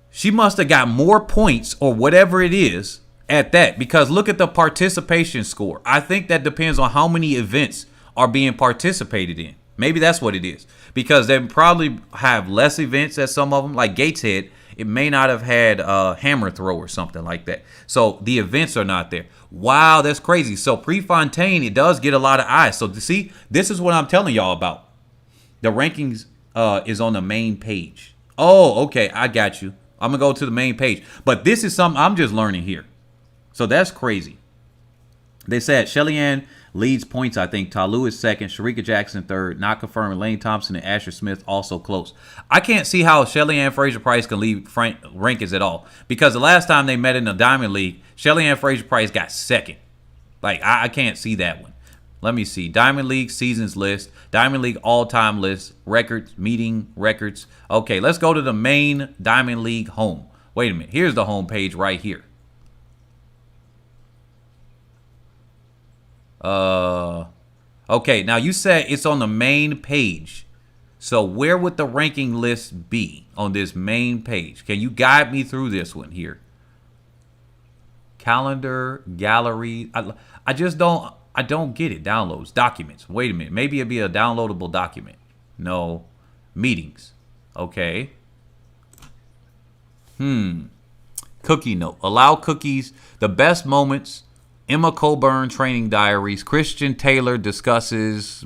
She must have got more points or whatever it is at that, because look at the participation score. I think that depends on how many events are being participated in. Maybe that's what it is, because they probably have less events at some of them, like Gateshead. It may not have had a hammer throw or something like that. So the events are not there. Wow, that's crazy. So Prefontaine, it does get a lot of eyes. So see, this is what I'm telling y'all about. The rankings is on the main page. Oh, okay, I got you. I'm going to go to the main page. But this is something I'm just learning here. So that's crazy. They said Shelly-Ann leads points, I think. Talu is second. Sharika Jackson third. Not confirmed. Lane Thompson and ahser-smith also close. I can't see how Shelly-Ann Fraser-Price can lead rankings at all, because the last time they met in the Diamond League, Shelly-Ann Fraser-Price got second. Like, I can't see that one. Let me see. Diamond League seasons list. Diamond League all-time list. Records. Meeting records. Okay, let's go to the main Diamond League home. Wait a minute. Here's the home page right here. Okay, now you said it's on the main page. So where would the ranking list be on this main page? Can you guide me through this one here? Calendar, gallery. I don't get it. Downloads, documents. Wait a minute. Maybe it'd be a downloadable document. No. Meetings. Okay. Cookie note. Allow cookies. The best moments. Emma Colburn training diaries. Christian Taylor discusses.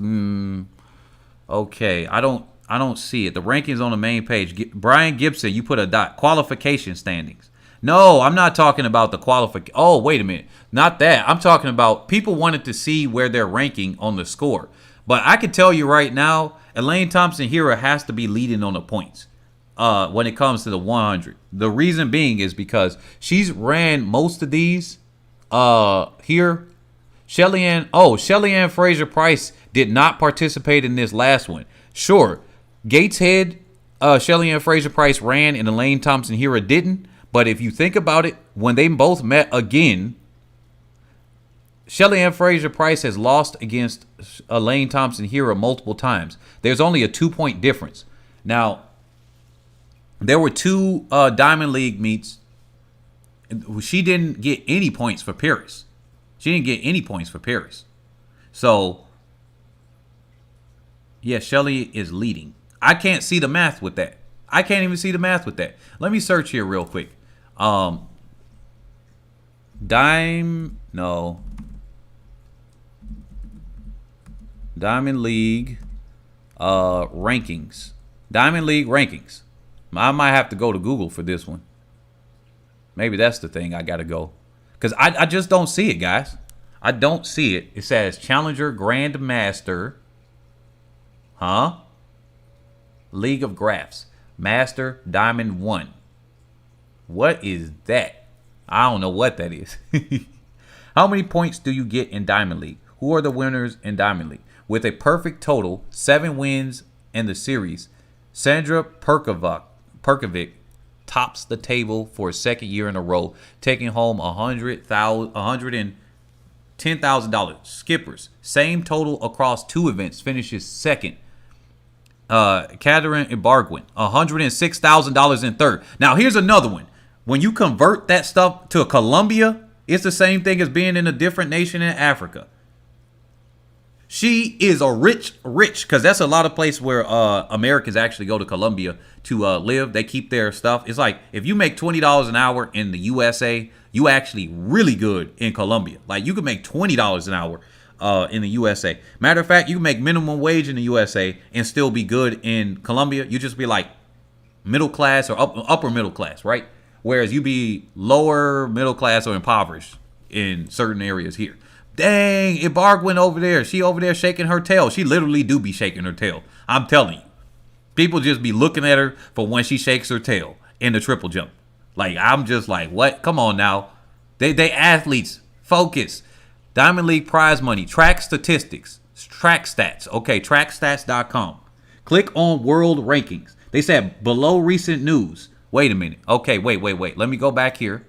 Okay, I don't see it. The rankings on the main page. Brian Gibson, you put a dot. Qualification standings. No, I'm not talking about the qualification. Oh, wait a minute. Not that. I'm talking about people wanted to see where they're ranking on the score. But I can tell you right now, Elaine Thompson-Herah has to be leading on the points when it comes to the 100. The reason being is because she's ran most of these. Here, Shelly-Ann Fraser-Price did not participate in this last one. Sure, Gateshead, Shelly-Ann Fraser-Price ran and Elaine Thompson-Herah didn't. But if you think about it, when they both met again, Shelly-Ann Fraser-Price has lost against Elaine Thompson-Herah multiple times. There's only a 2-point difference. Now, there were 2 Diamond League meets. She didn't get any points for Paris. So, yeah, Shelly is leading. I can't see the math with that. I can't even see the math with that. Let me search here real quick. Diamond League rankings. Diamond League rankings. I might have to go to Google for this one. Maybe that's the thing I got to go. Because I just don't see it, guys. I don't see it. It says Challenger Grandmaster. Huh? League of Graphs. Master Diamond 1. What is that? I don't know what that is. How many points do you get in Diamond League? Who are the winners in Diamond League? With a perfect total, 7 wins in the series, Sandra Perkovic tops the table for a second year in a row, taking home $110,000. Skippers, same total across 2 events, finishes second. Catherine Ibargwin, $106,000 in third. Now, here's another one. When you convert that stuff to Colombia, it's the same thing as being in a different nation in Africa. She is a rich, because that's a lot of places where Americans actually go to Colombia to live. They keep their stuff. It's like if you make $20 an hour in the USA, you actually really good in Colombia. Like you can make $20 an hour in the USA. Matter of fact, you can make minimum wage in the USA and still be good in Colombia. You just be like middle class or upper middle class, right? Whereas you be lower middle class or impoverished in certain areas here. Dang, Ibargwin over there. She over there shaking her tail. She literally do be shaking her tail. I'm telling you. People just be looking at her for when she shakes her tail in the triple jump. Like, I'm just like, what? Come on now. They athletes. Focus. Diamond League prize money. Track statistics. Track stats. Okay, trackstats.com. Click on world rankings. They said below recent news. Wait a minute. Okay, wait. Let me go back here.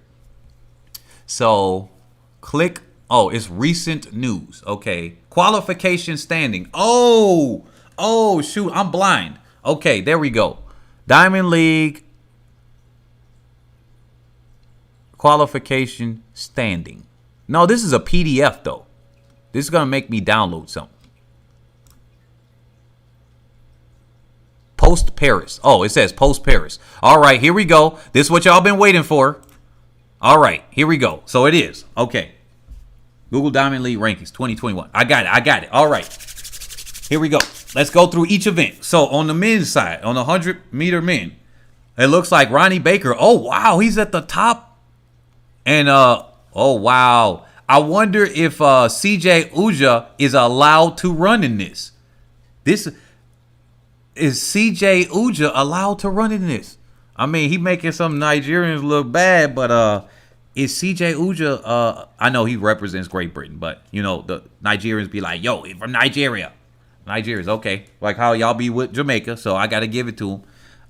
So, click. Oh, it's recent news. Okay. Qualification standing. Oh, shoot. I'm blind. Okay, there we go. Diamond League qualification standing. No, this is a PDF, though. This is going to make me download something. Post Paris. Oh, it says post Paris. All right, here we go. This is what y'all been waiting for. All right, here we go. So it is. Okay. Google Diamond League rankings 2021. I got it. All right. Here we go. Let's go through each event. So on the men's side, on the 100-meter men, it looks like Ronnie Baker. Oh, wow. He's at the top. And, oh, wow. I wonder if CJ Uja is allowed to run in this. Is CJ Uja allowed to run in this? I mean, he making some Nigerians look bad, but is CJ Uja, I know he represents Great Britain, but, you know, the Nigerians be like, yo, he's from Nigeria. Nigeria's okay. Like how y'all be with Jamaica, so I got to give it to him.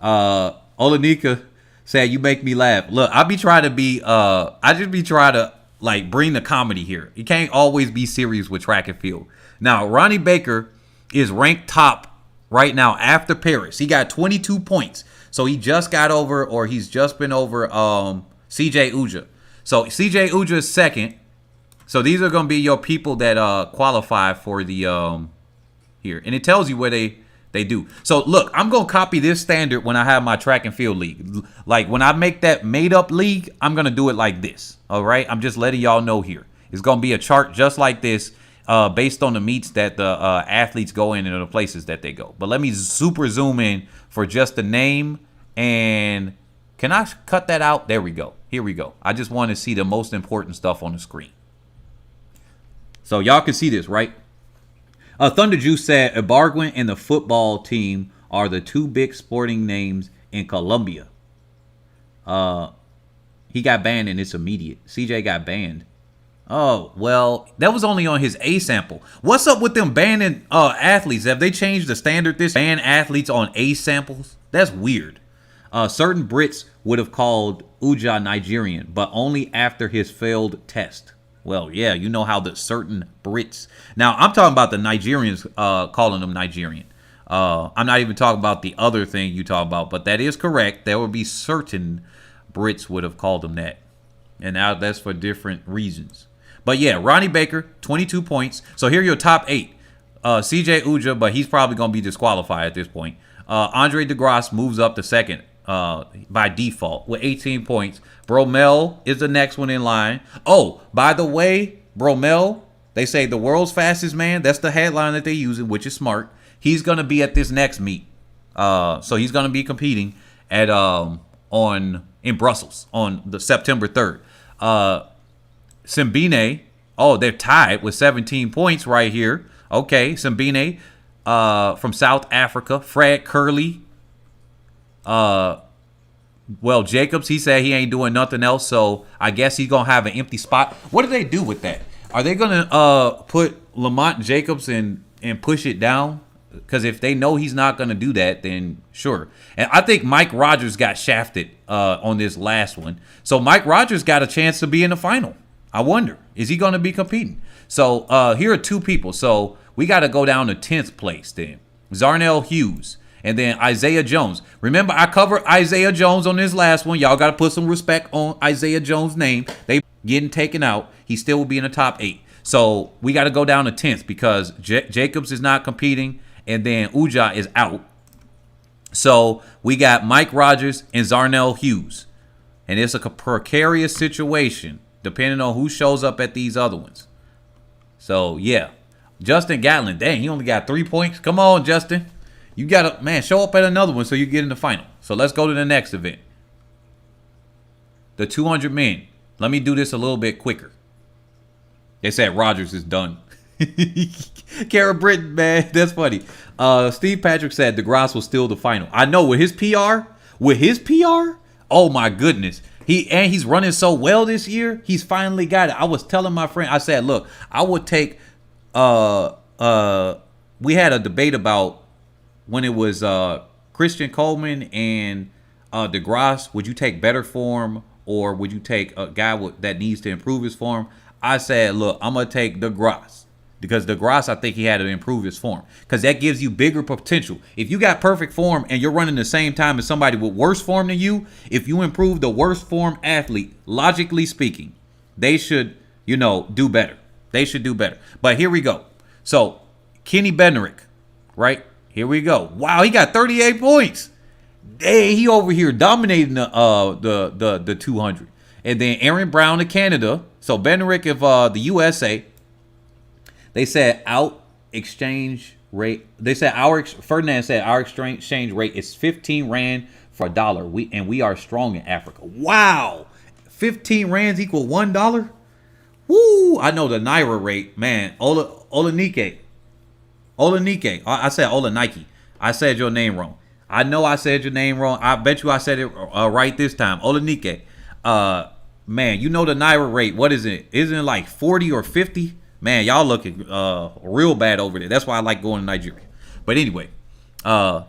Olanika said, you make me laugh. Look, I just be trying to, like, bring the comedy here. You can't always be serious with track and field. Now, Ronnie Baker is ranked top right now after Paris. He got 22 points. So he just got over, or he's just been over CJ Uja. So CJ Uja is second. So these are going to be your people that qualify for the here. And it tells you where they do. So look, I'm going to copy this standard when I have my track and field league. Like when I make that made up league, I'm going to do it like this. All right. I'm just letting y'all know here. It's going to be a chart just like this based on the meets that the athletes go in and the places that they go. But let me super zoom in for just the name. And can I cut that out? There we go. Here we go. I just want to see the most important stuff on the screen. So y'all can see this, right? Thunder Juice said Ibargwin and the football team are the 2 big sporting names in Colombia. He got banned and it's immediate. CJ got banned. Oh, well, that was only on his A sample. What's up with them banning athletes? Have they changed the standard this ban athletes on A samples? That's weird. Certain Brits would have called Uja Nigerian, but only after his failed test. Well, yeah, you know how the certain Brits. Now, I'm talking about the Nigerians calling them Nigerian. I'm not even talking about the other thing you talk about, but that is correct. There would be certain Brits would have called them that. And now that's for different reasons. But yeah, Ronnie Baker, 22 points. So here are your top 8. CJ Uja, but he's probably going to be disqualified at this point. Andre DeGrasse moves up to second by default with 18 points. Bromell is the next one in line. Oh, by the way, Bromell, they say the world's fastest man. That's the headline that they're using, which is smart. He's going to be at this next meet. So he's going to be competing. at in Brussels on the September 3rd. Simbine, oh, they're tied with 17 points right here. Okay, Simbine from South Africa. Fred Curley. Well, Jacobs, he said he ain't doing nothing else, so I guess he's going to have an empty spot. What do they do with that? Are they going to put Lamont Jacobs and push it down? Because if they know he's not going to do that, then sure. And I think Mike Rogers got shafted on this last one. So Mike Rogers got a chance to be in the final. I wonder, is he going to be competing? So here are two people. So we got to go down to 10th place then. Zarnell Hughes. And then Isaiah Jones. Remember, I covered Isaiah Jones on this last one. Y'all got to put some respect on Isaiah Jones' name. They getting taken out. He still will be in the top 8. So we got to go down to 10th because Jacobs is not competing. And then Uja is out. So we got Mike Rogers and Zarnell Hughes. And it's a precarious situation depending on who shows up at these other ones. So, yeah. Justin Gatlin. Dang, he only got 3 points. Come on, Justin. You got to, man, show up at another one so you get in the final. So let's go to the next event. The 200 men. Let me do this a little bit quicker. They said Rogers is done. Kara Britton, man, that's funny. Steve Patrick said DeGrasse was still the final. I know with his PR, oh my goodness. He's running so well this year. He's finally got it. I was telling my friend, I said, look, I would take we had a debate about when it was Christian Coleman and DeGrasse, would you take better form or would you take a guy that needs to improve his form? I said, look, I'm going to take DeGrasse because DeGrasse, I think he had to improve his form because that gives you bigger potential. If you got perfect form and you're running the same time as somebody with worse form than you, if you improve the worst form athlete, logically speaking, they should, do better. They should do better. But here we go. So Kenny Bednarek, right? Here we go. Wow, he got 38 points. Hey, he over here dominating the 200. And then Aaron Brown of Canada. So Bednarek of the USA. They said exchange rate. They said Ferdinand said our exchange rate is 15 rand for $1. We are strong in Africa. Wow, 15 rands equal $1. Woo! I know the Naira rate, man. Olanike. I said Olanike. I said your name wrong. I know I said your name wrong. I bet you I said it right this time. Olanike. Man, you know the Naira rate. What is it? Isn't it like 40 or 50? Man, y'all looking real bad over there. That's why I like going to Nigeria. But anyway, it's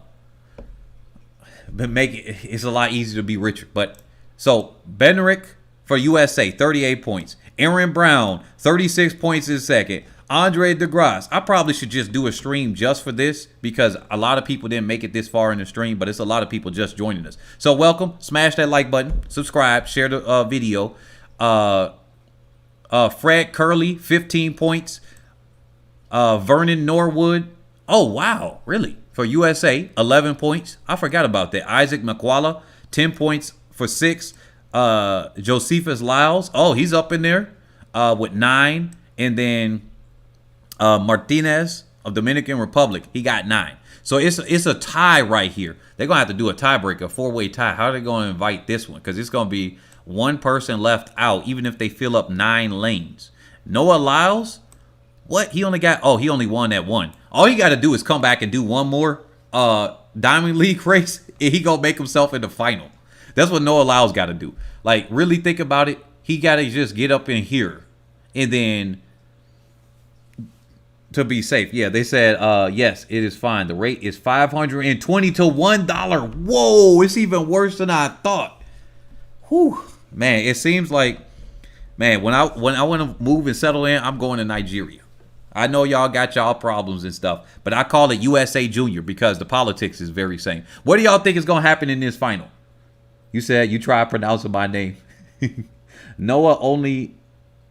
a lot easier to be richer. But so Bednarek for USA, 38 points. Aaron Brown, 36 points in second. Andre DeGrasse. I probably should just do a stream just for this because a lot of people didn't make it this far in the stream, but it's a lot of people just joining us. So welcome. Smash that like button. Subscribe. Share the video. Fred Curley, 15 points. Vernon Norwood. Oh, wow. Really? For USA, 11 points. I forgot about that. Isaac McQualla, 10 points for 6. Josephus Lyles. Oh, he's up in there with 9. And then Martinez of Dominican Republic, he got 9. So it's a tie right here. They're going to have to do a tiebreaker, a 4-way tie. How are they going to invite this one? Because it's going to be one person left out, even if they fill up 9 lanes. Noah Lyles, what? He only won that one. All you got to do is come back and do one more Diamond League race, and he going to make himself in the final. That's what Noah Lyles got to do. Like, really think about it. He got to just get up in here. And then, to be safe, yeah, they said, yes, it is fine. The rate is $520 to $1. Whoa, it's even worse than I thought. Whew. Man, it seems like, man, when I want to move and settle in, I'm going to Nigeria. I know y'all got y'all problems and stuff, but I call it USA Junior because the politics is very same. What do y'all think is going to happen in this final? You said you try pronouncing my name. Noah only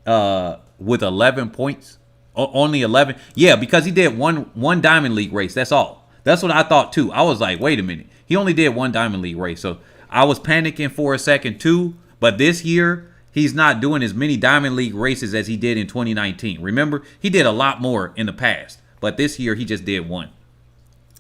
with 11 points. Only 11. Yeah, because he did one Diamond League race. That's all. That's what I thought too. I was like, wait a minute. He only did one Diamond League race. So I was panicking for a second too. But this year, he's not doing as many Diamond League races as he did in 2019. Remember, he did a lot more in the past. But this year, he just did one.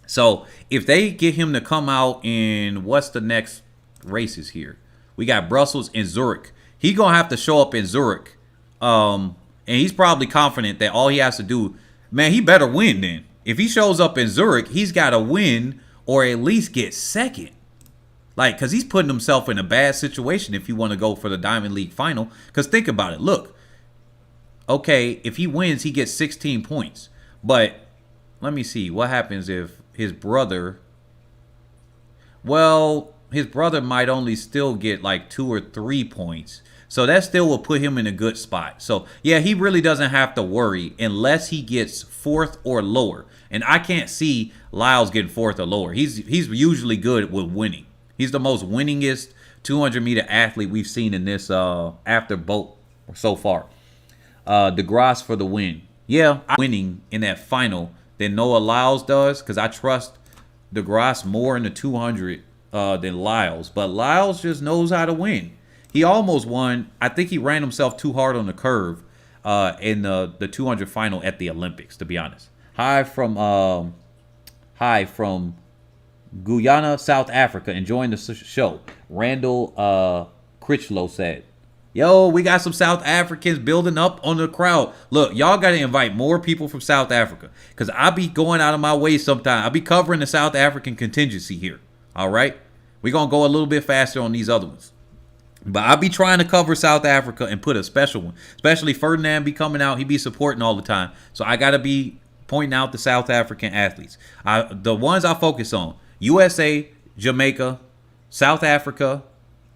So if they get him to come out in, what's the next races here. We got Brussels and Zurich. He gonna have to show up in Zurich, and he's probably confident that all he has to do, man, he better win then. If he shows up in Zurich, he's got to win or at least get second. Like, because he's putting himself in a bad situation if you want to go for the Diamond League final. Because think about it. Look, okay, if he wins, he gets 16 points. But let me see. What happens if his brother... Well, his brother might only still get like 2 or 3 points. So that still will put him in a good spot. So, yeah, he really doesn't have to worry unless he gets 4th or lower. And I can't see Lyles getting 4th or lower. He's usually good with winning. He's the most winningest 200-meter athlete we've seen in this after boat so far. DeGrasse for the win. Yeah, I'm winning in that final than Noah Lyles does because I trust DeGrasse more in the 200 than Lyles. But Lyles just knows how to win. He almost won. I think he ran himself too hard on the curve in the 200 final at the Olympics, to be honest. Hi from Guyana, South Africa, enjoying the show. Randall Critchlow said, yo, we got some South Africans building up on the crowd. Look, y'all got to invite more people from South Africa because I be going out of my way sometimes. I be covering the South African contingency here. All right? We're going to go a little bit faster on these other ones. But I be trying to cover South Africa and put a special one. Especially Ferdinand be coming out. He be supporting all the time. So I got to be pointing out the South African athletes. The ones I focus on. USA, Jamaica, South Africa.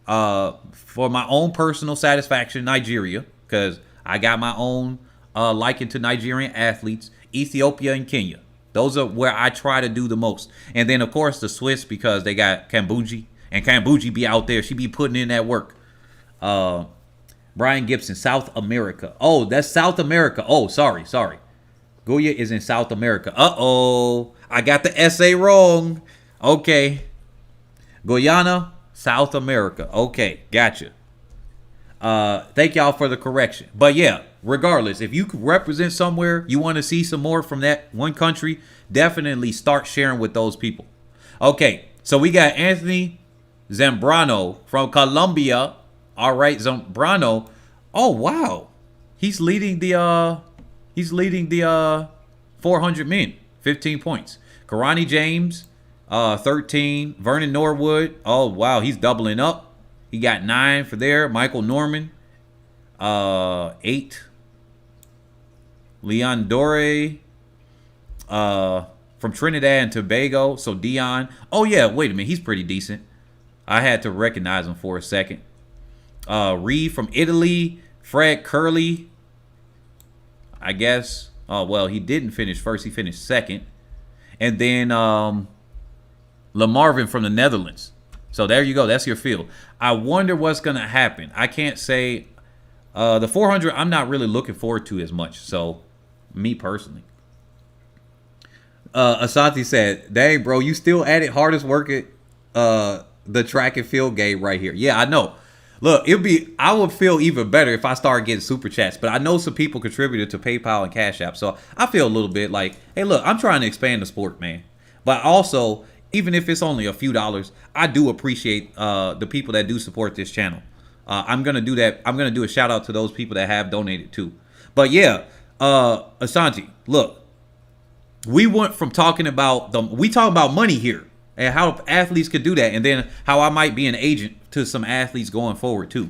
For my own personal satisfaction, Nigeria. Because I got my own liking to Nigerian athletes. Ethiopia and Kenya. Those are where I try to do the most. And then, of course, the Swiss because they got Kambunji. And Kambunji be out there. She be putting in that work. Brian Gibson, South America. Oh, that's South America. Oh, sorry. Goya is in South America. Uh-oh. I got the essay wrong. Okay. Guyana, South America. Okay, gotcha. Thank y'all for the correction. But yeah, regardless, if you could represent somewhere, you want to see some more from that one country, definitely start sharing with those people. Okay, so we got Anthony Zambrano from Colombia. All right, Zambrano. Oh wow, he's leading the 400 men, 15 points. Karani James, 13. Vernon Norwood. Oh wow, he's doubling up. He got 9 for there. Michael Norman, 8. Leon Dore, from Trinidad and Tobago. So Dion. Oh yeah, wait a minute, he's pretty decent. I had to recognize him for a second. Reed from Italy. Fred Curley, I guess. Oh, well, he didn't finish first. He finished second. And then Lamarvin from the Netherlands. So there you go. That's your field. I wonder what's going to happen. I can't say. The 400, I'm not really looking forward to as much. So, me personally. Asante said, dang, bro, you still at it. Hardest work at the track and field game right here. Yeah, I know. Look, I would feel even better if I started getting super chats, but I know some people contributed to PayPal and Cash App, so I feel a little bit like, hey, look, I'm trying to expand the sport, man. But also, even if it's only a few dollars, I do appreciate the people that do support this channel. I'm gonna do that. I'm gonna do a shout out to those people that have donated too. But yeah, Asante, look, we went from talking about money here and how athletes could do that, and then how I might be an agent to some athletes going forward too.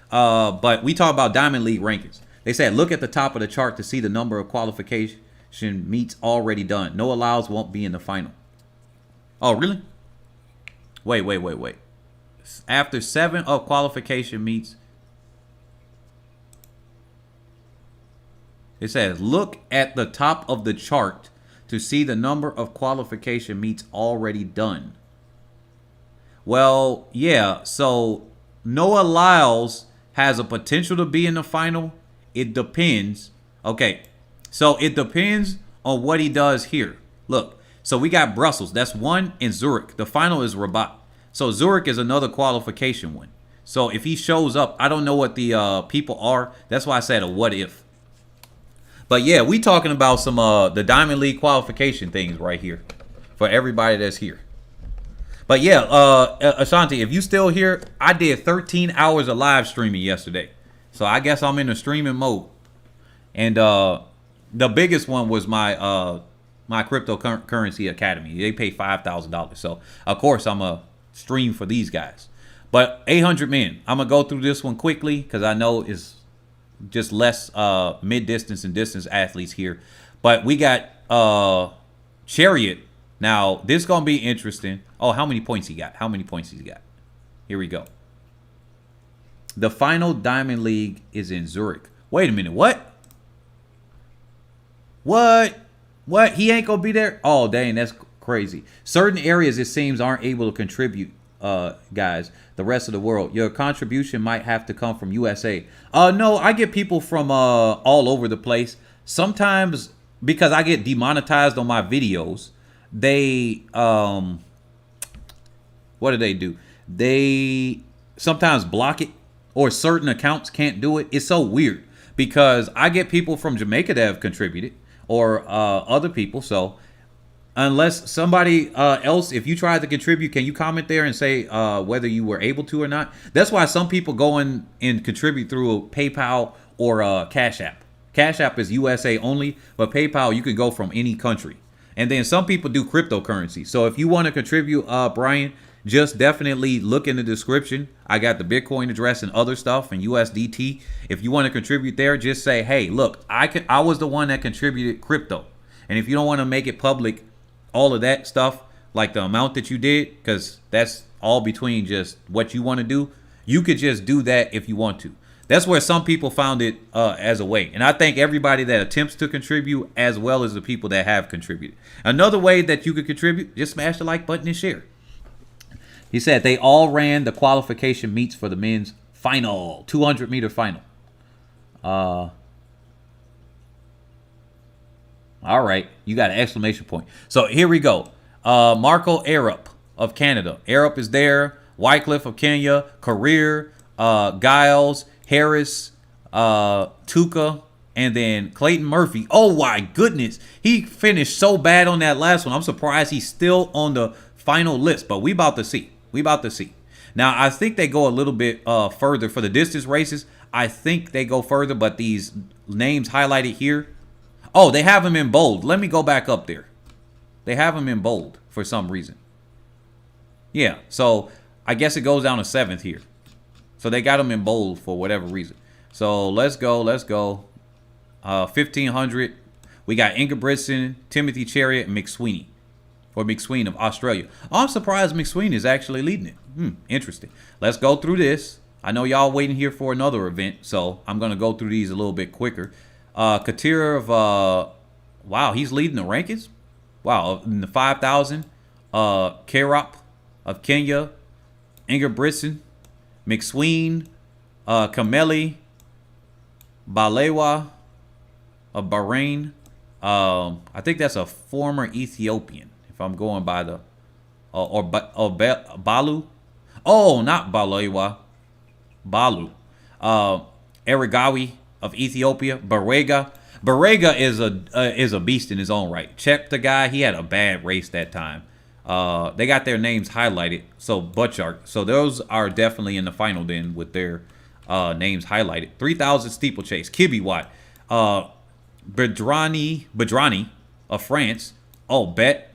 But we talk about Diamond League rankings. They said, look at the top of the chart to see the number of qualification meets already done. Noah Lyles won't be in the final. Oh, really? Wait. After 7 of qualification meets, it says, look at the top of the chart to see the number of qualification meets already done. Well, yeah, so Noah Lyles has a potential to be in the final. It depends. Okay, so it depends on what he does here. Look, so we got Brussels. That's 1 in Zurich. The final is Rabat. So Zurich is another qualification one. So if he shows up, I don't know what the people are. That's why I said a what if. But yeah, we talking about some the Diamond League qualification things right here for everybody that's here. But yeah, Ashanti, if you still here, I did 13 hours of live streaming yesterday. So I guess I'm in a streaming mode. And the biggest one was my my cryptocurrency academy. They pay $5,000. So of course I'm a stream for these guys. But 800 men. I'm gonna go through this one quickly because I know it's just less mid-distance and distance athletes here. But we got Chariot. Now this is gonna be interesting. Oh, how many points he got? How many points he got? Here we go. The final Diamond League is in Zurich. Wait a minute. What? What? He ain't gonna be there? Oh, dang, that's crazy. Certain areas, it seems, aren't able to contribute, guys. The rest of the world. Your contribution might have to come from USA. No, I get people from all over the place. Sometimes, because I get demonetized on my videos, they, what do? They sometimes block it, or certain accounts can't do it. It's so weird because I get people from Jamaica that have contributed, or other people. So unless somebody else, if you tried to contribute, can you comment there and say whether you were able to or not? That's why some people go in and contribute through PayPal or Cash App. Cash App is USA only, but PayPal, you can go from any country. And then some people do cryptocurrency. So if you want to contribute, Brian, just definitely look in the description. I got the Bitcoin address and other stuff and USDT. If you want to contribute there, just say, hey, look, I was the one that contributed crypto. And if you don't want to make it public, all of that stuff, like the amount that you did, because that's all between just what you want to do, you could just do that if you want to. That's where some people found it as a way. And I thank everybody that attempts to contribute, as well as the people that have contributed. Another way that you could contribute, just smash the like button and share. He said they all ran the qualification meets for the men's final, 200-meter final. All right, you got an exclamation point. So here we go. Marco Arup of Canada. Arup is there. Wycliffe of Kenya. Career, Giles, Harris, Tuka, and then Clayton Murphy. Oh my goodness, he finished so bad on that last one. I'm surprised he's still on the final list, but we about to see. Now, I think they go a little bit further for the distance races. I think they go further, but these names highlighted here. Oh, they have them in bold. Let me go back up there. They have them in bold for some reason. Yeah, so I guess it goes down to 7th here. So they got them in bold for whatever reason. So let's go. 1,500. We got Ingebrigtsen, Timothy Chariot, and McSweeney. Or McSween of Australia. Oh, I'm surprised McSween is actually leading it. Interesting. Let's go through this. I know y'all waiting here for another event, so I'm going to go through these a little bit quicker. Katir of, wow, he's leading the rankings. Wow, in the 5,000. Kerop of Kenya. Ingebrigtsen. McSween. Kameli. Balewa of Bahrain. I think that's a former Ethiopian. If I'm going by the, Balu. Oh, not Balewa. Balu. Erigawi of Ethiopia. Barega is a beast in his own right. Check the guy. He had a bad race that time. They got their names highlighted. So Butchart. So those are definitely in the final then with their names highlighted. 3,000 steeplechase. Kibiwat. Bedrani of France. Oh, Bet.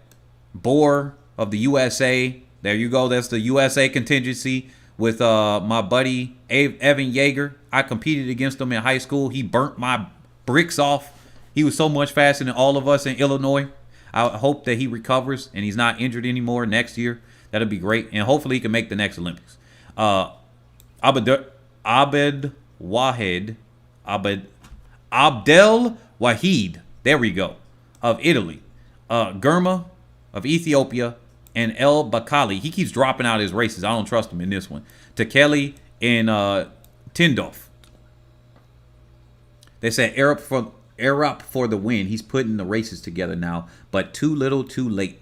Boer of the USA. There you go. That's the USA contingency with my buddy Evan Yeager. I competed against him in high school. He burnt my bricks off. He was so much faster than all of us in Illinois. I hope that he recovers and he's not injured anymore next year. That'll be great. And hopefully he can make the next Olympics. Abdel Wahid. There we go. Of Italy. Gurma of Ethiopia. And El Bakali. He keeps dropping out his races. I don't trust him in this one. Tekeli and Tindoff. They said Arab for the win. He's putting the races together now. But too little, too late.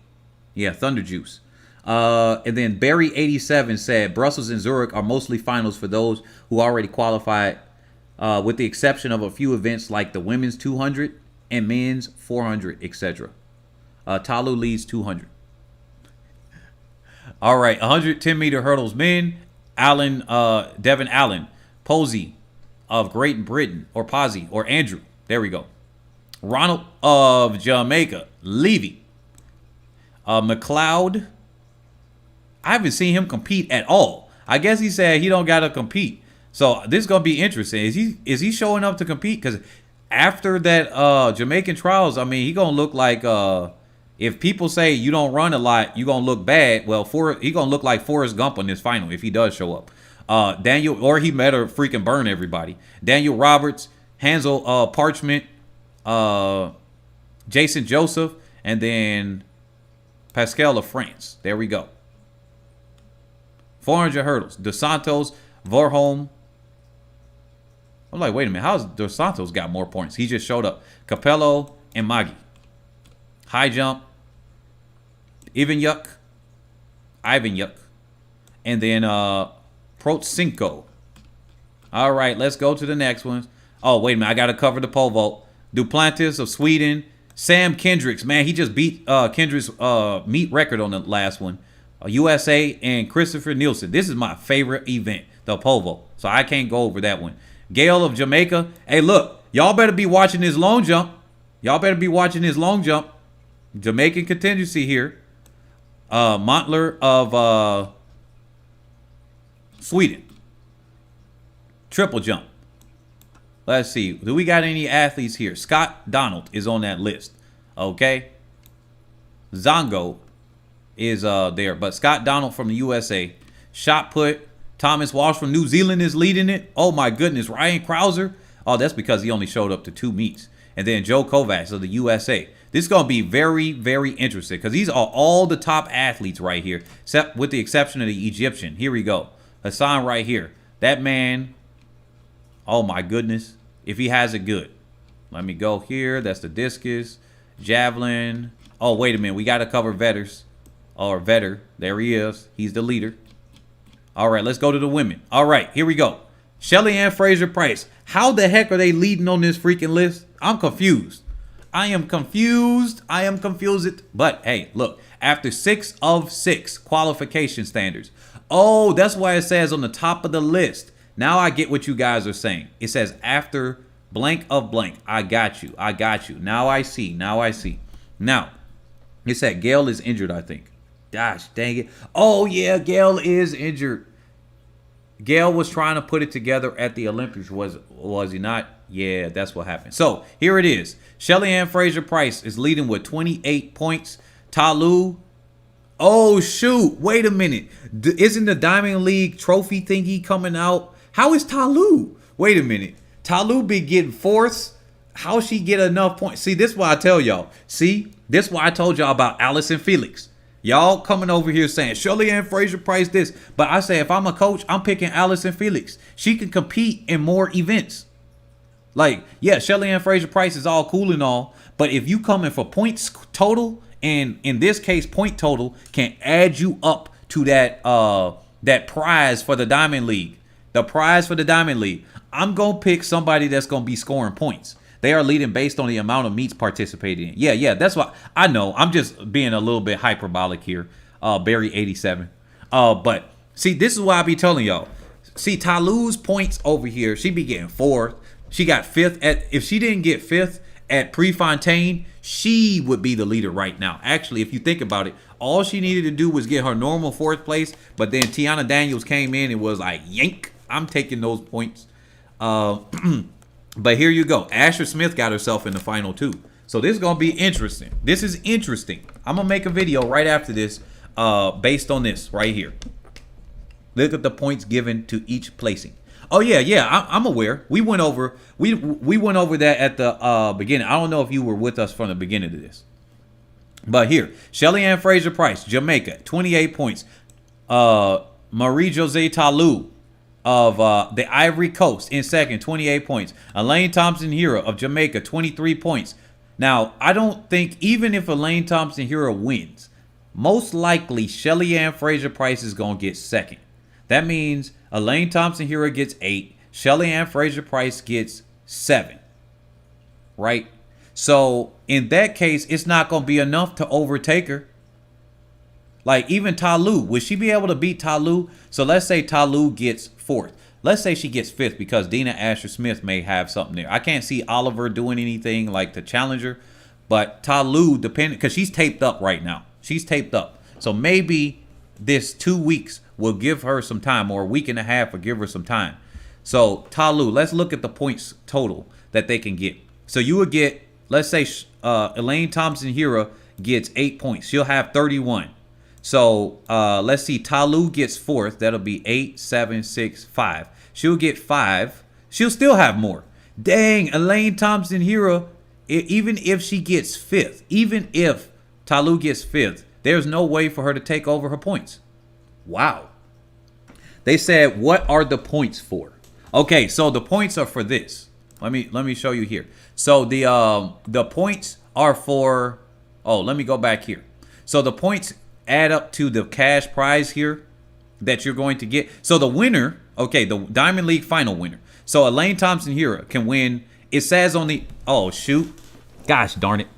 Yeah, Thunder Juice. And then Barry87 said Brussels and Zurich are mostly finals for those who already qualified, with the exception of a few events like the women's 200 and men's 400, etc. Talu leads 200. All right, 110-meter hurdles men. Devin Allen, Posey of Great Britain, or Posey, or Andrew. There we go. Ronald of Jamaica, Levy. McLeod. I haven't seen him compete at all. I guess he said he don't gotta compete. So this is gonna be interesting. Is he showing up to compete? Because after that Jamaican trials, I mean, he gonna look like if people say you don't run a lot, you gonna look bad. Well, he gonna look like Forrest Gump on this final if he does show up. Daniel, or he better freaking burn everybody. Daniel Roberts, Hansel Parchment, Jason Joseph, and then Pascal of France. There we go. 400 hurdles. Dos Santos, Vorholm. I'm like, wait a minute. How's Dos Santos got more points? He just showed up. Capello and Maggi. High jump. Ivan Yuk. And then Protsinko. All right, let's go to the next ones. Oh, wait a minute. I got to cover the pole vault. Duplantis of Sweden. Sam Kendricks. Man, he just beat Kendricks' meet record on the last one. USA and Christopher Nielsen. This is my favorite event, the pole vault. So I can't go over that one. Gail of Jamaica. Hey, look. Y'all better be watching this long jump. Jamaican contingency here. Montler of Sweden. Triple jump. Let's see. Do we got any athletes here? Scott Donald is on that list. Okay. Zongo is there. But Scott Donald from the USA. Shot put. Thomas Walsh from New Zealand is leading it. Oh, my goodness. Ryan Krauser. Oh, that's because he only showed up to 2 meets. And then Joe Kovacs of the USA. This is going to be very, very interesting because these are all the top athletes right here, except with the exception of the Egyptian. Here we go. Hassan right here. That man, oh my goodness, if he has it good. Let me go here. That's the discus, javelin. Oh, wait a minute. We got to cover Vetters. Or Vetter. There he is. He's the leader. All right, let's go to the women. All right, here we go. Shelly Ann Fraser-Price. How the heck are they leading on this freaking list? I'm confused. I am confused. But hey, look, after 6 of 6 qualification standards. Oh, that's why it says on the top of the list. Now I get what you guys are saying. It says after blank of blank. I got you. Now I see. Now, it said Gail is injured, I think. Gosh, dang it. Oh, yeah, Gail is injured. Gail was trying to put it together at the Olympics. Was he not? Yeah, that's what happened. So here it is. Shelly Ann Fraser-Price is leading with 28 points. Talu. Oh, shoot. Wait a minute. Isn't the Diamond League trophy thingy coming out? How is Talu? Wait a minute. Talu be getting fourths. How she get enough points? See, this is why I tell y'all. See, this is why I told y'all about Allison Felix. Y'all coming over here saying Shelly Ann Fraser-Price this. But I say if I'm a coach, I'm picking Allison Felix. She can compete in more events. Like, yeah, Shelly Ann Fraser-Price is all cool and all. But if you come in for points total, and in this case, point total can add you up to that prize for the Diamond League. The prize for the Diamond League. I'm going to pick somebody that's going to be scoring points. They are leading based on the amount of meets participating in. Yeah, that's what I know. I'm just being a little bit hyperbolic here. Barry 87. But see, this is why I be telling y'all. See, Talu's points over here, she be getting 4th. She got 5th if she didn't get 5th at Prefontaine, she would be the leader right now. Actually, if you think about it, all she needed to do was get her normal 4th place, but then Tiana Daniels came in and was like, yank, I'm taking those points. But here you go. Ahser-Smith got herself in the final 2. So this is going to be interesting. This is interesting. I'm going to make a video right after this based on this right here. Look at the points given to each placing. Oh, yeah, I'm aware. We went over we went over that at the beginning. I don't know if you were with us from the beginning of this. But here, Shelly Ann Fraser-Price, Jamaica, 28 points. Marie-Jose Talu of the Ivory Coast in second, 28 points. Elaine Thompson-Herah of Jamaica, 23 points. Now, I don't think, even if Elaine Thompson-Herah wins, most likely Shelly Ann Fraser-Price is going to get second. That means Elaine Thompson-Herah gets 8. Shelly Ann Fraser-Price gets 7. Right? So, in that case, it's not going to be enough to overtake her. Like even Ta Lou, would she be able to beat Ta Lou? So let's say Ta Lou gets 4th. Let's say she gets 5th because Dina Ahser-Smith may have something there. I can't see Oliver doing anything like to challenge her, but Ta Lou, depending, because she's taped up right now. She's taped up. So maybe this 2 weeks will give her some time, or a week and a half will give her some time. So Ta Lou, let's look at the points total that they can get. So you would get, let's say Elaine Thompson-Herah gets 8 points. She'll have 31. So let's see, Ta Lou gets 4th. That'll be 8, 7, 6, 5. She'll get 5. She'll still have more. Dang, Elaine Thompson-Herah, even if she gets 5th, even if Ta Lou gets 5th, there's no way for her to take over her points. Wow. They said, what are the points for? Okay, so the points are for this. Let me show you here. So the points are for, oh, let me go back here. So the points add up to the cash prize here that you're going to get. So the winner, okay, the Diamond League final winner. So Elaine Thompson-Herah can win. It says on the, oh shoot, gosh darn it.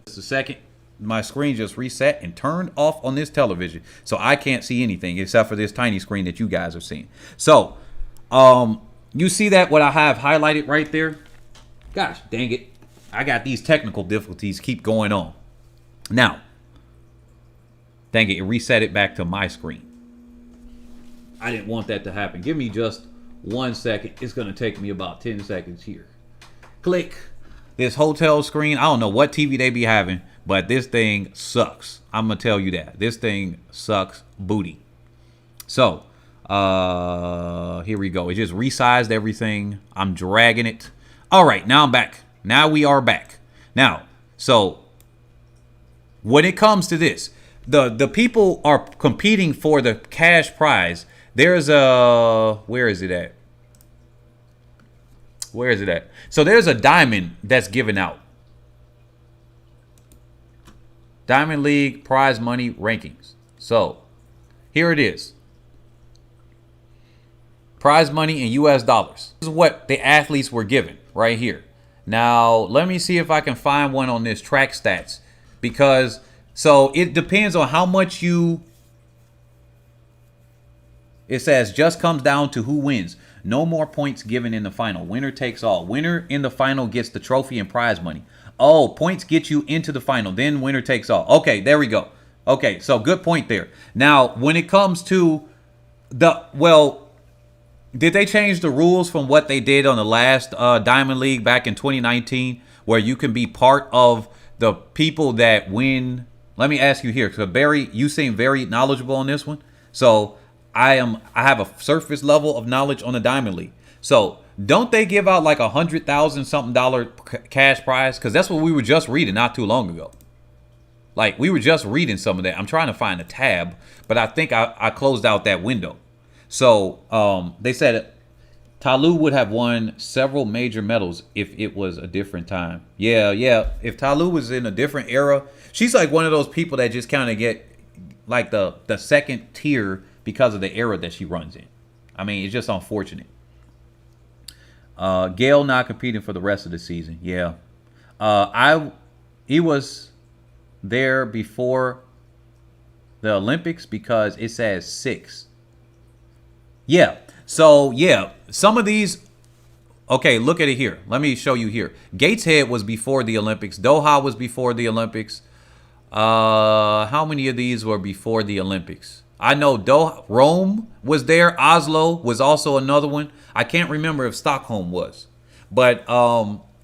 Just a second. My screen just reset and turned off on this television, so I can't see anything except for this tiny screen that you guys are seeing. So you see that what I have highlighted right there? Gosh dang it, I got these technical difficulties keep going on. Now dang it, it reset it back to my screen. I didn't want that to happen. Give me just 1 second. It's gonna take me about 10 seconds here. Click. This hotel screen, I don't know what TV they be having, but this thing sucks. I'm gonna tell you that. This thing sucks booty. So, here we go. It just resized everything. I'm dragging it. All right, now I'm back. Now we are back. Now, so when it comes to this, the people are competing for the cash prize. There's a, where is it at? Where is it at? So there's a diamond that's given out. Diamond League prize money rankings. So here it is. Prize money in US dollars. This is what the athletes were given right here. Now, let me see if I can find one on this track stats, because so it depends on how much you, it says just comes down to who wins. No more points given in the final. Winner takes all. Winner in the final gets the trophy and prize money. Oh, points get you into the final. Then winner takes all. Okay, there we go. Okay, so good point there. Now, when it comes to the, well, did they change the rules from what they did on the last Diamond League back in 2019, where you can be part of the people that win? Let me ask you here, because Barry, you seem very knowledgeable on this one. So I have a surface level of knowledge on the Diamond League. So don't they give out like $100,000 something cash prize? Because that's what we were just reading not too long ago. Like we were just reading some of that. I'm trying to find a tab, but I think I closed out that window. So they said Ta Lou would have won several major medals if it was a different time. Yeah. If Ta Lou was in a different era, she's like one of those people that just kind of get like the second tier because of the era that she runs in. I mean, it's just unfortunate. Gail not competing for the rest of the season. Yeah. He was there before the Olympics because it says 6. Yeah. So, yeah, some of these, okay, look at it here. Let me show you here. Gateshead was before the Olympics. Doha was before the Olympics. How many of these were before the Olympics? I know Rome was there. Oslo was also another one. I can't remember if Stockholm was. But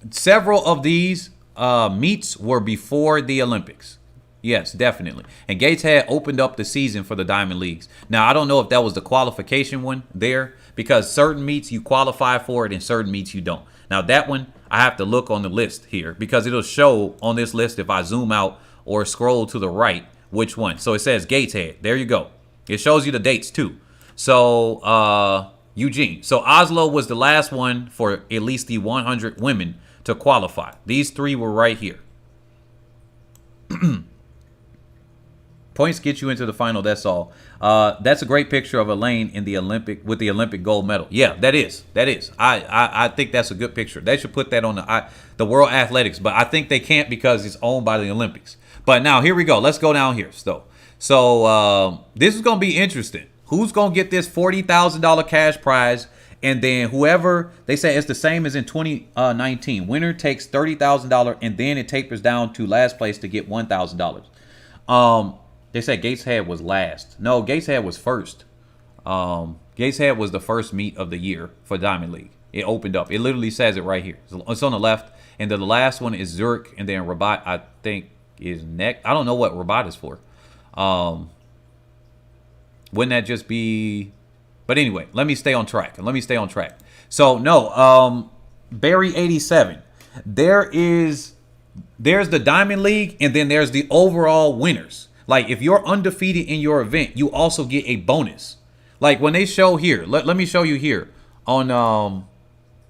several of these meets were before the Olympics. Yes, definitely. And Gateshead opened up the season for the Diamond Leagues. Now, I don't know if that was the qualification one there, because certain meets you qualify for it and certain meets you don't. Now, that one, I have to look on the list here because it'll show on this list if I zoom out or scroll to the right which one. So it says Gateshead. There you go. It shows you the dates too. So Eugene. So Oslo was the last one for at least the 100 women to qualify. These three were right here. Points get you into the final. That's all. That's a great picture of Elaine in the Olympic with the Olympic gold medal. Yeah, that is. I think that's a good picture. They should put that on the World Athletics, but I think they can't because it's owned by the Olympics. But now here we go. Let's go down here. So this is going to be interesting. Who's going to get this $40,000 cash prize? And then whoever, they say it's the same as in 2019. Winner takes $30,000 and then it tapers down to last place to get $1,000. They said Gateshead was last. No, Gateshead was first. Gateshead was the first meet of the year for Diamond League. It opened up. It literally says it right here. It's on the left. And then the last one is Zurich. And then Rabat, I think, is next. I don't know what Rabat is for. Wouldn't that just be... But anyway, let me stay on track. So, no, Barry 87. There's the Diamond League, and then there's the overall winners. Like, if you're undefeated in your event, you also get a bonus. Like, when they show here, let me show you here on,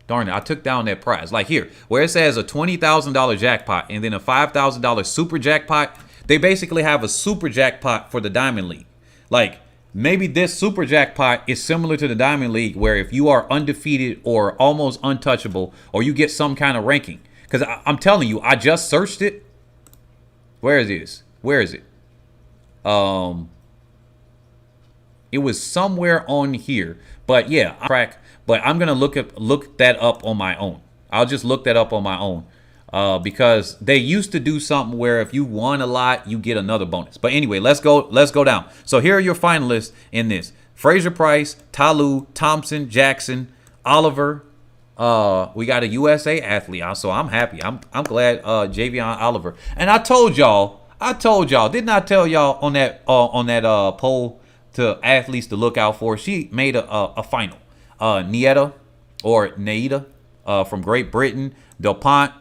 darn it, I took down that prize. Like here, where it says a $20,000 jackpot and then a $5,000 super jackpot, they basically have a super jackpot for the Diamond League. Like, maybe this super jackpot is similar to the Diamond League, where if you are undefeated or almost untouchable, or you get some kind of ranking. Because I'm telling you, I just searched it. Where is this? Where is it? It was somewhere on here. But yeah, but I'm gonna look that up on my own. I'll just look that up on my own. Because they used to do something where if you won a lot, you get another bonus. But anyway, let's go down. So here are your finalists in this: Fraser Price, Talu, Thompson, Jackson, Oliver. We got a USA athlete, so I'm happy. I'm glad Javion Oliver. And I told y'all, didn't I tell y'all on that poll to athletes to look out for? She made a final. Naida from Great Britain, DuPont.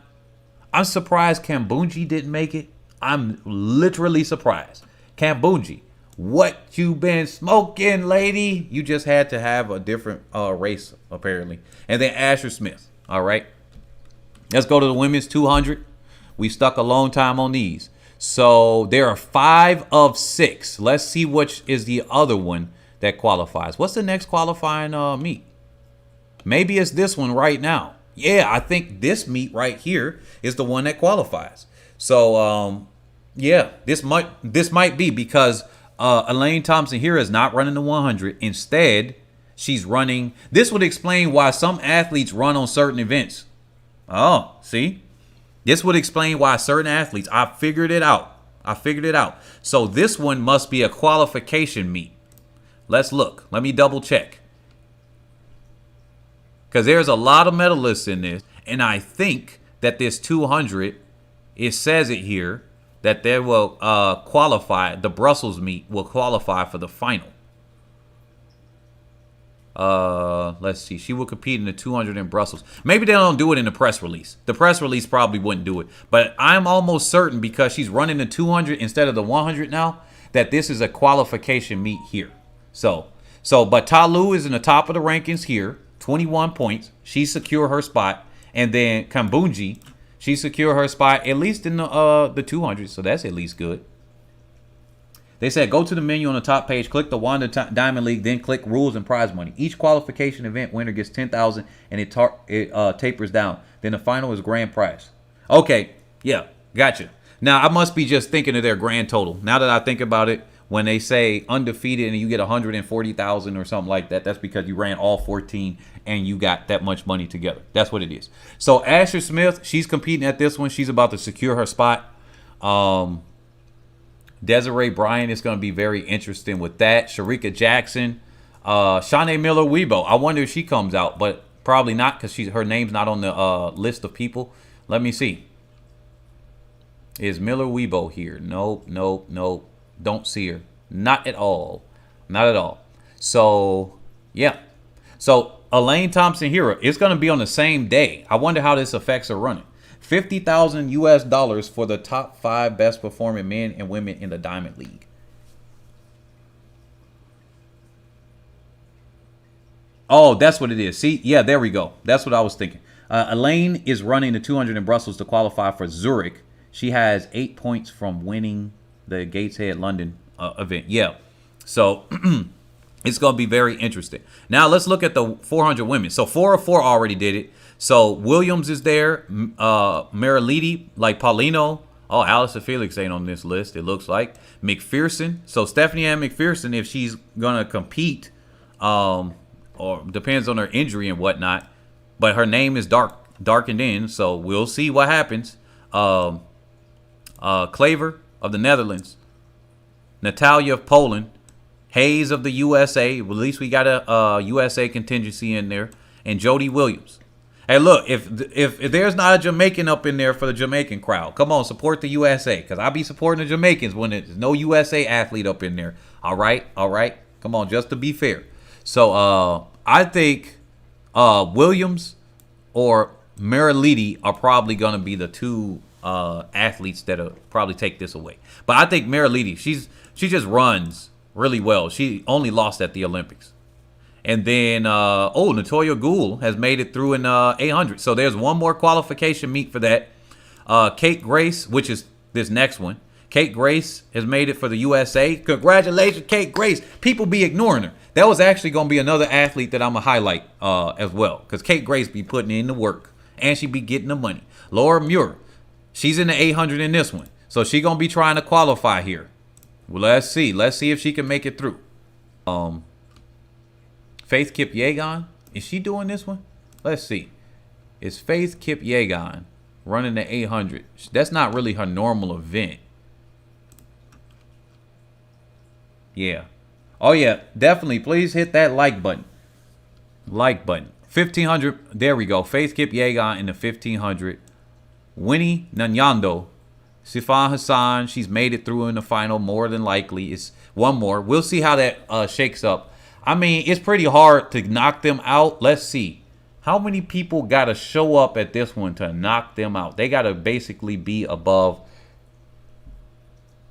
I'm surprised Kambunji didn't make it. I'm literally surprised. Kambunji, what you been smoking, lady? You just had to have a different race, apparently. And then ahser-smith. All right. Let's go to the women's 200. We stuck a long time on these. So there are 5 of 6. Let's see which is the other one that qualifies. What's the next qualifying meet? Maybe it's this one right now. Yeah, I think this meet right here is the one that qualifies. So, yeah, this might be because Elaine Thompson-Herah is not running the 100. Instead, she's running. This would explain why some athletes run on certain events. Oh, see? This would explain why certain athletes. I figured it out. So this one must be a qualification meet. Let's look. Let me double check. Because there's a lot of medalists in this. And I think that this 200, it says it here, that they will qualify. The Brussels meet will qualify for the final. Let's see. She will compete in the 200 in Brussels. Maybe they don't do it in the press release. The press release probably wouldn't do it. But I'm almost certain, because she's running the 200 instead of the 100 now, that this is a qualification meet here. But Talu is in the top of the rankings here. 21 points. She secured her spot. And then Kambunji, she secured her spot at least in the 200. So that's at least good. They said go to the menu on the top page, click the Wanda Diamond League, then click rules and prize money. Each qualification event winner gets $10,000 and it tapers down. Then the final is grand prize. Okay, yeah, gotcha. Now I must be just thinking of their grand total. Now that I think about it, when they say undefeated and you get 140,000 or something like that, that's because you ran all 14 and you got that much money together. That's what it is. So ahser-smith, she's competing at this one. She's about to secure her spot. Desiree Bryant is going to be very interesting with that. Sharika Jackson, Shanae Miller-Weibo. I wonder if she comes out, but probably not, because her name's not on the list of people. Let me see. Is Miller-Weibo here? Nope. Don't see her. Not at all. So, yeah. So, Elaine Thompson-Herah is going to be on the same day. I wonder how this affects her running. $50,000 US for the top 5 best performing men and women in the Diamond League. Oh, that's what it is. See? Yeah, there we go. That's what I was thinking. Elaine is running the 200 in Brussels to qualify for Zurich. She has 8 points from winning the Gateshead London event. Yeah. So it's going to be very interesting. Now let's look at the 400 women. So 4 of 4 already did it. So Williams is there. Mariliti, like Paulino, Oh, Alistair Felix ain't on this list, it looks like. McPherson. So Stephanie Ann McPherson, if she's going to compete, or depends on her injury and whatnot, but her name is darkened in, so we'll see what happens. Klaver of the Netherlands. Natalia of Poland. Hayes of the USA. Well, at least we got a USA contingency in there. And Jody Williams. Hey, look, if there's not a Jamaican up in there for the Jamaican crowd, come on, support the USA. Because I'll be supporting the Jamaicans when there's no USA athlete up in there. All right? Come on, just to be fair. So I think Williams or Mariliti are probably going to be the two athletes that'll probably take this away. But I think Mariliti, she just runs really well. She only lost at the Olympics. And then, Natoya Gould has made it through in 800. So there's one more qualification meet for that. Kate Grace, which is this next one. Kate Grace has made it for the USA. Congratulations, Kate Grace. People be ignoring her. That was actually going to be another athlete that I'm going to highlight as well. Because Kate Grace be putting in the work. And she be getting the money. Laura Muir, she's in the 800 in this one. So she going to be trying to qualify here. Well, let's see. Let's see if she can make it through. Faith Kipyegon, is she doing this one? Let's see. Is Faith Kipyegon running the 800? That's not really her normal event. Yeah. Oh, yeah. Definitely. Please hit that like button. Like button. 1500. There we go. Faith Kipyegon in the 1500. Winnie Nanyando. Sifan Hassan. She's made it through in the final more than likely. It's one more. We'll see how that shakes up. I mean, it's pretty hard to knock them out. Let's see. How many people got to show up at this one to knock them out? They got to basically be above.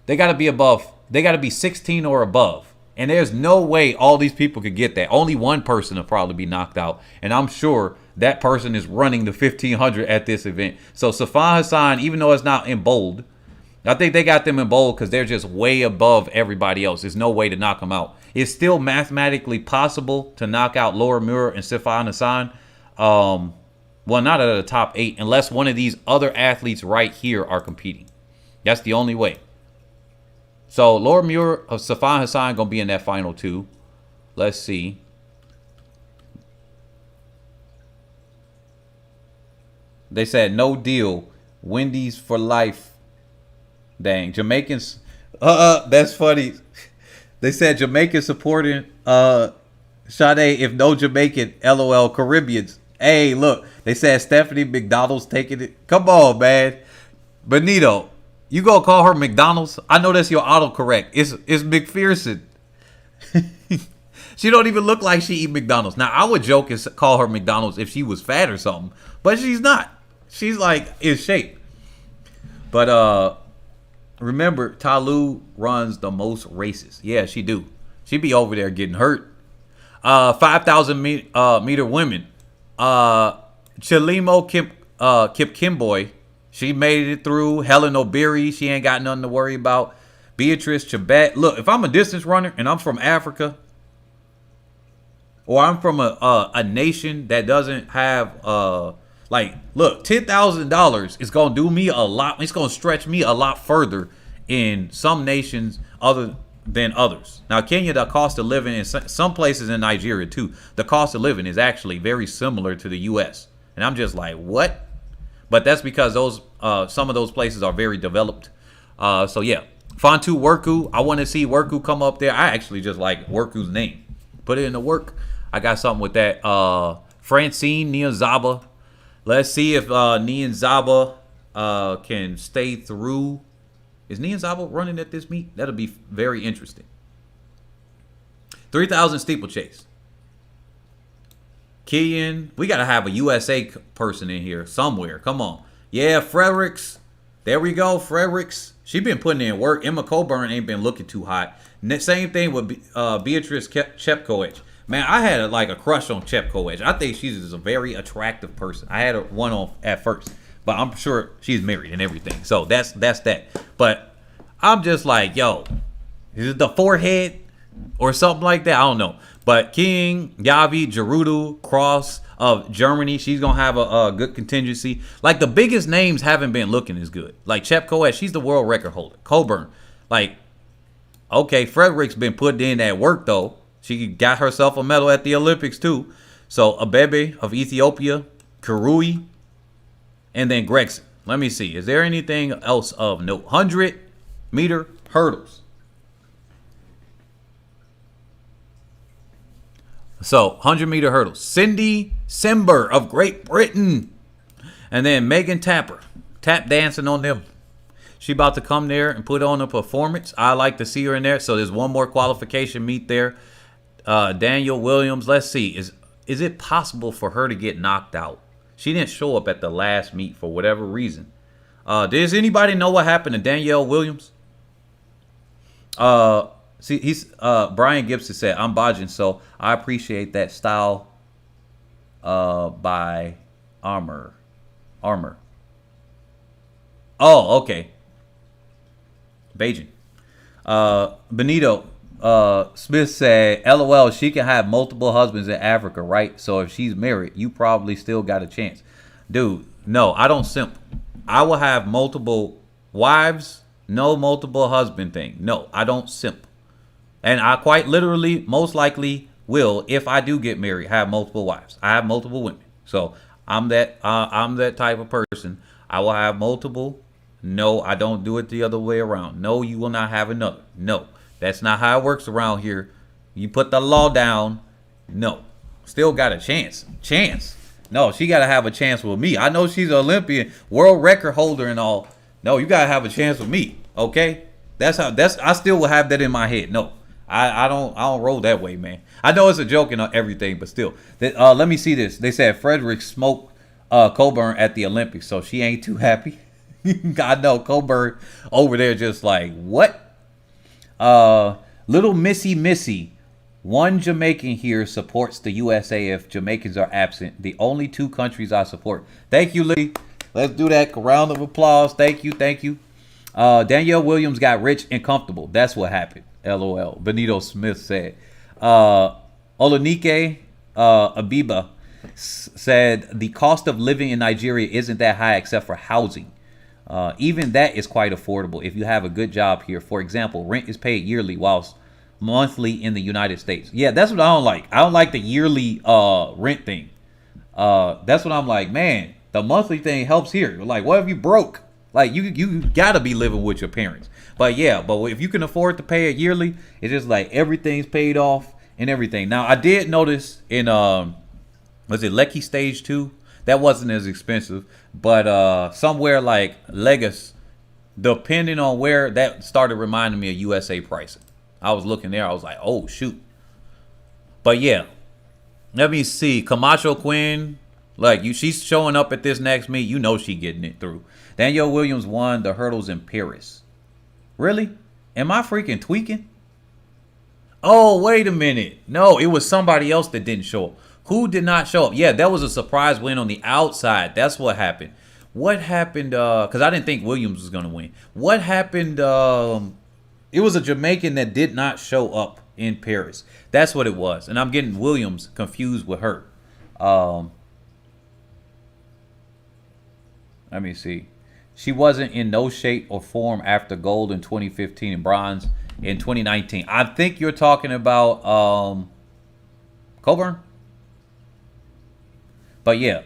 They got to be 16 or above. And there's no way all these people could get that. Only one person will probably be knocked out. And I'm sure that person is running the 1500 at this event. So Sifan Hassan, even though it's not in bold, I think they got them in bold because they're just way above everybody else. There's no way to knock them out. It's still mathematically possible to knock out Laura Muir and Sifan Hassan. Well, not out of the top 8, unless one of these other athletes right here are competing. That's the only way. So Laura Muir of Sifan Hassan going to be in that final 2. Let's see. They said no deal. Wendy's for life. Dang, Jamaicans. That's funny. They said Jamaican supporting Sade if no Jamaican, LOL, Caribbeans. Hey, look, they said Stephanie McDonald's taking it. Come on, man. Benito, you gonna call her McDonald's? I know that's your autocorrect. It's McPherson. She don't even look like she eat McDonald's. Now, I would joke and call her McDonald's if she was fat or something, but she's not. She's like in shape. But remember, Talu runs the most races. Yeah, she do. She be over there getting hurt. 5,000 meter women. Chalimo Kip Kimboy. She made it through. Helen Obiri. She ain't got nothing to worry about. Beatrice Chebet. Look, if I'm a distance runner and I'm from Africa, or I'm from a nation that doesn't have look, $10,000 is gonna do me a lot. It's gonna stretch me a lot further in some nations other than others. Now, Kenya, the cost of living in some places in Nigeria too, the cost of living is actually very similar to the U.S. And I'm just like, what? But that's because those some of those places are very developed. So yeah, Fontu Worku. I want to see Worku come up there. I actually just like Worku's name. Put it in the work. I got something with that. Francine Niyazaba. Let's see if Niyazaba can stay through. Is Niyazaba running at this meet? That'll be very interesting. 3,000 steeplechase. Killian. We got to have a USA person in here somewhere. Come on. Yeah, Fredericks. There we go, Fredericks. She been putting in work. Emma Coburn ain't been looking too hot. Same thing with Beatrice Chepkoech. Man, I had a crush on Chepkoech. I think she's a very attractive person. I had one on at first, but I'm sure she's married and everything. So that's that. But I'm just like, yo, is it the forehead or something like that? I don't know. But King, Yavi, Gerudo, Cross, of Germany. She's gonna have a good contingency. Like the biggest names haven't been looking as good. Like Chepkoech, she's the world record holder. Coburn, like, okay, Frederick's been putting in that work though. She got herself a medal at the Olympics too. So Abebe of Ethiopia, Karui, and then Gregson. Let me see. Is there anything else of note? 100-meter hurdles. So 100-meter hurdles. Cindy Simber of Great Britain. And then Megan Tapper. Tap dancing on them. She about to come there and put on a performance. I like to see her in there. So there's one more qualification meet there. Daniel Williams. Let's see. Is it possible for her to get knocked out? She didn't show up at the last meet for whatever reason. Does anybody know what happened to Danielle Williams? See, Brian Gibson said, I'm Bajin, so I appreciate that style by Armor. Oh, okay. Beijing. Benito Smith said, LOL, she can have multiple husbands in Africa, right? So if she's married, you probably still got a chance. Dude, no, I don't simp. I will have multiple wives, no multiple husband thing. No, I don't simp. And I quite literally, most likely will, if I do get married, have multiple wives. I have multiple women. So I'm that type of person. I will have multiple. No, I don't do it the other way around. No, you will not have another. No. That's not how it works around here. You put the law down. No. Still got a chance. No, she got to have a chance with me. I know she's an Olympian, world record holder and all. No, you got to have a chance with me. Okay? I still will have that in my head. No. I don't roll that way, man. I know it's a joke and everything, but still. Let me see this. They said Frederick smoked Coburn at the Olympics, so she ain't too happy. I know Coburn over there just like, what? Little Missy, one Jamaican here supports the USA if Jamaicans are absent. The only two countries I support. Thank you, Lee. Let's do that. Round of applause. Thank you. Danielle Williams got rich and comfortable. That's what happened. LOL. Benito Smith said. Olanike Abiba said the cost of living in Nigeria isn't that high except for housing. Even that is quite affordable if you have a good job here. For example, rent is paid yearly whilst monthly in the United States. Yeah, that's what I don't like. I don't like the yearly rent thing. That's what I'm like, man, the monthly thing helps here. Like, what if you broke? Like, you gotta be living with your parents. But yeah, but if you can afford to pay it yearly, it's just like everything's paid off and everything. Now, I did notice in was it Lekki Stage 2? That wasn't as expensive, but somewhere like Lagos, depending on where, that started reminding me of USA pricing. I was looking there, I was like, oh shoot. But yeah, let me see. Camacho Quinn, like she's showing up at this next meet. You know she getting it through. Danielle Williams won the hurdles in Paris. Really? Am I freaking tweaking? Oh, wait a minute. No, it was somebody else that didn't show up. Who did not show up? Yeah, that was a surprise win on the outside. That's what happened. What happened? Because I didn't think Williams was going to win. What happened? It was a Jamaican that did not show up in Paris. That's what it was. And I'm getting Williams confused with her. Let me see. She wasn't in no shape or form after gold in 2015 and bronze in 2019. I think you're talking about Coburn. But yeah,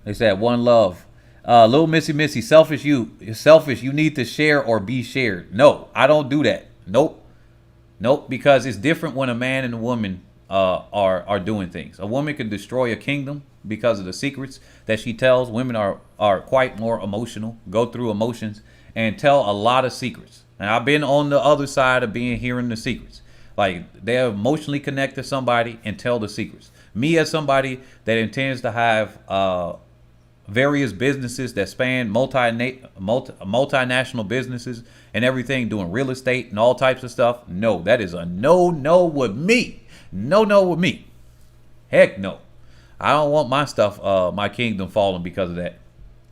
they said one love. Little Missy, selfish you. You're selfish. You need to share or be shared. No, I don't do that. Nope, because it's different when a man and a woman are doing things. A woman can destroy a kingdom because of the secrets that she tells. Women are quite more emotional, go through emotions, and tell a lot of secrets. And I've been on the other side of hearing the secrets. Like, they emotionally connect to somebody and tell the secrets. Me, as somebody that intends to have various businesses that span multinational businesses and everything, doing real estate and all types of stuff, no, that is a no with me. No with me. Heck no. I don't want my stuff, my kingdom falling because of that.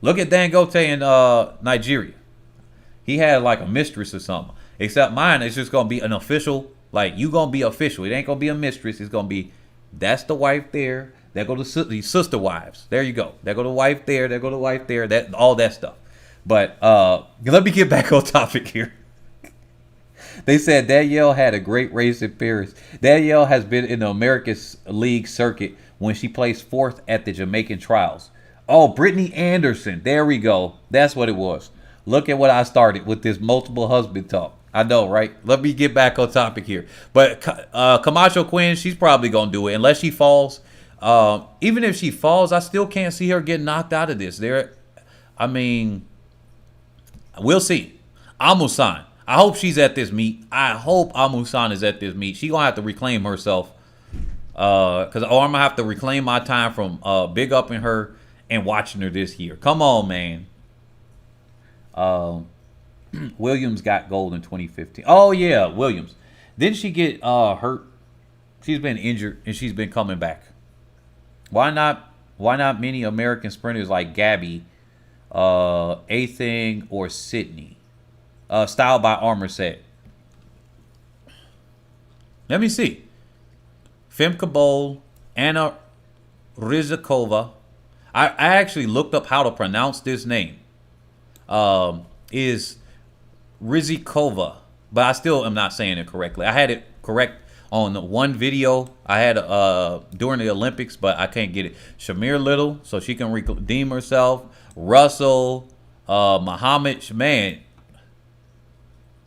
Look at Dangote in Nigeria. He had like a mistress or something. Except mine, it's just going to be an official, like, you going to be official. It ain't going to be a mistress. It's going to be, that's the wife there. There go the sister wives. There you go. There go the wife there. There go the wife there. That all that stuff. But let me get back on topic here. They said Danielle had a great race in Paris. Danielle has been in the American League circuit when she placed 4th at the Jamaican trials. Oh, Brittany Anderson. There we go. That's what it was. Look at what I started with this multiple husband talk. I know, right? Let me get back on topic here. But Camacho Quinn, she's probably going to do it unless she falls. Even if she falls, I still can't see her getting knocked out of this. I mean, we'll see. Amusan. I hope she's at this meet. I hope Amusan is at this meet. She's going to have to reclaim herself. I'm going to have to reclaim my time from big upping her and watching her this year. Come on, man. Williams got gold in 2015. Oh, yeah, Williams. Didn't she get hurt? She's been injured, and she's been coming back. Why not many American sprinters like Gabby, Athing, or Sydney? Styled by Armor said. Let me see. Femke Bol, Anna Rizikova. I actually looked up how to pronounce this name. Is Rizikova, but I still am not saying it correctly. I had it correct on the one video I had during the Olympics, but I can't get it. Shamir Little, so she can redeem herself. Russell, Muhammad, man.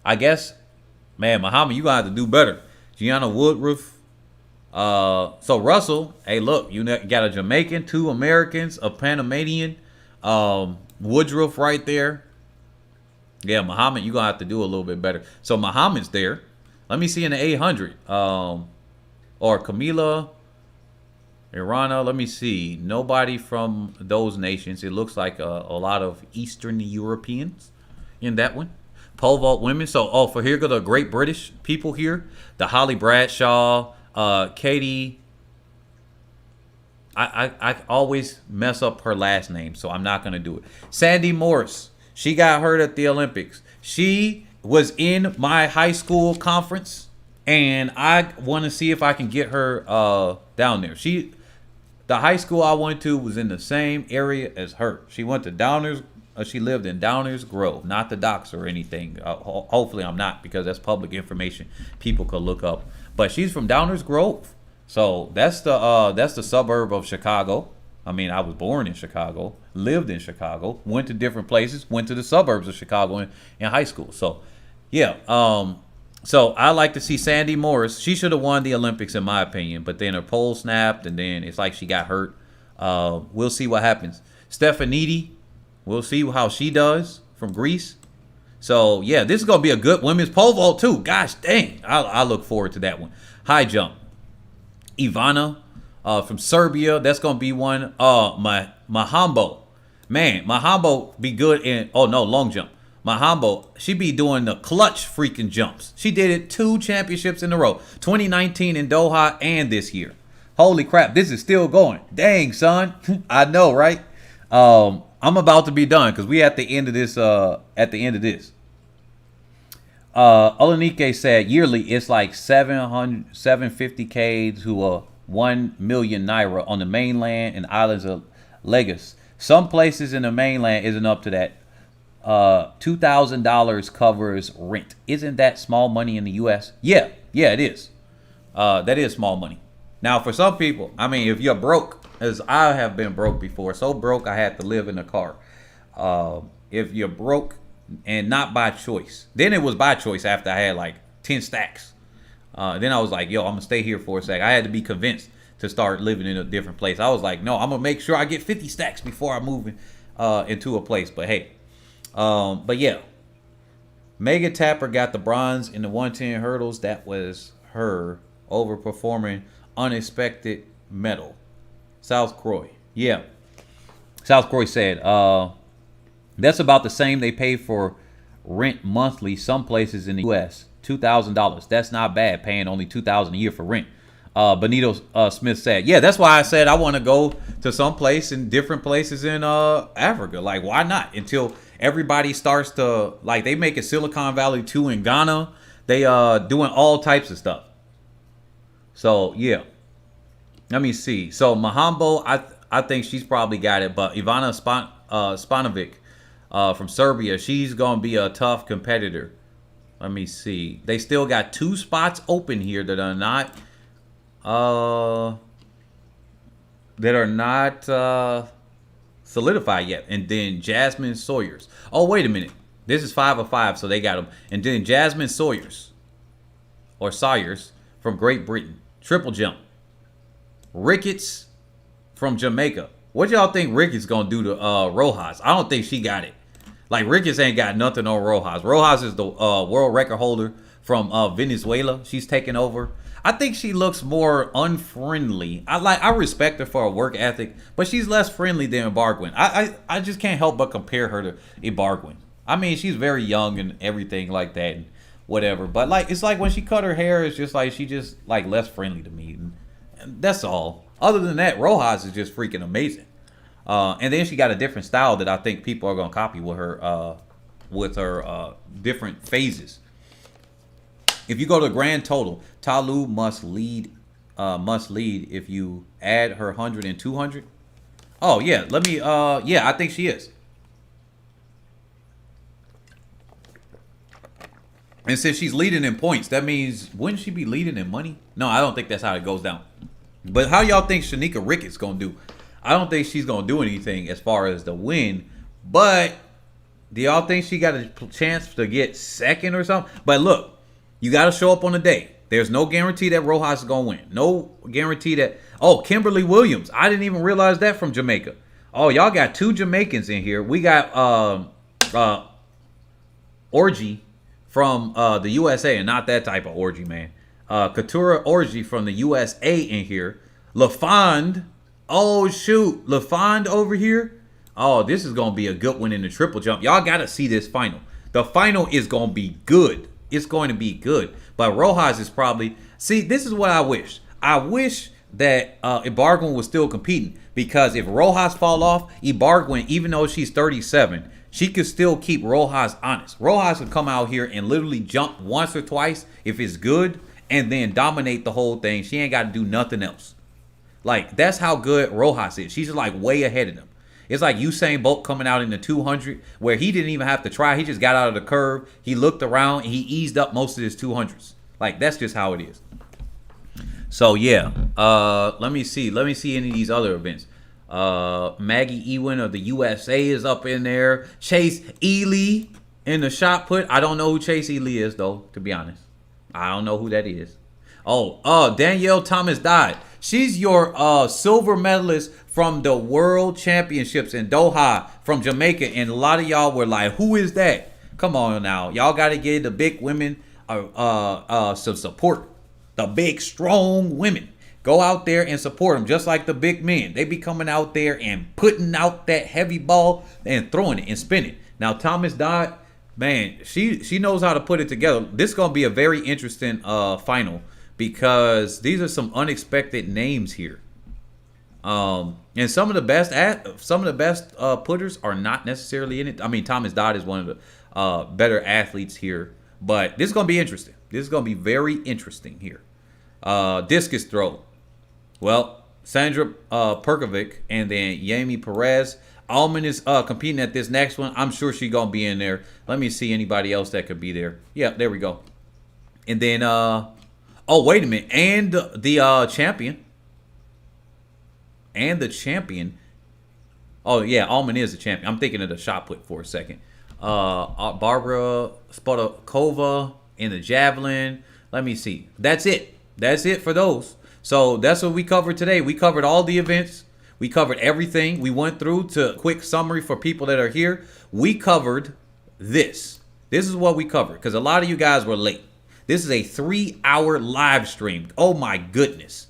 I guess, man, Muhammad, you gonna have to do better. Gianna Woodruff. So Russell, hey, look, you got a Jamaican, 2 Americans, a Panamanian, Woodruff right there. Yeah, Muhammad, you're going to have to do a little bit better. So Muhammad's there. Let me see in the 800. Or Camila, Irana. Let me see. Nobody from those nations. It looks like a lot of Eastern Europeans in that one. Pole vault women. So, for here go the great British people here. The Holly Bradshaw, Katie. I always mess up her last name, so I'm not going to do it. Sandy Morris. She got hurt at the Olympics. She was in my high school conference, and I want to see if I can get her down there. The high school I went to was in the same area as her. She went to Downers. She lived in Downers Grove, not the docks or anything. Hopefully I'm not, because that's public information people could look up. But she's from Downers Grove, so that's the suburb of Chicago. I mean, I was born in Chicago, lived in Chicago, went to different places, went to the suburbs of Chicago in high school. So, yeah. So I like to see Sandy Morris. She should have won the Olympics in my opinion, but then her pole snapped, and then it's like she got hurt. We'll see what happens. Stefanidi, we'll see how she does from Greece. So, yeah, this is going to be a good women's pole vault too. Gosh dang, I look forward to that one. High jump. Ivana. From Serbia, that's gonna be one. Mahambo, man, Mahambo be good in. Oh no, long jump. Mahambo, she be doing the clutch freaking jumps. She did it 2 championships in a row, 2019 in Doha and this year. Holy crap, this is still going. Dang, son, I know, right? I'm about to be done because we at the end of this. Olenike said yearly it's like 750K to 1 million naira on the mainland and islands of Lagos. Some places in the mainland isn't up to that. $2,000 covers rent. Isn't that small money in the U.S.? Yeah, it is. That is small money. Now, for some people, I mean, if you're broke, as I have been broke before, so broke I had to live in a car. If you're broke and not by choice, then it was by choice after I had like 10 stacks. Then I was like, yo, I'm going to stay here for a sec. I had to be convinced to start living in a different place. I was like, no, I'm going to make sure I get 50 stacks before I move into a place. But hey, but yeah. Megan Tapper got the bronze in the 110 hurdles. That was her overperforming unexpected medal. South Croy. Yeah. South Croy said, that's about the same they pay for rent monthly some places in the U.S. $2,000. That's not bad, paying only $2,000 a year for rent. Benito Smith said, yeah, that's why I said I want to go to some place in different places in Africa. Like, why not? Until everybody starts to, like, they make it Silicon Valley 2 in Ghana. They doing all types of stuff. So, yeah. Let me see. So Mahambo, I think she's probably got it, but Ivana Spanovic from Serbia, she's gonna be a tough competitor. Let me see. They still got 2 spots open here that are not solidified yet. And then Jasmine Sawyers. Oh, wait a minute. This is 5 of 5, so they got them. And then Jasmine Sawyers from Great Britain, triple jump. Ricketts from Jamaica. What y'all think Ricketts gonna do to Rojas? I don't think she got it. Like, Ricketts ain't got nothing on Rojas. Rojas is the world record holder from Venezuela. She's taking over. I think she looks more unfriendly. I respect her for her work ethic, but she's less friendly than Ibargüen. I just can't help but compare her to Ibargüen. I mean, she's very young and everything like that, and whatever. But like, it's like when she cut her hair, it's just like she just like less friendly to me. And that's all. Other than that, Rojas is just freaking amazing. And then she got a different style that I think people are gonna copy with her different phases. If you go to grand total, Talu must lead if you add her 100 and 200. Oh yeah, let me yeah, I think she is. And since she's leading in points, that means wouldn't she be leading in money? No, I don't think that's how it goes down. But how y'all think Shanika Ricketts gonna do? I don't think she's gonna do anything as far as the win. But do y'all think she got a chance to get second or something? But look, you got to show up on the day. There's no guarantee that Rojas is gonna win. No guarantee that. Oh, Kimberly Williams. I didn't even realize that from Jamaica. Oh, y'all got 2 Jamaicans in here. We got Orgy from the USA, and not that type of orgy, man. Katura Orgy from the USA in here. LaFond. Oh, shoot. LaFond over here. Oh, this is going to be a good one in the triple jump. Y'all got to see this final. The final is going to be good. It's going to be good. But Rojas is probably... See, this is what I wish. I wish that Ibargüen was still competing. Because if Rojas fall off, Ibargüen, even though she's 37... she could still keep Rojas honest. Rojas could come out here and literally jump once or twice if it's good and then dominate the whole thing. She ain't got to do nothing else. Like, that's how good Rojas is. She's like way ahead of them. It's like Usain Bolt coming out in the 200 where he didn't even have to try. He just got out of the curve. He looked around and he eased up most of his 200s. Like, that's just how it is. So, yeah. Let me see. Let me see any of these other events. Maggie Ewing of the USA is up in there. Chase Ely in the shot put. I don't know who Chase Ely is, though, to be honest. I don't know who that is. Oh, Danielle Thomas died. She's your silver medalist from the World Championships in Doha from Jamaica. And a lot of y'all were like, who is that? Come on now. Y'all got to give the big women some support. The big, strong women. Go out there and support them just like the big men. They be coming out there and putting out that heavy ball and throwing it and spinning. Now, Thomas Dodd, man, she knows how to put it together. This is going to be a very interesting final because these are some unexpected names here. And some of the best putters are not necessarily in it. I mean, Thomas Dodd is one of the better athletes here. But this is going to be interesting. This is going to be very interesting here. Discus throw. Well, Sandra Perkovic and then Yami Perez. Alman is competing at this next one. I'm sure she's going to be in there. Let me see anybody else that could be there. Yeah, there we go. And then, oh, wait a minute. And the champion. And the champion. Oh, yeah, Alman is the champion. I'm thinking of the shot put for a second. Barbara Spotakova in the javelin. Let me see. That's it. That's it for those. So that's what we covered today. We covered all the events. We covered everything. We went through to a quick summary for people that are here. We covered this. This is what we covered because a lot of you guys were late. This is a 3-hour live stream. Oh my goodness.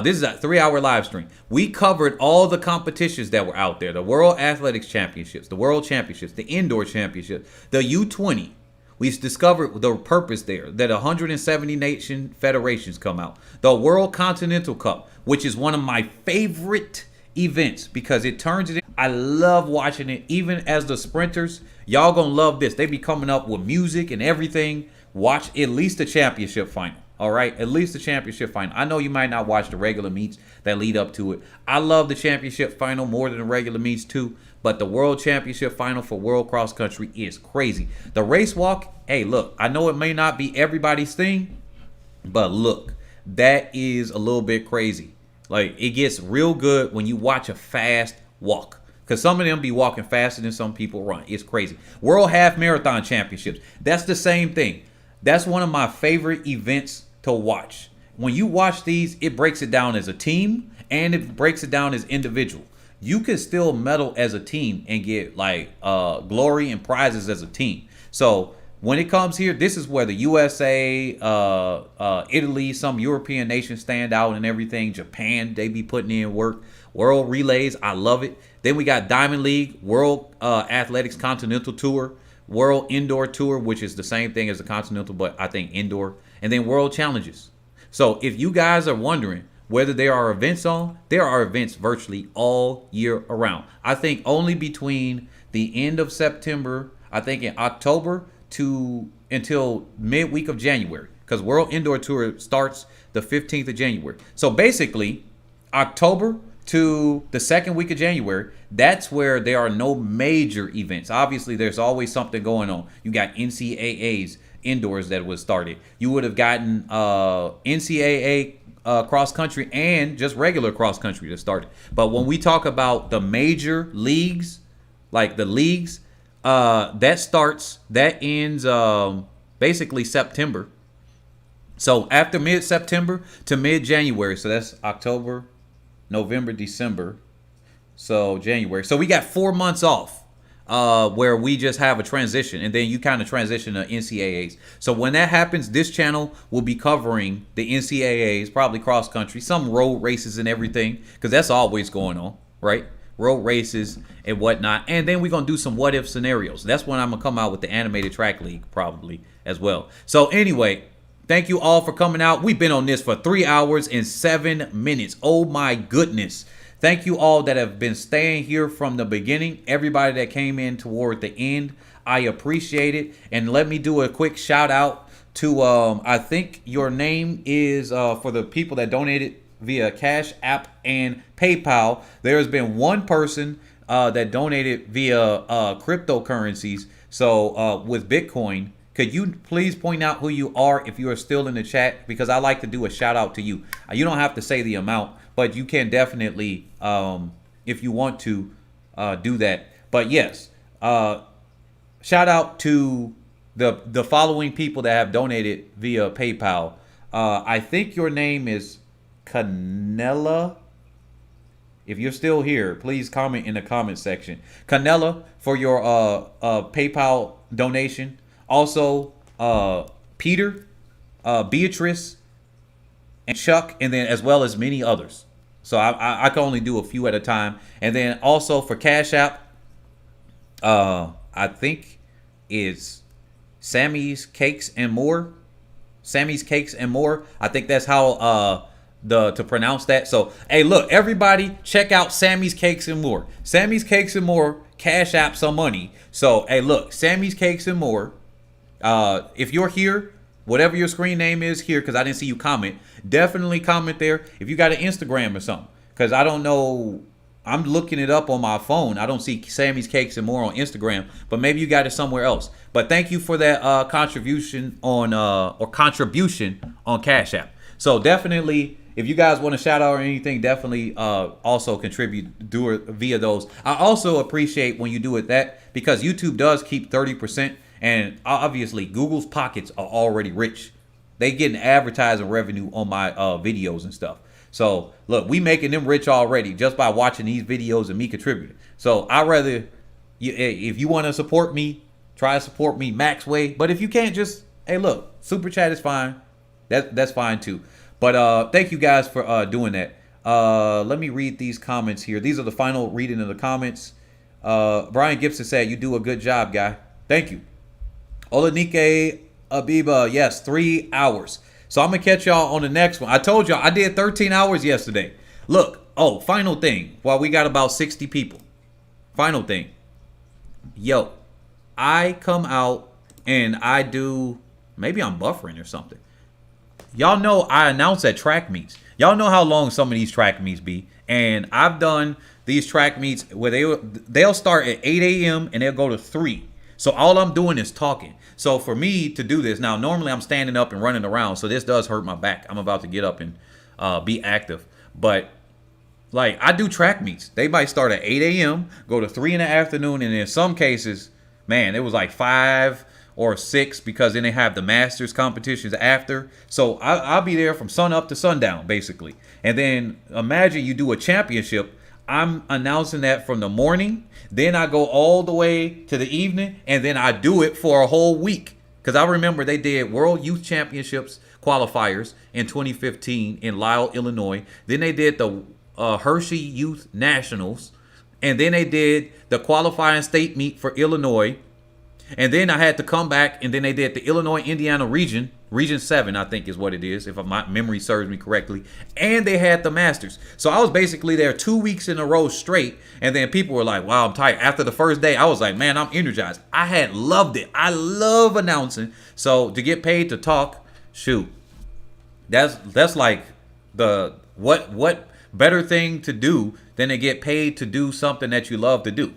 This is a 3-hour live stream. We covered all the competitions that were out there. The World Athletics Championships, the World Championships, the Indoor Championships, the U20. We discovered the purpose there, that 170 nation federations come out. The World Continental Cup, which is one of my favorite events because it turns it in. I love watching it, even as the sprinters. Y'all gonna love this. They be coming up with music and everything. Watch at least the championship final. All right, at least the championship final. I know you might not watch the regular meets that lead up to it. I love the championship final more than the regular meets too. But the world championship final for world cross country is crazy. The race walk, hey, look, I know it may not be everybody's thing, but look, that is a little bit crazy. Like, it gets real good when you watch a fast walk. Because some of them be walking faster than some people run. It's crazy. World Half Marathon Championships. That's the same thing. That's one of my favorite events to watch. When you watch these, it breaks it down as a team and it breaks it down as individual. You can still medal as a team and get like glory and prizes as a team. So when it comes here, this is where the USA, Italy, some European nations stand out and everything. Japan, they be putting in work. World Relays, I love it. Then we got Diamond League, World Athletics Continental Tour, World Indoor Tour, which is the same thing as the Continental, but I think indoor. And then World Challenges. So if you guys are wondering whether there are events on, there are events virtually all year around. I think only between the end of September, I think in October to until midweek of January, because World Indoor Tour starts the 15th of January. So basically, October to the second week of January, that's where there are no major events. Obviously, there's always something going on. You got NCAAs indoors that was started. You would have gotten NCAA cross country and just regular cross country that started. But when we talk about the major leagues, like the leagues, that ends basically September. So after mid-September to mid-January, so that's October, November, December, so January. So we got 4 months off where we just have a transition, and then you kind of transition to NCAAs. So when that happens, this channel will be covering the NCAAs, probably cross country, some road races and everything, because that's always going on, right? Road races and whatnot. And then we're going to do some what if scenarios. That's when I'm going to come out with the animated track league probably as well. So anyway, thank you all for coming out. We've been on this for 3 hours and 7 minutes. Oh my goodness. Thank you all that have been staying here from the beginning. Everybody that came in toward the end, I appreciate it. And let me do a quick shout out to, I think your name is for the people that donated via Cash App and PayPal. There has been one person that donated via cryptocurrencies. So with Bitcoin, could you please point out who you are if you are still in the chat? Because I like to do a shout out to you. You don't have to say the amount, but you can definitely, if you want to, do that. But yes, shout out to the following people that have donated via PayPal. I think your name is Canella. If you're still here, please comment in the comment section. Canella, for your PayPal donation. Also, Peter, Beatrice, and Chuck, and then as well as many others. So I can only do a few at a time. And then also for Cash App, I think it's Sammy's Cakes and More. Sammy's Cakes and More. I think that's how to pronounce that. So hey, look, everybody, check out Sammy's Cakes and More. Sammy's Cakes and More. Cash App some money. So hey, look, Sammy's Cakes and More. If you're here, whatever your screen name is here, because I didn't see you comment, definitely comment there. If you got an Instagram or something, because I don't know, I'm looking it up on my phone. I don't see Sammy's Cakes and More on Instagram, but maybe you got it somewhere else. But thank you for that contribution on Cash App. So definitely, if you guys want to shout out or anything, definitely also contribute, do it via those. I also appreciate when you do it because YouTube does keep 30%. And obviously, Google's pockets are already rich. They getting advertising revenue on my videos and stuff. So, look, we making them rich already just by watching these videos and me contributing. So, I'd rather, if you want to support me, try to support me max way. But if you can't, just, hey, look, Super Chat is fine. That's fine, too. But thank you guys for doing that. Let me read these comments here. These are the final reading of the comments. Brian Gibson said, you do a good job, guy. Thank you. Olanike Abiba, yes, 3 hours. So I'm going to catch y'all on the next one. I told y'all I did 13 hours yesterday. Look, final thing. While we got about 60 people. Final thing. Yo, I come out and I do, maybe I'm buffering or something. y'all know I announce at track meets. Y'all know how long some of these track meets be, and I've done these track meets where they'll start at 8 a.m. and they'll go to 3. So all I'm doing is talking. So for me to do this now, normally I'm standing up and running around, so this does hurt my back. I'm about to get up and be active, but like I do track meets. They might start at 8 a.m., go to 3 in the afternoon, and in some cases, man, it was like 5 or 6 because then they have the Masters competitions after. So I'll be there from sun up to sundown, basically. And then imagine you do a championship. I'm announcing that from the morning. Then I go all the way to the evening, and then I do it for a whole week. Because I remember they did World Youth Championships qualifiers in 2015 in Lisle, Illinois. Then they did the Hershey Youth Nationals. And then they did the qualifying state meet for Illinois. And then I had to come back, and then they did the Illinois-Indiana region, Region 7, I think is what it is, if my memory serves me correctly. And they had the Masters. So I was basically there 2 weeks in a row straight, and then people were like, wow, I'm tired. After the first day, I was like, man, I'm energized. I had loved it. I love announcing. So to get paid to talk, shoot, that's like the what better thing to do than to get paid to do something that you love to do.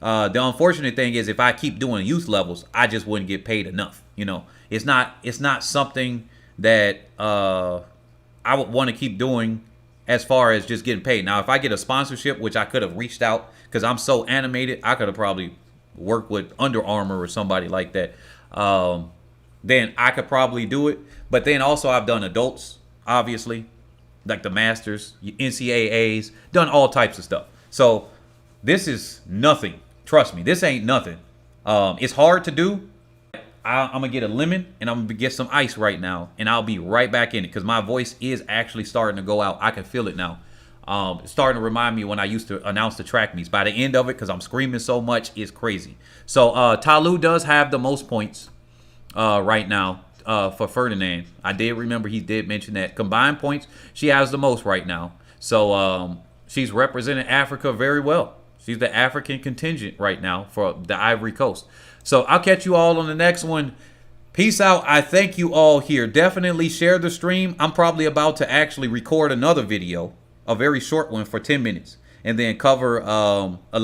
The unfortunate thing is if I keep doing youth levels, I just wouldn't get paid enough. You know, it's not something that I would want to keep doing as far as just getting paid. Now, if I get a sponsorship, which I could have reached out because I'm so animated, I could have probably worked with Under Armour or somebody like that. Then I could probably do it. But then also I've done adults, obviously, like the Masters, NCAAs, done all types of stuff. So this is nothing. Trust me, this ain't nothing. It's hard to do. I'm going to get a lemon and I'm going to get some ice right now. And I'll be right back in it because my voice is actually starting to go out. I can feel it now. It's starting to remind me when I used to announce the track meets. By the end of it, because I'm screaming so much, it's crazy. So Talu does have the most points right now for Ferdinand. I did remember he did mention that. Combined points, she has the most right now. So she's representing Africa very well. She's the African contingent right now for the Ivory Coast. So I'll catch you all on the next one. Peace out. I thank you all here. Definitely share the stream. I'm probably about to actually record another video, a very short one for 10 minutes, and then cover a